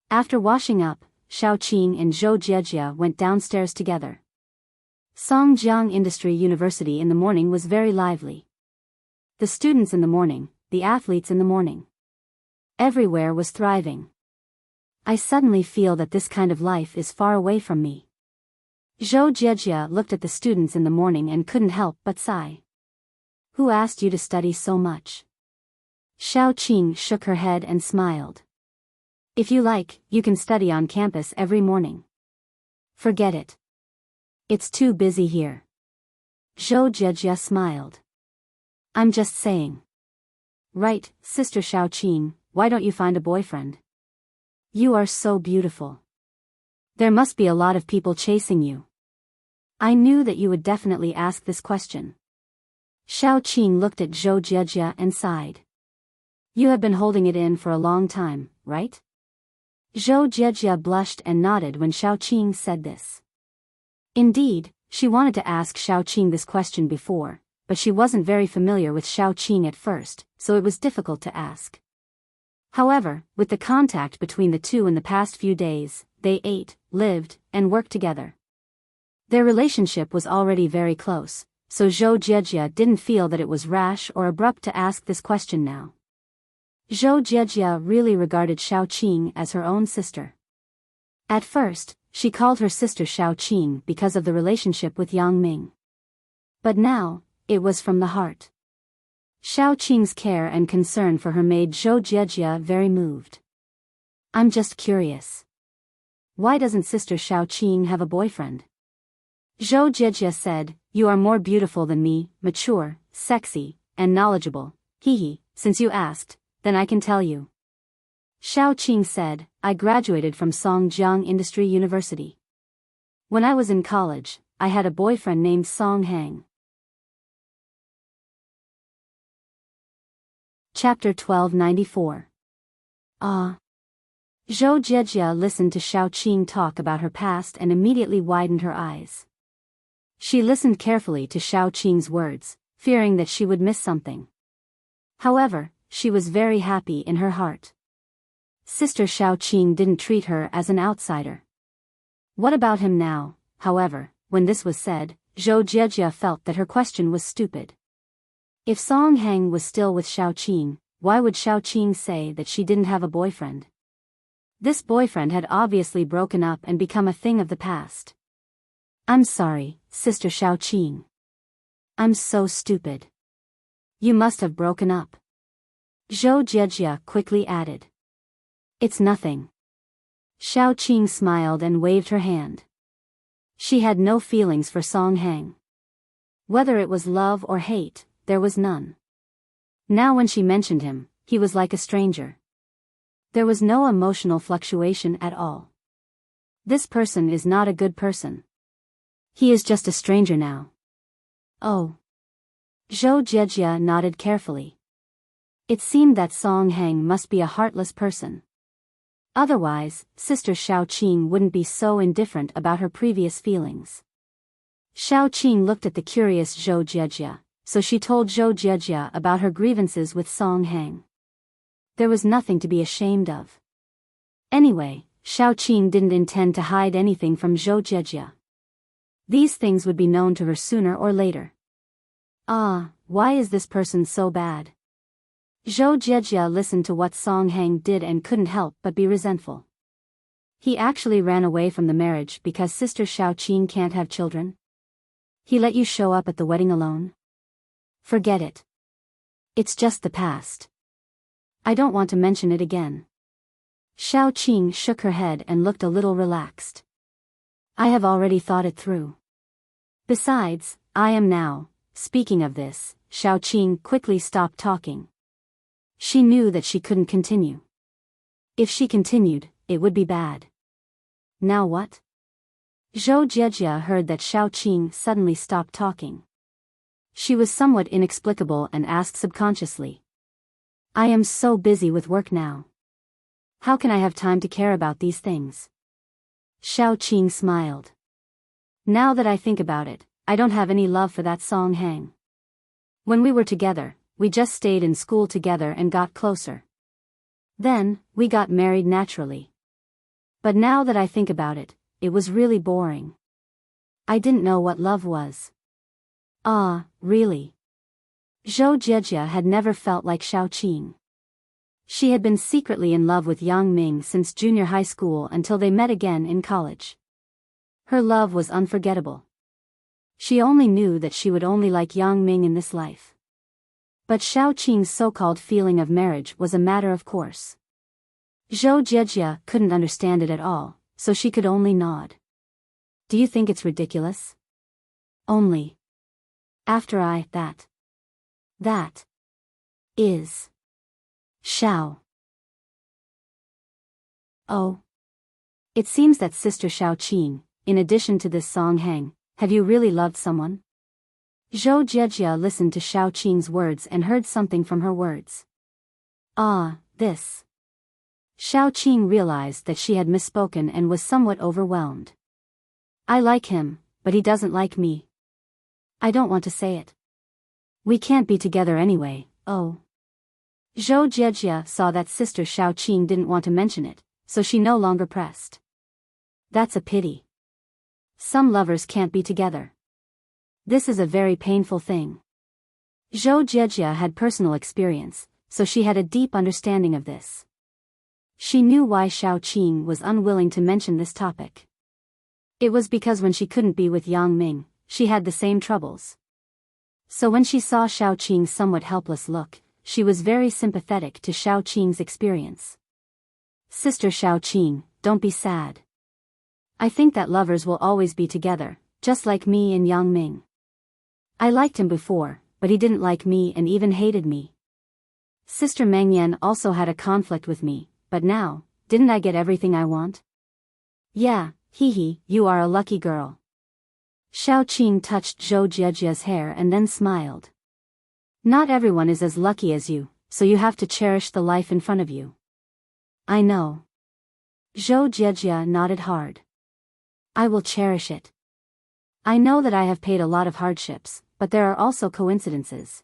After washing up, Xiaoqing and Zhou Jiejia went downstairs together. Songjiang Industry University in the morning was very lively. The students in the morning, the athletes in the morning. Everywhere was thriving. I suddenly feel that this kind of life is far away from me. Zhou Jiejia looked at the students in the morning and couldn't help but sigh. Who asked you to study so much? Xiaoqing shook her head and smiled. If you like, you can study on campus every morning. Forget it. It's too busy here. Zhou Jiejia smiled. I'm just saying. Right, Sister Xiaoqing, why don't you find a boyfriend? You are so beautiful. There must be a lot of people chasing you. I knew that you would definitely ask this question. Xiaoqing looked at Zhou Jiejia and sighed. You have been holding it in for a long time, right? Zhou Jiejia blushed and nodded when Xiaoqing said this. Indeed, she wanted to ask Xiaoqing this question before, but she wasn't very familiar with Xiaoqing at first, so it was difficult to ask. However, with the contact between the two in the past few days, they ate, lived, and worked together. Their relationship was already very close, so Zhou Jiejia didn't feel that it was rash or abrupt to ask this question now. Zhou Jiejia really regarded Xiaoqing as her own sister. At first, she called her sister Xiaoqing because of the relationship with Yang Ming. But now, it was from the heart. Xiaoqing's care and concern for her made Zhou Jiejia very moved. I'm just curious. Why doesn't Sister Xiaoqing have a boyfriend? Zhou Jiejia said, You are more beautiful than me, mature, sexy, and knowledgeable. Since you asked, then I can tell you. Xiaoqing said, I graduated from Songjiang Industry University. When I was in college, I had a boyfriend named Song Hang. Chapter 1294. Ah. Zhou Jiejia listened to Xiaoqing talk about her past and immediately widened her eyes. She listened carefully to Xiaoqing's words, fearing that she would miss something. However, she was very happy in her heart. Sister Xiaoqing didn't treat her as an outsider. What about him now? However, when this was said, Zhou Jiejia felt that her question was stupid. If Song Heng was still with Xiao Qing, why would Xiao Qing say that she didn't have a boyfriend? This boyfriend had obviously broken up and become a thing of the past. I'm sorry, Sister Xiao Qing. I'm so stupid. You must have broken up. Zhou Jiejia quickly added. It's nothing. Xiao Qing smiled and waved her hand. She had no feelings for Song Heng. Whether it was love or hate, there was none. Now when she mentioned him, he was like a stranger. There was no emotional fluctuation at all. This person is not a good person. He is just a stranger now. Oh. Zhou Jiejia nodded carefully. It seemed that Song Heng must be a heartless person. Otherwise, Sister Xiao Qing wouldn't be so indifferent about her previous feelings. Xiao Qing looked at the curious Zhou Jiejia, so she told Zhou Jiejia about her grievances with Song Heng. There was nothing to be ashamed of. Anyway, Xiao Qing didn't intend to hide anything from Zhou Jiejia. These things would be known to her sooner or later. Ah, why is this person so bad? Zhou Jiejia listened to what Song Heng did and couldn't help but be resentful. He actually ran away from the marriage because Sister Xiao Qing can't have children? He let you show up at the wedding alone? Forget it. It's just the past. I don't want to mention it again. Xiao Qing shook her head and looked a little relaxed. I have already thought it through. Besides, I am now. Speaking of this, Xiao Qing quickly stopped talking. She knew that she couldn't continue. If she continued, it would be bad. Now what? Zhou Jiejia heard that Xiao Qing suddenly stopped talking. She was somewhat inexplicable and asked subconsciously. I am so busy with work now. How can I have time to care about these things? Xiao Qing smiled. Now that I think about it, I don't have any love for that Song Heng. When we were together, we just stayed in school together and got closer. Then, we got married naturally. But now that I think about it, it was really boring. I didn't know what love was. Ah, really? Zhou Jiejia had never felt like Xiao Qing. She had been secretly in love with Yang Ming since junior high school until they met again in college. Her love was unforgettable. She only knew that she would only like Yang Ming in this life. But Xiao Qing's so-called feeling of marriage was a matter of course. Zhou Jiejia couldn't understand it at all, so she could only nod. Do you think it's ridiculous? Only. After that is Xiao. Oh. It seems that Sister Xiao Qing, in addition to this Song Heng, have you really loved someone? Zhou Jiejia listened to Xiao Qing's words and heard something from her words. Ah, this. Xiao Qing realized that she had misspoken and was somewhat overwhelmed. I like him, but he doesn't like me. I don't want to say it. We can't be together anyway, oh. Zhou Jiejia saw that Sister Xiao Qing didn't want to mention it, so she no longer pressed. That's a pity. Some lovers can't be together. This is a very painful thing. Zhou Jiejia had personal experience, so she had a deep understanding of this. She knew why Xiao Qing was unwilling to mention this topic. It was because when she couldn't be with Yang Ming, she had the same troubles. So when she saw Xiao Qing's somewhat helpless look, she was very sympathetic to Xiao Qing's experience. Sister Xiao Qing, don't be sad. I think that lovers will always be together, just like me and Yang Ming. I liked him before, but he didn't like me and even hated me. Sister Meng Yan also had a conflict with me, but now, didn't I get everything I want? Yeah, hee, you are a lucky girl. Xiao Qing touched Zhou Jiejia's hair and then smiled. Not everyone is as lucky as you, so you have to cherish the life in front of you. I know. Zhou Jiejia nodded hard. I will cherish it. I know that I have paid a lot of hardships, but there are also coincidences.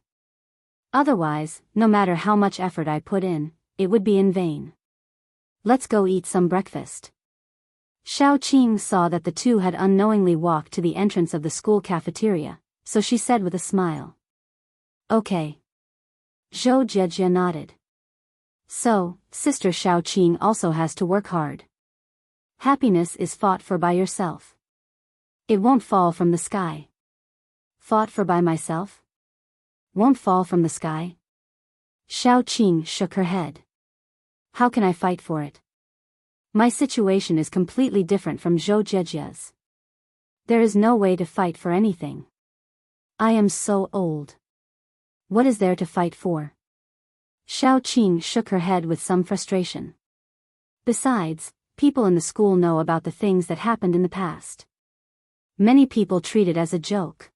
Otherwise, no matter how much effort I put in, it would be in vain. Let's go eat some breakfast. Xiao Qing saw that the two had unknowingly walked to the entrance of the school cafeteria, so she said with a smile. Okay. Zhou Jie nodded. So, Sister Xiaoqing also has to work hard. Happiness is fought for by yourself. It won't fall from the sky. Fought for by myself? Won't fall from the sky? Xiaoqing shook her head. How can I fight for it? My situation is completely different from Zhou Jie's. There is no way to fight for anything. I am so old. What is there to fight for? Xiaoqing shook her head with some frustration. Besides, people in the school know about the things that happened in the past. Many people treat it as a joke.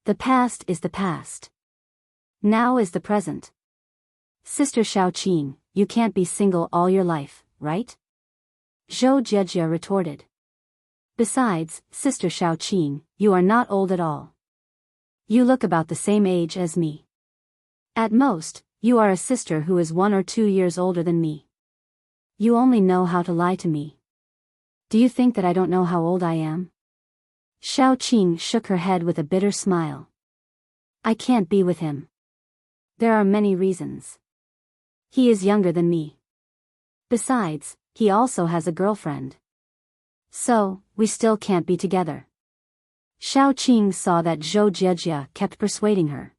The past is the past. Now is the present. Sister Xiaoqing, you can't be single all your life, right? Zhou Jie retorted. Besides, Sister Xiaoqing, you are not old at all. You look about the same age as me. At most, you are a sister who is 1 or 2 years older than me. You only know how to lie to me. Do you think that I don't know how old I am? Xiaoqing shook her head with a bitter smile. I can't be with him. There are many reasons. He is younger than me. Besides, he also has a girlfriend. So, we still can't be together. Xiaoqing saw that Zhou Jie kept persuading her.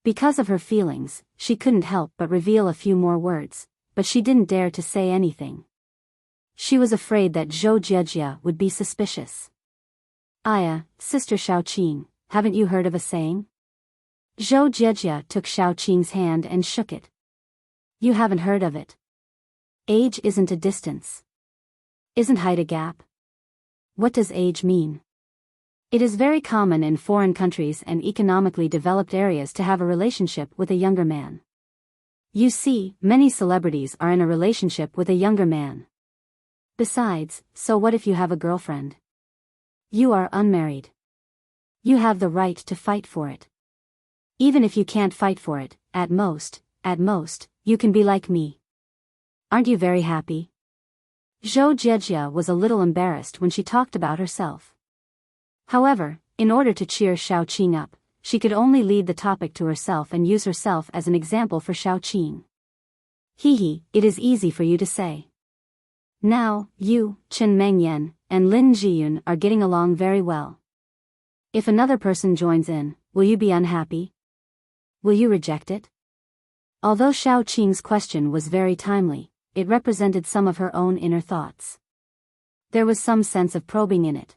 Because of her feelings, she couldn't help but reveal a few more words, but she didn't dare to say anything. She was afraid that Zhou Jie would be suspicious. Sister Xiaoqing, haven't you heard of a saying? Zhou Jie took Xiaoqing's hand and shook it. You haven't heard of it. Age isn't a distance. Isn't height a gap? What does age mean? It is very common in foreign countries and economically developed areas to have a relationship with a younger man. You see, many celebrities are in a relationship with a younger man. Besides, so what if you have a girlfriend? You are unmarried. You have the right to fight for it. Even if you can't fight for it, at most, you can be like me. Aren't you very happy? Zhou Jie was a little embarrassed when she talked about herself. However, in order to cheer Xiaoqing up, she could only lead the topic to herself and use herself as an example for Xiaoqing. It is easy for you to say. Now, you, Chen Mengyan, and Lin Jiyun are getting along very well. If another person joins in, will you be unhappy? Will you reject it? Although Xiaoqing's question was very timely, it represented some of her own inner thoughts. There was some sense of probing in it.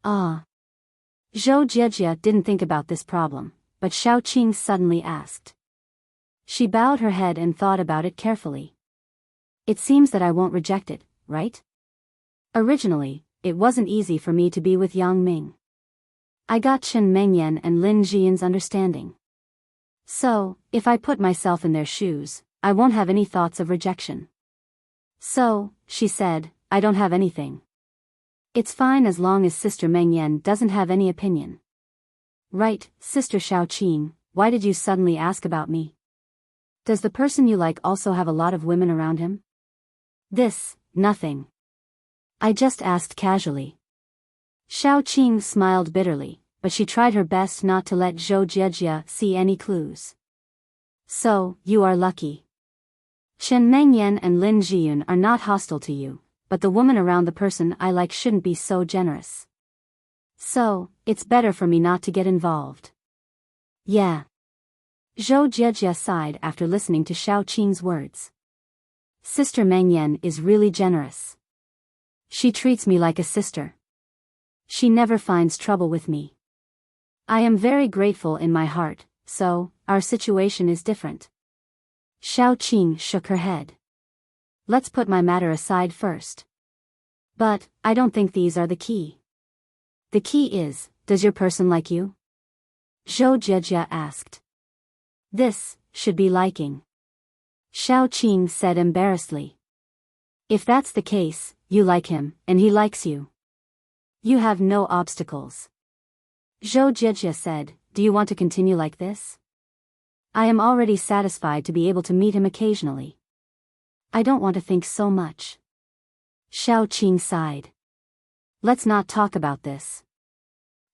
Zhou Jie didn't think about this problem, but Xiaoqing suddenly asked. She bowed her head and thought about it carefully. It seems that I won't reject it, right? Originally, it wasn't easy for me to be with Yang Ming. I got Chen Mengyan and Lin Jiyun's understanding. So, if I put myself in their shoes, I won't have any thoughts of rejection. So, she said, I don't have anything. It's fine as long as Sister Mengyan doesn't have any opinion. Right, Sister Xiaoqing, why did you suddenly ask about me? Does the person you like also have a lot of women around him? Nothing. I just asked casually. Xiaoqing smiled bitterly, but she tried her best not to let Zhou Jie see any clues. So, you are lucky. Chen Mengyan and Lin Jiyun are not hostile to you, but the woman around the person I like shouldn't be so generous. So, it's better for me not to get involved. Yeah. Zhou Jie sighed after listening to Xiaoqing's words. Sister Mengyan is really generous. She treats me like a sister. She never finds trouble with me. I am very grateful in my heart, so, our situation is different. Xiaoqing shook her head. Let's put my matter aside first. But, I don't think these are the key. The key is, does your person like you? Zhou Jie asked. This should be liking. Xiaoqing said embarrassedly. If that's the case, you like him, and he likes you. You have no obstacles. Zhou Jie said, do you want to continue like this? I am already satisfied to be able to meet him occasionally. I don't want to think so much. Xiaoqing sighed. Let's not talk about this.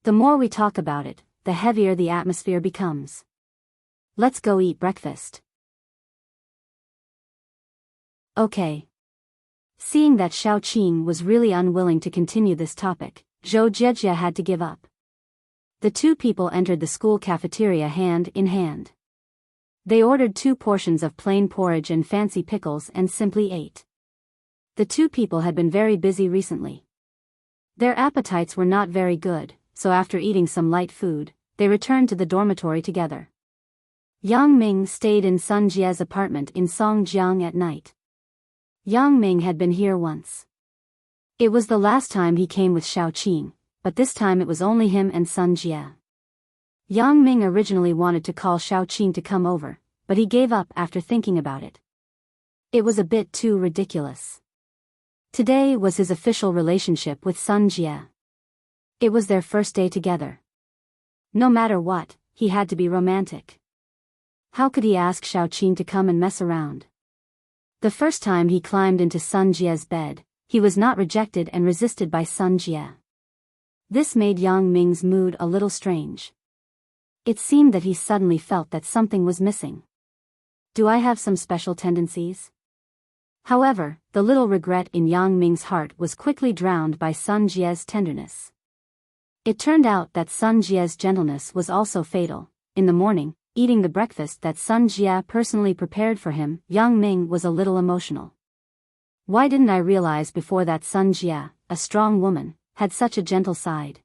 The more we talk about it, the heavier the atmosphere becomes. Let's go eat breakfast. Okay. Seeing that Xiaoqing was really unwilling to continue this topic, Zhou Jieji had to give up. The two people entered the school cafeteria hand in hand. They ordered 2 portions of plain porridge and fancy pickles and simply ate. The two people had been very busy recently. Their appetites were not very good, so after eating some light food, they returned to the dormitory together. Yang Ming stayed in Sun Jie's apartment in Songjiang at night. Yang Ming had been here once. It was the last time he came with Xiaoqing, but this time it was only him and Sun Jie. Yang Ming originally wanted to call Xiaoqing to come over, but he gave up after thinking about it. It was a bit too ridiculous. Today was his official relationship with Sun Jie. It was their first day together. No matter what, he had to be romantic. How could he ask Xiaoqing to come and mess around? The first time he climbed into Sun Jie's bed, he was not rejected and resisted by Sun Jie. This made Yang Ming's mood a little strange. It seemed that he suddenly felt that something was missing. Do I have some special tendencies? However, the little regret in Yang Ming's heart was quickly drowned by Sun Jie's tenderness. It turned out that Sun Jie's gentleness was also fatal. In the morning, eating the breakfast that Sun Jie personally prepared for him, Yang Ming was a little emotional. Why didn't I realize before that Sun Jie, a strong woman, had such a gentle side?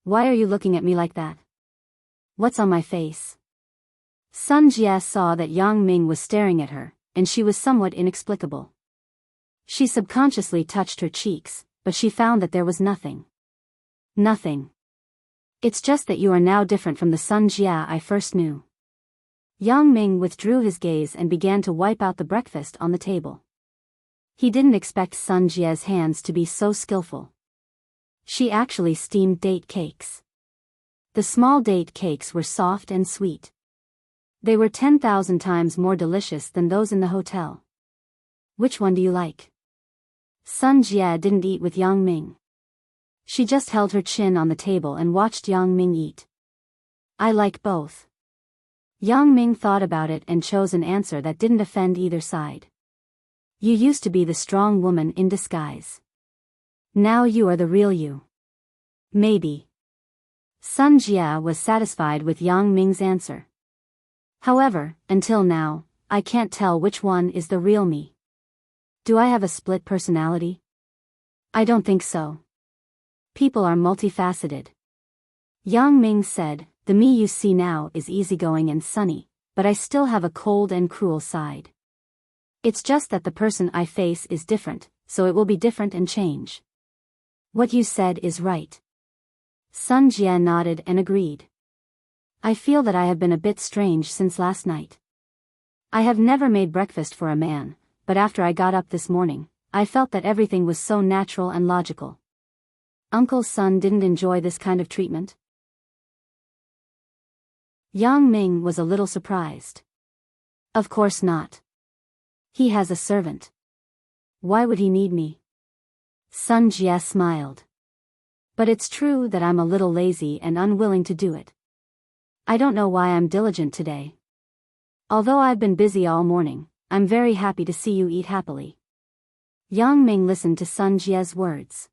Why are you looking at me like that? What's on my face? Sun Jie saw that Yang Ming was staring at her, and she was somewhat inexplicable. She subconsciously touched her cheeks, but she found that there was nothing. Nothing. It's just that you are now different from the Sun Jie I first knew. Yang Ming withdrew his gaze and began to wipe out the breakfast on the table. He didn't expect Sun Jie's hands to be so skillful. She actually steamed date cakes. The small date cakes were soft and sweet. They were 10,000 times more delicious than those in the hotel. Which one do you like? Sun Jie didn't eat with Yang Ming. She just held her chin on the table and watched Yang Ming eat. I like both. Yang Ming thought about it and chose an answer that didn't offend either side. You used to be the strong woman in disguise. Now you are the real you. Maybe. Sun Jie was satisfied with Yang Ming's answer. However, until now, I can't tell which one is the real me. Do I have a split personality? I don't think so. People are multifaceted. Yang Ming said, the me you see now is easygoing and sunny, but I still have a cold and cruel side. It's just that the person I face is different, so it will be different and change. What you said is right. Sun Jie nodded and agreed. I feel that I have been a bit strange since last night. I have never made breakfast for a man, but after I got up this morning, I felt that everything was so natural and logical. Uncle's son didn't enjoy this kind of treatment? Yang Ming was a little surprised. Of course not. He has a servant. Why would he need me? Sun Jie smiled. But it's true that I'm a little lazy and unwilling to do it. I don't know why I'm diligent today. Although I've been busy all morning, I'm very happy to see you eat happily. Yang Ming listened to Sun Jie's words.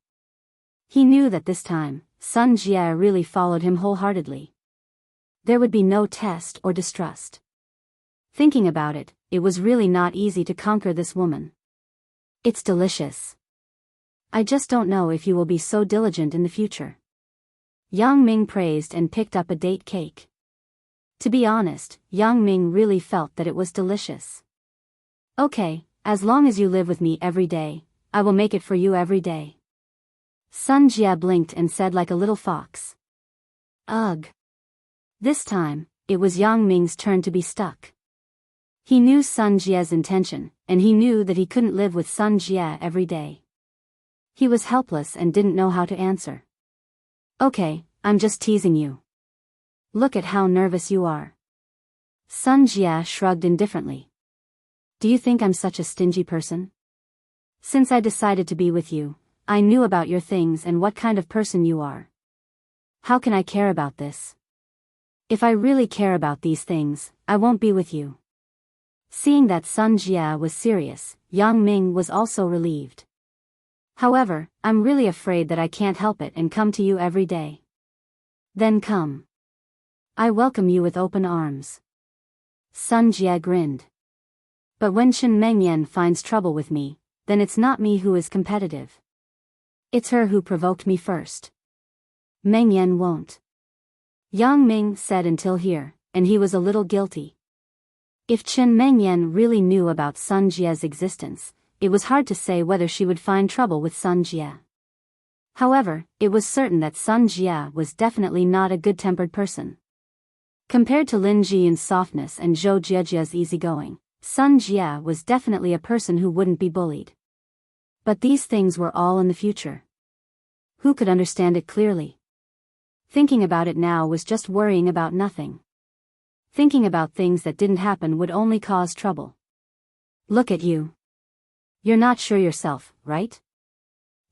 He knew that this time, Sun Jie really followed him wholeheartedly. There would be no test or distrust. Thinking about it, it was really not easy to conquer this woman. It's delicious. I just don't know if you will be so diligent in the future. Yang Ming praised and picked up a date cake. To be honest, Yang Ming really felt that it was delicious. Okay, as long as you live with me every day, I will make it for you every day. Sun Jie blinked and said like a little fox. Ugh. This time, it was Yang Ming's turn to be stuck. He knew Sun Jie's intention, and he knew that he couldn't live with Sun Jie every day. He was helpless and didn't know how to answer. Okay, I'm just teasing you. Look at how nervous you are. Sun Jie shrugged indifferently. Do you think I'm such a stingy person? Since I decided to be with you, I knew about your things and what kind of person you are. How can I care about this? If I really care about these things, I won't be with you. Seeing that Sun Jia was serious, Yang Ming was also relieved. However, I'm really afraid that I can't help it and come to you every day. Then come. I welcome you with open arms. Sun Jia grinned. But when Chen Mengyan finds trouble with me, then it's not me who is competitive. It's her who provoked me first. Mengyan won't. Yang Ming said until here, and he was a little guilty. If Chen Mengyan really knew about Sun Jia's existence, it was hard to say whether she would find trouble with Sun Jia. However, it was certain that Sun Jia was definitely not a good-tempered person. Compared to Lin Jiyun's softness and Zhou Jiejia's easygoing, Sun Jia was definitely a person who wouldn't be bullied. But these things were all in the future. Who could understand it clearly? Thinking about it now was just worrying about nothing. Thinking about things that didn't happen would only cause trouble. Look at you. You're not sure yourself, right?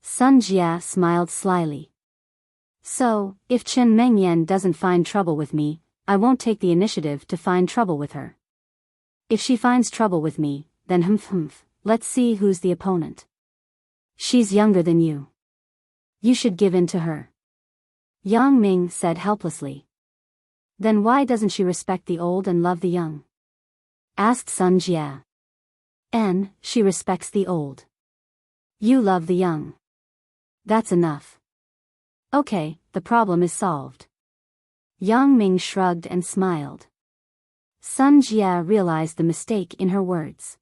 Sun Jia smiled slyly. So, if Chen Mengyan doesn't find trouble with me, I won't take the initiative to find trouble with her. If she finds trouble with me, then humph, let's see who's the opponent. She's younger than you. You should give in to her. Yang Ming said helplessly. Then why doesn't she respect the old and love the young? Asked Sun Jia. She respects the old. You love the young. That's enough. Okay, the problem is solved. Yang Ming shrugged and smiled. Sun Jia realized the mistake in her words.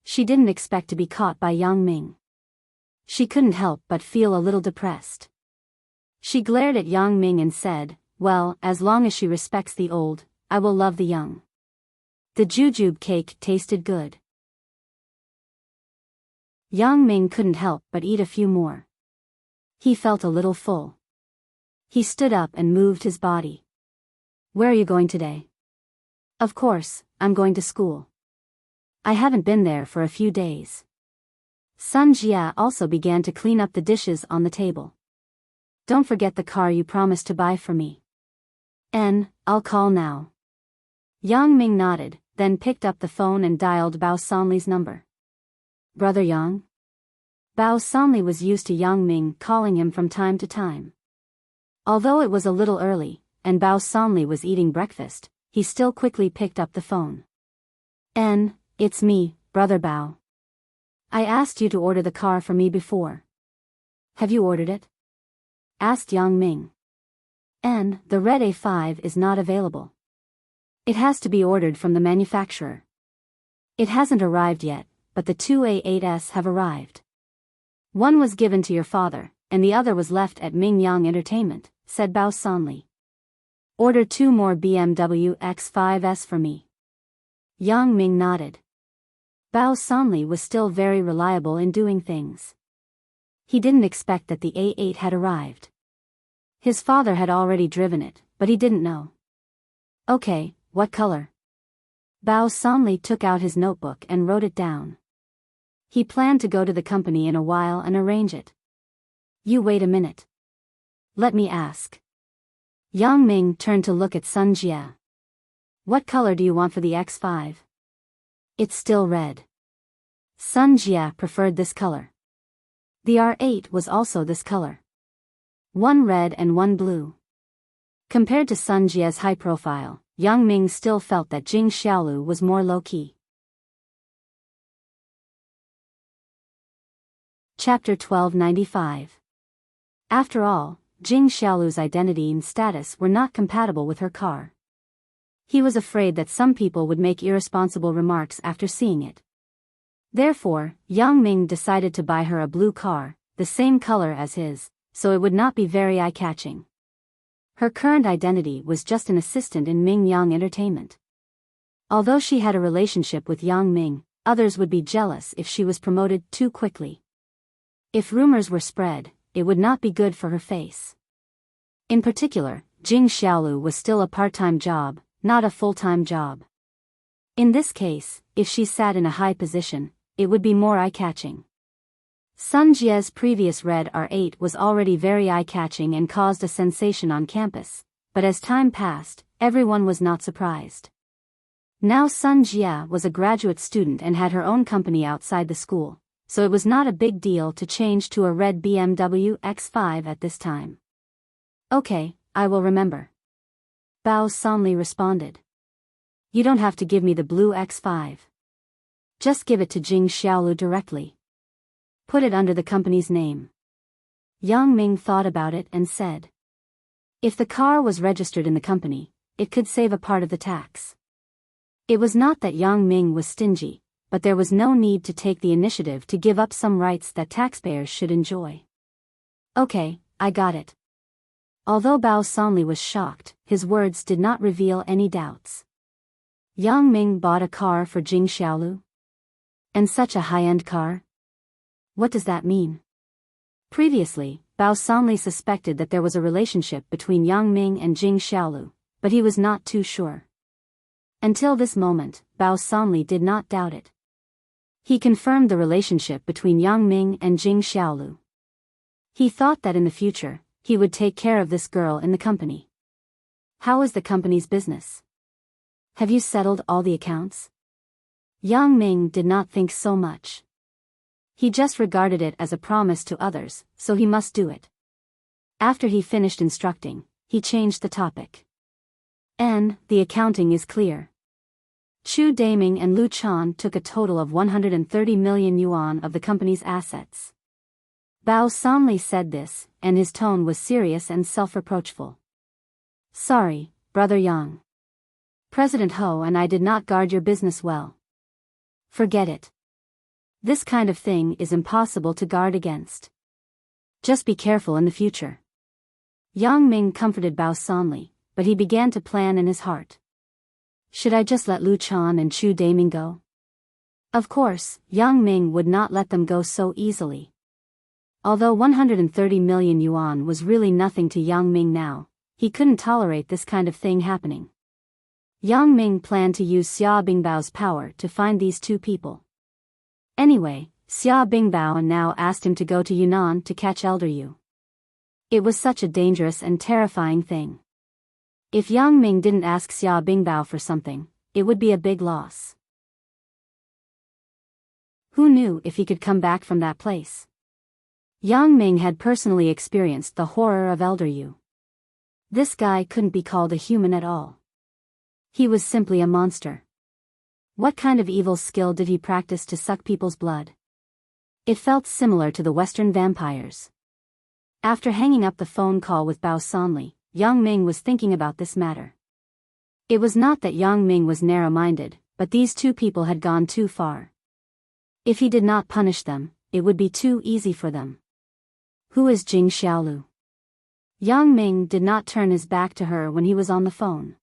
She didn't expect to be caught by Yang Ming. She couldn't help but feel a little depressed. She glared at Yang Ming and said, well, as long as she respects the old, I will love the young. The jujube cake tasted good. Yang Ming couldn't help but eat a few more. He felt a little full. He stood up and moved his body. Where are you going today? Of course, I'm going to school. I haven't been there for a few days. Sun Jia also began to clean up the dishes on the table. Don't forget the car you promised to buy for me. I'll call now. Yang Ming nodded, then picked up the phone and dialed Bao Sanli's number. Brother Yang? Bao Sanli was used to Yang Ming calling him from time to time. Although it was a little early, and Bao Sanli was eating breakfast, he still quickly picked up the phone. It's me, Brother Bao. I asked you to order the car for me before. Have you ordered it? Asked Yang Ming. The red A5 is not available. It has to be ordered from the manufacturer. It hasn't arrived yet, but the two A8s have arrived. One was given to your father, and the other was left at Mingyang Entertainment, said Bao Sanli. Order 2 more BMW X5s for me. Yang Ming nodded. Bao Sanli was still very reliable in doing things. He didn't expect that the A8 had arrived. His father had already driven it, but he didn't know. Okay, what color? Bao Sanli took out his notebook and wrote it down. He planned to go to the company in a while and arrange it. You wait a minute. Let me ask. Yang Ming turned to look at Sun Jia. What color do you want for the X5? It's still red. Sun Jia preferred this color. The R8 was also this color. One red and one blue. Compared to Sun Jia's high profile, Yang Ming still felt that Jing Xiaolu was more low-key. Chapter 1295. After all, Jing Xiaolu's identity and status were not compatible with her car. He was afraid that some people would make irresponsible remarks after seeing it. Therefore, Yang Ming decided to buy her a blue car, the same color as his, so it would not be very eye-catching. Her current identity was just an assistant in Mingyang Entertainment. Although she had a relationship with Yang Ming, others would be jealous if she was promoted too quickly. If rumors were spread, it would not be good for her face. In particular, Jing Xiaolu was still a part-time job, not a full-time job. In this case, if she sat in a high position, it would be more eye-catching. Sun Jia's previous red R8 was already very eye-catching and caused a sensation on campus, but as time passed, everyone was not surprised. Now Sun Jia was a graduate student and had her own company outside the school, so it was not a big deal to change to a red BMW X5 at this time. Okay, I will remember. Bao Sanli responded. You don't have to give me the blue X5. Just give it to Jing Xiaolu directly. Put it under the company's name. Yang Ming thought about it and said. If the car was registered in the company, it could save a part of the tax. It was not that Yang Ming was stingy, but there was no need to take the initiative to give up some rights that taxpayers should enjoy. Okay, I got it. Although Bao Sanli was shocked, his words did not reveal any doubts. Yang Ming bought a car for Jing Xiaolu? And such a high-end car? What does that mean? Previously, Bao Sanli suspected that there was a relationship between Yang Ming and Jing Xiaolu, but he was not too sure. Until this moment, Bao Sanli did not doubt it. He confirmed the relationship between Yang Ming and Jing Xiaolu. He thought that in the future, he would take care of this girl in the company. How is the company's business? Have you settled all the accounts? Yang Ming did not think so much. He just regarded it as a promise to others, so he must do it. After he finished instructing, he changed the topic. The accounting is clear. Chu Daming and Lu Chan took a total of 130 million yuan of the company's assets. Bao Sanli said this, and his tone was serious and self-reproachful. Sorry, Brother Yang. President Ho and I did not guard your business well. Forget it. This kind of thing is impossible to guard against. Just be careful in the future. Yang Ming comforted Bao Sanli, but he began to plan in his heart. Should I just let Lu Chan and Chu Daming go? Of course, Yang Ming would not let them go so easily. Although 130 million yuan was really nothing to Yang Ming now, he couldn't tolerate this kind of thing happening. Yang Ming planned to use Xia Bingbao's power to find these two people. Anyway, Xia Bingbao now asked him to go to Yunnan to catch Elder Yu. It was such a dangerous and terrifying thing. If Yang Ming didn't ask Xia Bingbao for something, it would be a big loss. Who knew if he could come back from that place? Yang Ming had personally experienced the horror of Elder Yu. This guy couldn't be called a human at all. He was simply a monster. What kind of evil skill did he practice to suck people's blood? It felt similar to the Western vampires. After hanging up the phone call with Bao Sanli, Yang Ming was thinking about this matter. It was not that Yang Ming was narrow-minded, but these two people had gone too far. If he did not punish them, it would be too easy for them. Who is Jing Xiaolu? Yang Ming did not turn his back to her when he was on the phone.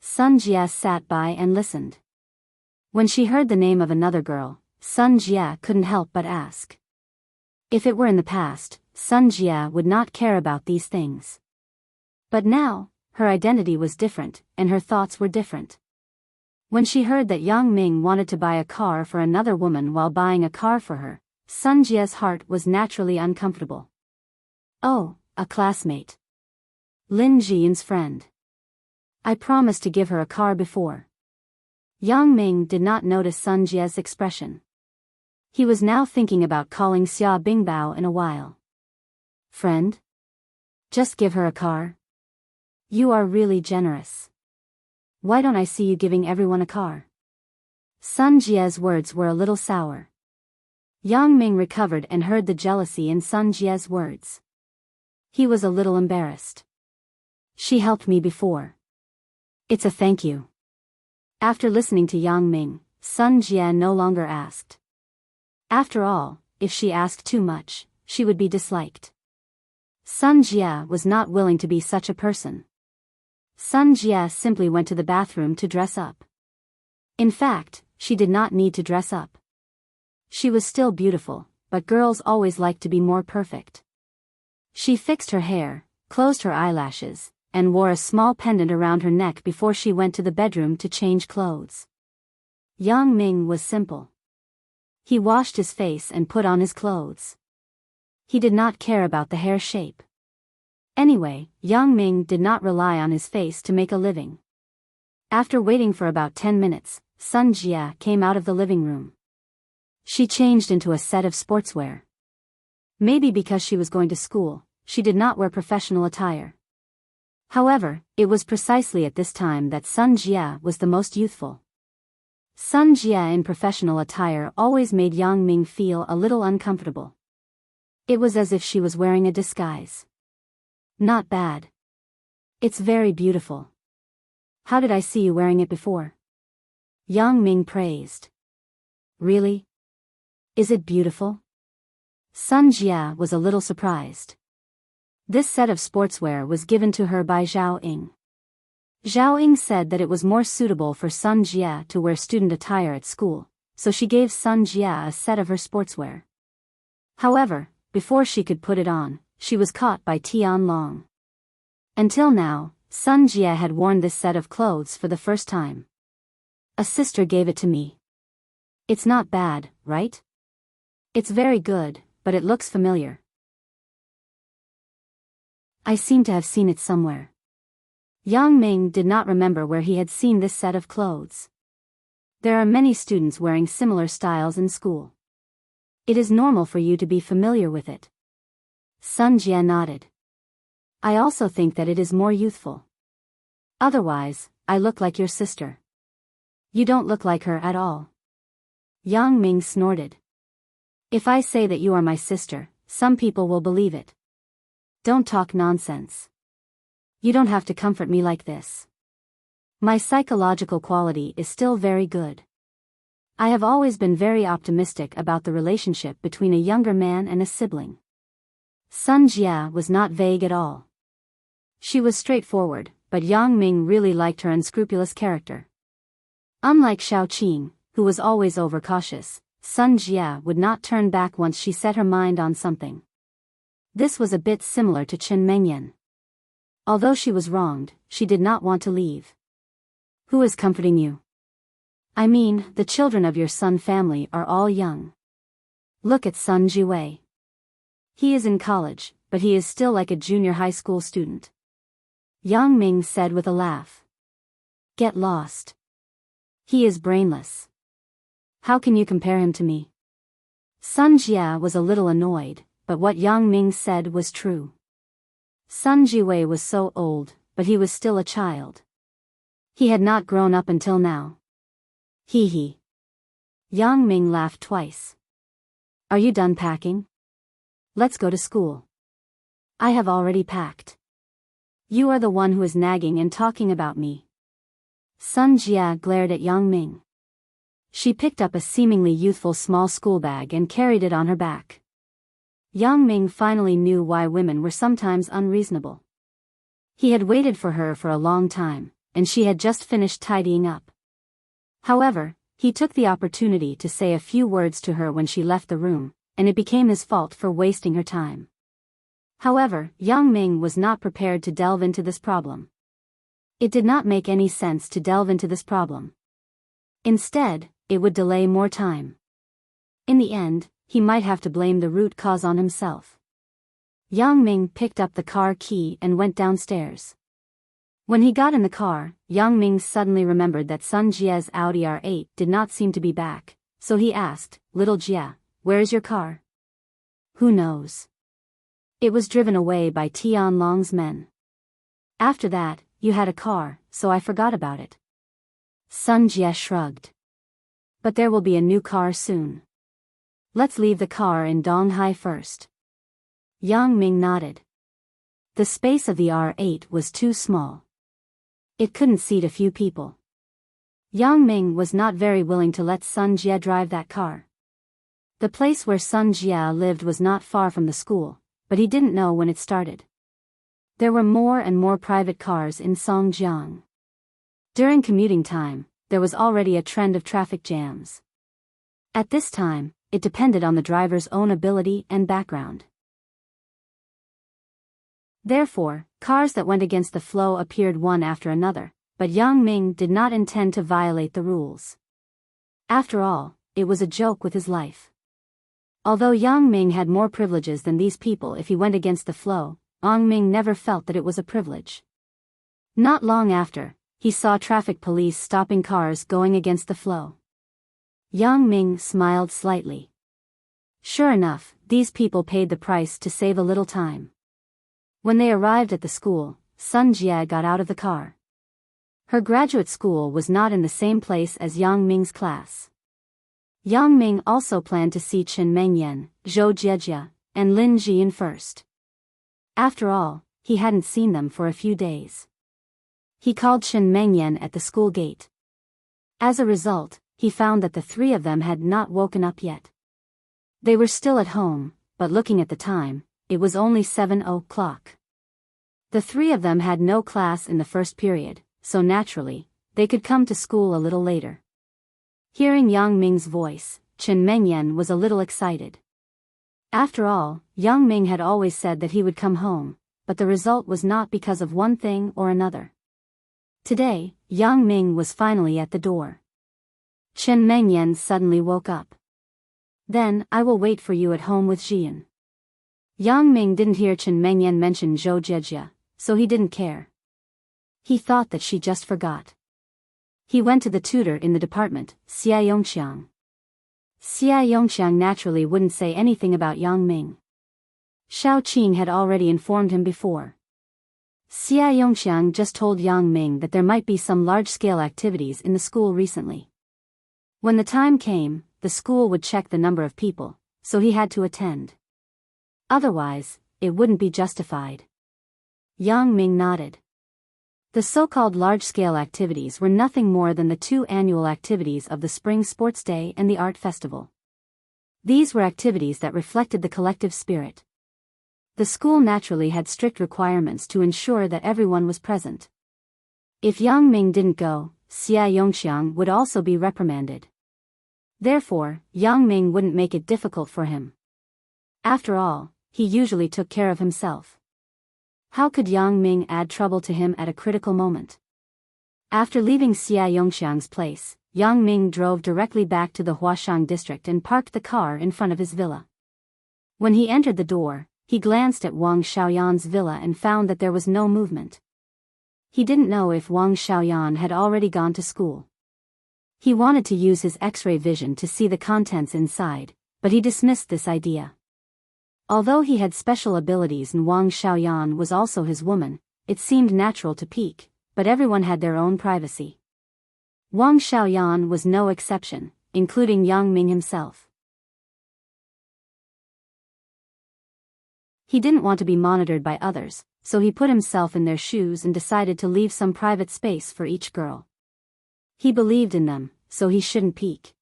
Sun Jia sat by and listened. When she heard the name of another girl, Sun Jia couldn't help but ask. If it were in the past, Sun Jia would not care about these things. But now, her identity was different, and her thoughts were different. When she heard that Yang Ming wanted to buy a car for another woman while buying a car for her, Sun Jia's heart was naturally uncomfortable. Oh, a classmate. Lin Jiyin's friend. I promised to give her a car before. Yang Ming did not notice Sun Jia's expression. He was now thinking about calling Xia Bingbao in a while. Friend? Just give her a car? You are really generous. Why don't I see you giving everyone a car? Sun Jia's words were a little sour. Yang Ming recovered and heard the jealousy in Sun Jia's words. He was a little embarrassed. She helped me before. It's a thank you. After listening to Yang Ming, Sun Jia no longer asked. After all, if she asked too much, she would be disliked. Sun Jia was not willing to be such a person. Sun Jia simply went to the bathroom to dress up. In fact, she did not need to dress up. She was still beautiful, but girls always like to be more perfect. She fixed her hair, closed her eyelashes, and wore a small pendant around her neck before she went to the bedroom to change clothes. Yang Ming was simple. He washed his face and put on his clothes. He did not care about the hair shape. Anyway, Yang Ming did not rely on his face to make a living. After waiting for about 10 minutes, Sun Jia came out of the living room. She changed into a set of sportswear. Maybe because she was going to school, she did not wear professional attire. However, it was precisely at this time that Sun Jia was the most youthful. Sun Jia in professional attire always made Yang Ming feel a little uncomfortable. It was as if she was wearing a disguise. Not bad. It's very beautiful. How did I see you wearing it before? Yang Ming praised. Really? Is it beautiful? Sun Jia was a little surprised. This set of sportswear was given to her by Zhao Ying. Zhao Ying said that it was more suitable for Sun Jia to wear student attire at school, so she gave Sun Jia a set of her sportswear. However, before she could put it on, she was caught by Tian Long. Until now, Sun Jia had worn this set of clothes for the first time. A sister gave it to me. It's not bad, right? It's very good, but it looks familiar. I seem to have seen it somewhere. Yang Ming did not remember where he had seen this set of clothes. There are many students wearing similar styles in school. It is normal for you to be familiar with it. Sun Jia nodded. I also think that it is more youthful. Otherwise, I look like your sister. You don't look like her at all. Yang Ming snorted. If I say that you are my sister, some people will believe it. Don't talk nonsense. You don't have to comfort me like this. My psychological quality is still very good. I have always been very optimistic about the relationship between a younger man and a sibling. Sun Jia was not vague at all. She was straightforward, but Yang Ming really liked her unscrupulous character. Unlike Xiao Qing, who was always overcautious, Sun Jia would not turn back once she set her mind on something. This was a bit similar to Chen Mengyan. Although she was wronged, she did not want to leave. Who is comforting you? I mean, the children of your Sun family are all young. Look at Sun Jiwei. He is in college, but he is still like a junior high school student. Yang Ming said with a laugh. Get lost. He is brainless. How can you compare him to me? Sun Jia was a little annoyed, but what Yang Ming said was true. Sun Jiwei was so old, but he was still a child. He had not grown up until now. Hee hee. Yang Ming laughed twice. Are you done packing? Let's go to school. I have already packed. You are the one who is nagging and talking about me. Sun Jia glared at Yang Ming. She picked up a seemingly youthful small school bag and carried it on her back. Yang Ming finally knew why women were sometimes unreasonable. He had waited for her for a long time, and she had just finished tidying up. However, he took the opportunity to say a few words to her when she left the room, and it became his fault for wasting her time. However, Yang Ming was not prepared to delve into this problem. It did not make any sense to delve into this problem. Instead, it would delay more time. In the end, he might have to blame the root cause on himself. Yang Ming picked up the car key and went downstairs. When he got in the car, Yang Ming suddenly remembered that Sun Jia's Audi R8 did not seem to be back, so he asked, Little Jia, where is your car? Who knows? It was driven away by Tian Long's men. After that, you had a car, so I forgot about it. Sun Jia shrugged. But there will be a new car soon. Let's leave the car in Donghai first. Yang Ming nodded. The space of the R8 was too small. It couldn't seat a few people. Yang Ming was not very willing to let Sun Jia drive that car. The place where Sun Jia lived was not far from the school, but he didn't know when it started. There were more and more private cars in Songjiang. During commuting time, there was already a trend of traffic jams. At this time, it depended on the driver's own ability and background. Therefore, cars that went against the flow appeared one after another, but Yang Ming did not intend to violate the rules. After all, it was a joke with his life. Although Yang Ming had more privileges than these people if he went against the flow, Ong Ming never felt that it was a privilege. Not long after, he saw traffic police stopping cars going against the flow. Yang Ming smiled slightly. Sure enough, these people paid the price to save a little time. When they arrived at the school, Sun Jie got out of the car. Her graduate school was not in the same place as Yang Ming's class. Yang Ming also planned to see Chen Mengyan, Zhou Jiejie, and Lin Jian first. After all, he hadn't seen them for a few days. He called Chen Mengyan at the school gate. As a result, he found that the three of them had not woken up yet. They were still at home, but looking at the time, it was only 7:00. The three of them had no class in the first period, so naturally, they could come to school a little later. Hearing Yang Ming's voice, Chen Mengyan was a little excited. After all, Yang Ming had always said that he would come home, but the result was not because of one thing or another. Today, Yang Ming was finally at the door. Chen Mengyan suddenly woke up. Then, I will wait for you at home with Jian. Yang Ming didn't hear Chen Mengyan mention Zhou Jiejie, so he didn't care. He thought that she just forgot. He went to the tutor in the department, Xia Yongqiang. Xia Yongqiang naturally wouldn't say anything about Yang Ming. Shao Qing had already informed him before. Xia Yongqiang just told Yang Ming that there might be some large-scale activities in the school recently. When the time came, the school would check the number of people, so he had to attend. Otherwise, it wouldn't be justified. Yang Ming nodded. The so-called large-scale activities were nothing more than the 2 annual activities of the Spring Sports Day and the Art Festival. These were activities that reflected the collective spirit. The school naturally had strict requirements to ensure that everyone was present. If Yang Ming didn't go, Xia Yongqiang would also be reprimanded. Therefore, Yang Ming wouldn't make it difficult for him. After all, he usually took care of himself. How could Yang Ming add trouble to him at a critical moment? After leaving Xia Yongqiang's place, Yang Ming drove directly back to the Huashang district and parked the car in front of his villa. When he entered the door, he glanced at Wang Xiaoyan's villa and found that there was no movement. He didn't know if Wang Xiaoyan had already gone to school. He wanted to use his X-ray vision to see the contents inside, but he dismissed this idea. Although he had special abilities and Wang Xiaoyan was also his woman, it seemed natural to peek, but everyone had their own privacy. Wang Xiaoyan was no exception, including Yang Ming himself. He didn't want to be monitored by others, so he put himself in their shoes and decided to leave some private space for each girl. He believed in them, so he shouldn't peek.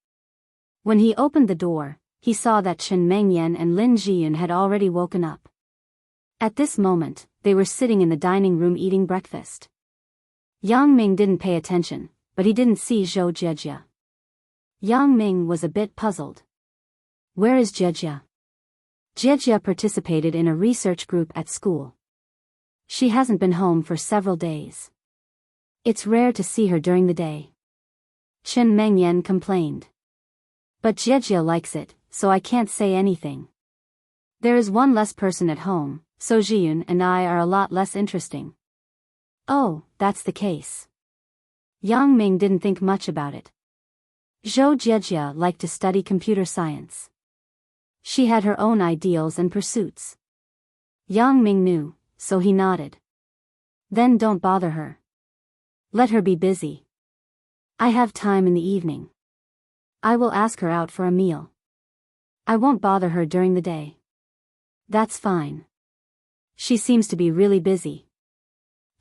When he opened the door, he saw that Chen Mengyan and Lin Jian had already woken up. At this moment, they were sitting in the dining room eating breakfast. Yang Ming didn't pay attention, but he didn't see Zhou Jiejie. Yang Ming was a bit puzzled. Where is Jiejie? Jiejie participated in a research group at school. She hasn't been home for several days. It's rare to see her during the day. Chen Mengyan complained. But Jiejie likes it, so I can't say anything. There is one less person at home, so Jiyun and I are a lot less interesting. Oh, that's the case. Yang Ming didn't think much about it. Zhou Jiejie liked to study computer science. She had her own ideals and pursuits. Yang Ming knew, so he nodded. Then don't bother her. Let her be busy. I have time in the evening. I will ask her out for a meal. I won't bother her during the day. That's fine. She seems to be really busy.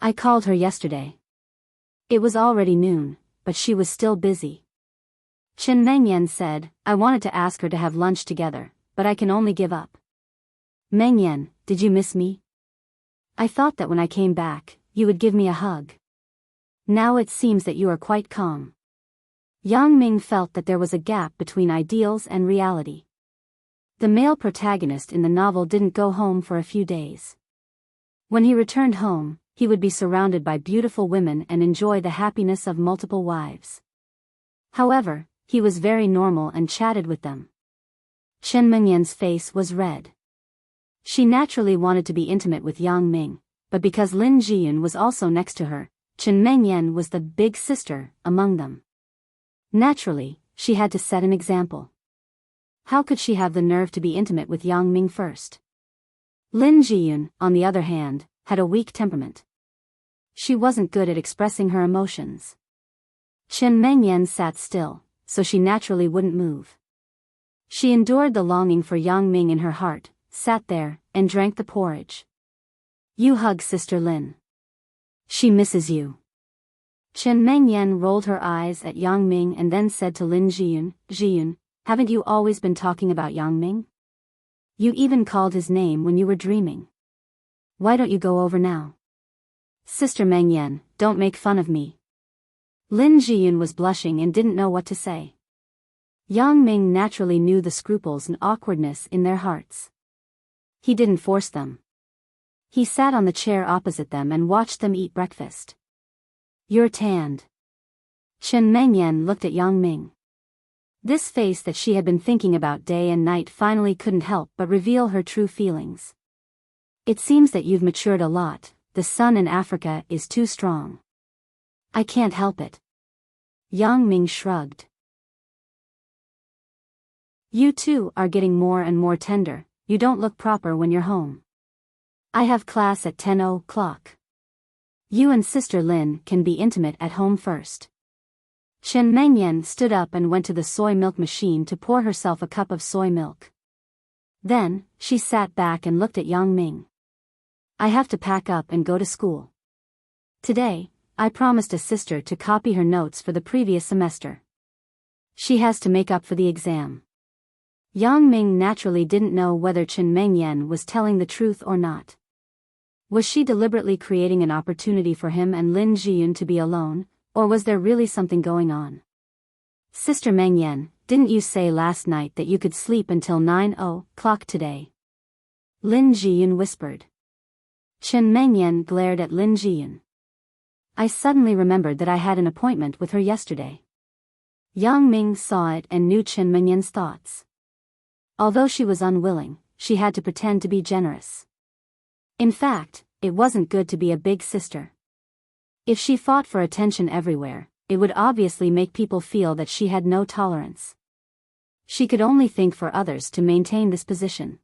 I called her yesterday. It was already noon, but she was still busy. Chen Mengyan said, I wanted to ask her to have lunch together, but I can only give up. Mengyan, did you miss me? I thought that when I came back, you would give me a hug. Now it seems that you are quite calm. Yang Ming felt that there was a gap between ideals and reality. The male protagonist in the novel didn't go home for a few days. When he returned home, he would be surrounded by beautiful women and enjoy the happiness of multiple wives. However, he was very normal and chatted with them. Chen Mengyan's face was red. She naturally wanted to be intimate with Yang Ming, but because Lin Jiyun was also next to her, Chen Mengyan was the big sister among them. Naturally, she had to set an example. How could she have the nerve to be intimate with Yang Ming first? Lin Jiyun, on the other hand, had a weak temperament. She wasn't good at expressing her emotions. Chen Mengyan sat still, so she naturally wouldn't move. She endured the longing for Yang Ming in her heart, sat there, and drank the porridge. You hug Sister Lin. She misses you. Chen Mengyan rolled her eyes at Yang Ming and then said to Lin Jiyun, Jiyun, haven't you always been talking about Yang Ming? You even called his name when you were dreaming. Why don't you go over now? Sister Mengyan, don't make fun of me. Lin Jiyun was blushing and didn't know what to say. Yang Ming naturally knew the scruples and awkwardness in their hearts. He didn't force them. He sat on the chair opposite them and watched them eat breakfast. You're tanned. Chen Mengyan looked at Yang Ming. This face that she had been thinking about day and night finally couldn't help but reveal her true feelings. It seems that you've matured a lot. The sun in Africa is too strong. I can't help it. Yang Ming shrugged. You too are getting more and more tender. You don't look proper when you're home. I have class at 10 o'clock. You and Sister Lin can be intimate at home first. Chen Mengyan stood up and went to the soy milk machine to pour herself a cup of soy milk. Then, she sat back and looked at Yang Ming. I have to pack up and go to school. Today, I promised a sister to copy her notes for the previous semester. She has to make up for the exam. Yang Ming naturally didn't know whether Chen Mengyan was telling the truth or not. Was she deliberately creating an opportunity for him and Lin Jiyun to be alone, or was there really something going on? Sister Mengyan, didn't you say last night that you could sleep until 9 o'clock today? Lin Jiyun whispered. Chen Mengyan glared at Lin Jiyun. I suddenly remembered that I had an appointment with her yesterday. Yang Ming saw it and knew Chen Mengyan's thoughts. Although she was unwilling, she had to pretend to be generous. In fact, it wasn't good to be a big sister. If she fought for attention everywhere, it would obviously make people feel that she had no tolerance. She could only think for others to maintain this position.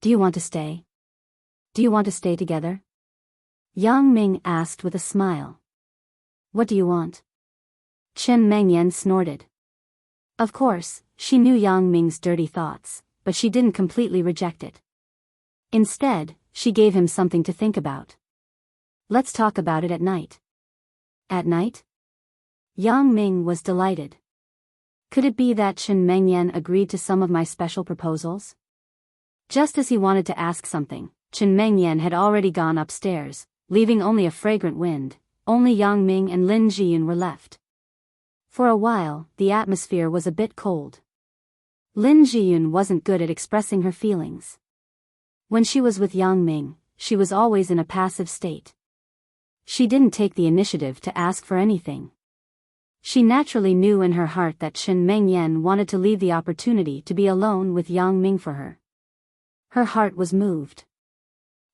Do you want to stay? Do you want to stay together? Yang Ming asked with a smile. What do you want? Chen Mengyan snorted. Of course, she knew Yang Ming's dirty thoughts, but she didn't completely reject it. Instead, she gave him something to think about. Let's talk about it at night. At night? Yang Ming was delighted. Could it be that Chen Mengyan agreed to some of my special proposals? Just as he wanted to ask something, Chen Mengyan had already gone upstairs, leaving only a fragrant wind. Only Yang Ming and Lin Jiyun were left. For a while, the atmosphere was a bit cold. Lin Jiyun wasn't good at expressing her feelings. When she was with Yang Ming, she was always in a passive state. She didn't take the initiative to ask for anything. She naturally knew in her heart that Chen Mengyan wanted to leave the opportunity to be alone with Yang Ming for her. Her heart was moved.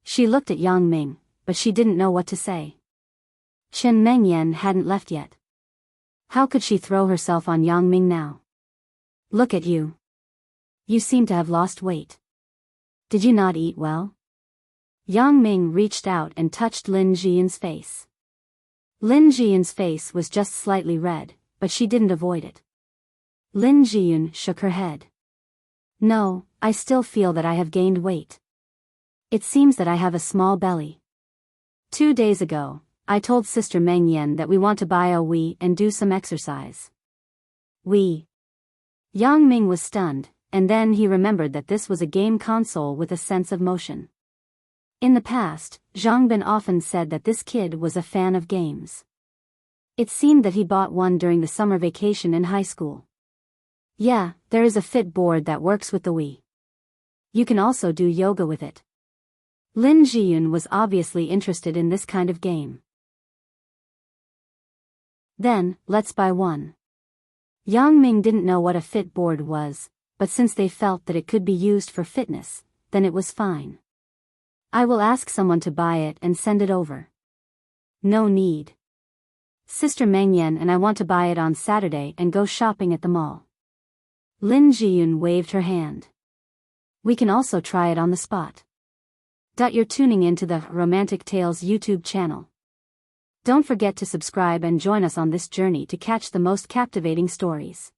She looked at Yang Ming, but she didn't know what to say. Chen Mengyan hadn't left yet. How could she throw herself on Yang Ming now? Look at you. You seem to have lost weight. Did you not eat well? Yang Ming reached out and touched Lin Jiyun's face. Lin Jiyun's face was just slightly red, but she didn't avoid it. Lin Jiyun shook her head. No, I still feel that I have gained weight. It seems that I have a small belly. 2 days ago, I told Sister Mengyan that we want to buy a Wii and do some exercise. Wii. Yang Ming was stunned, and then he remembered that this was a game console with a sense of motion. In the past, Zhang Bin often said that this kid was a fan of games. It seemed that he bought one during the summer vacation in high school. Yeah, there is a fit board that works with the Wii. You can also do yoga with it. Lin Jiyun was obviously interested in this kind of game. Then, let's buy one. Yang Ming didn't know what a fit board was, but since they felt that it could be used for fitness, then it was fine. I will ask someone to buy it and send it over. No need. Sister Mengyan and I want to buy it on Saturday and go shopping at the mall. Lin Jiyun waved her hand. We can also try it on the spot. You're tuning into the Romantic Tales YouTube channel. Don't forget to subscribe and join us on this journey to catch the most captivating stories.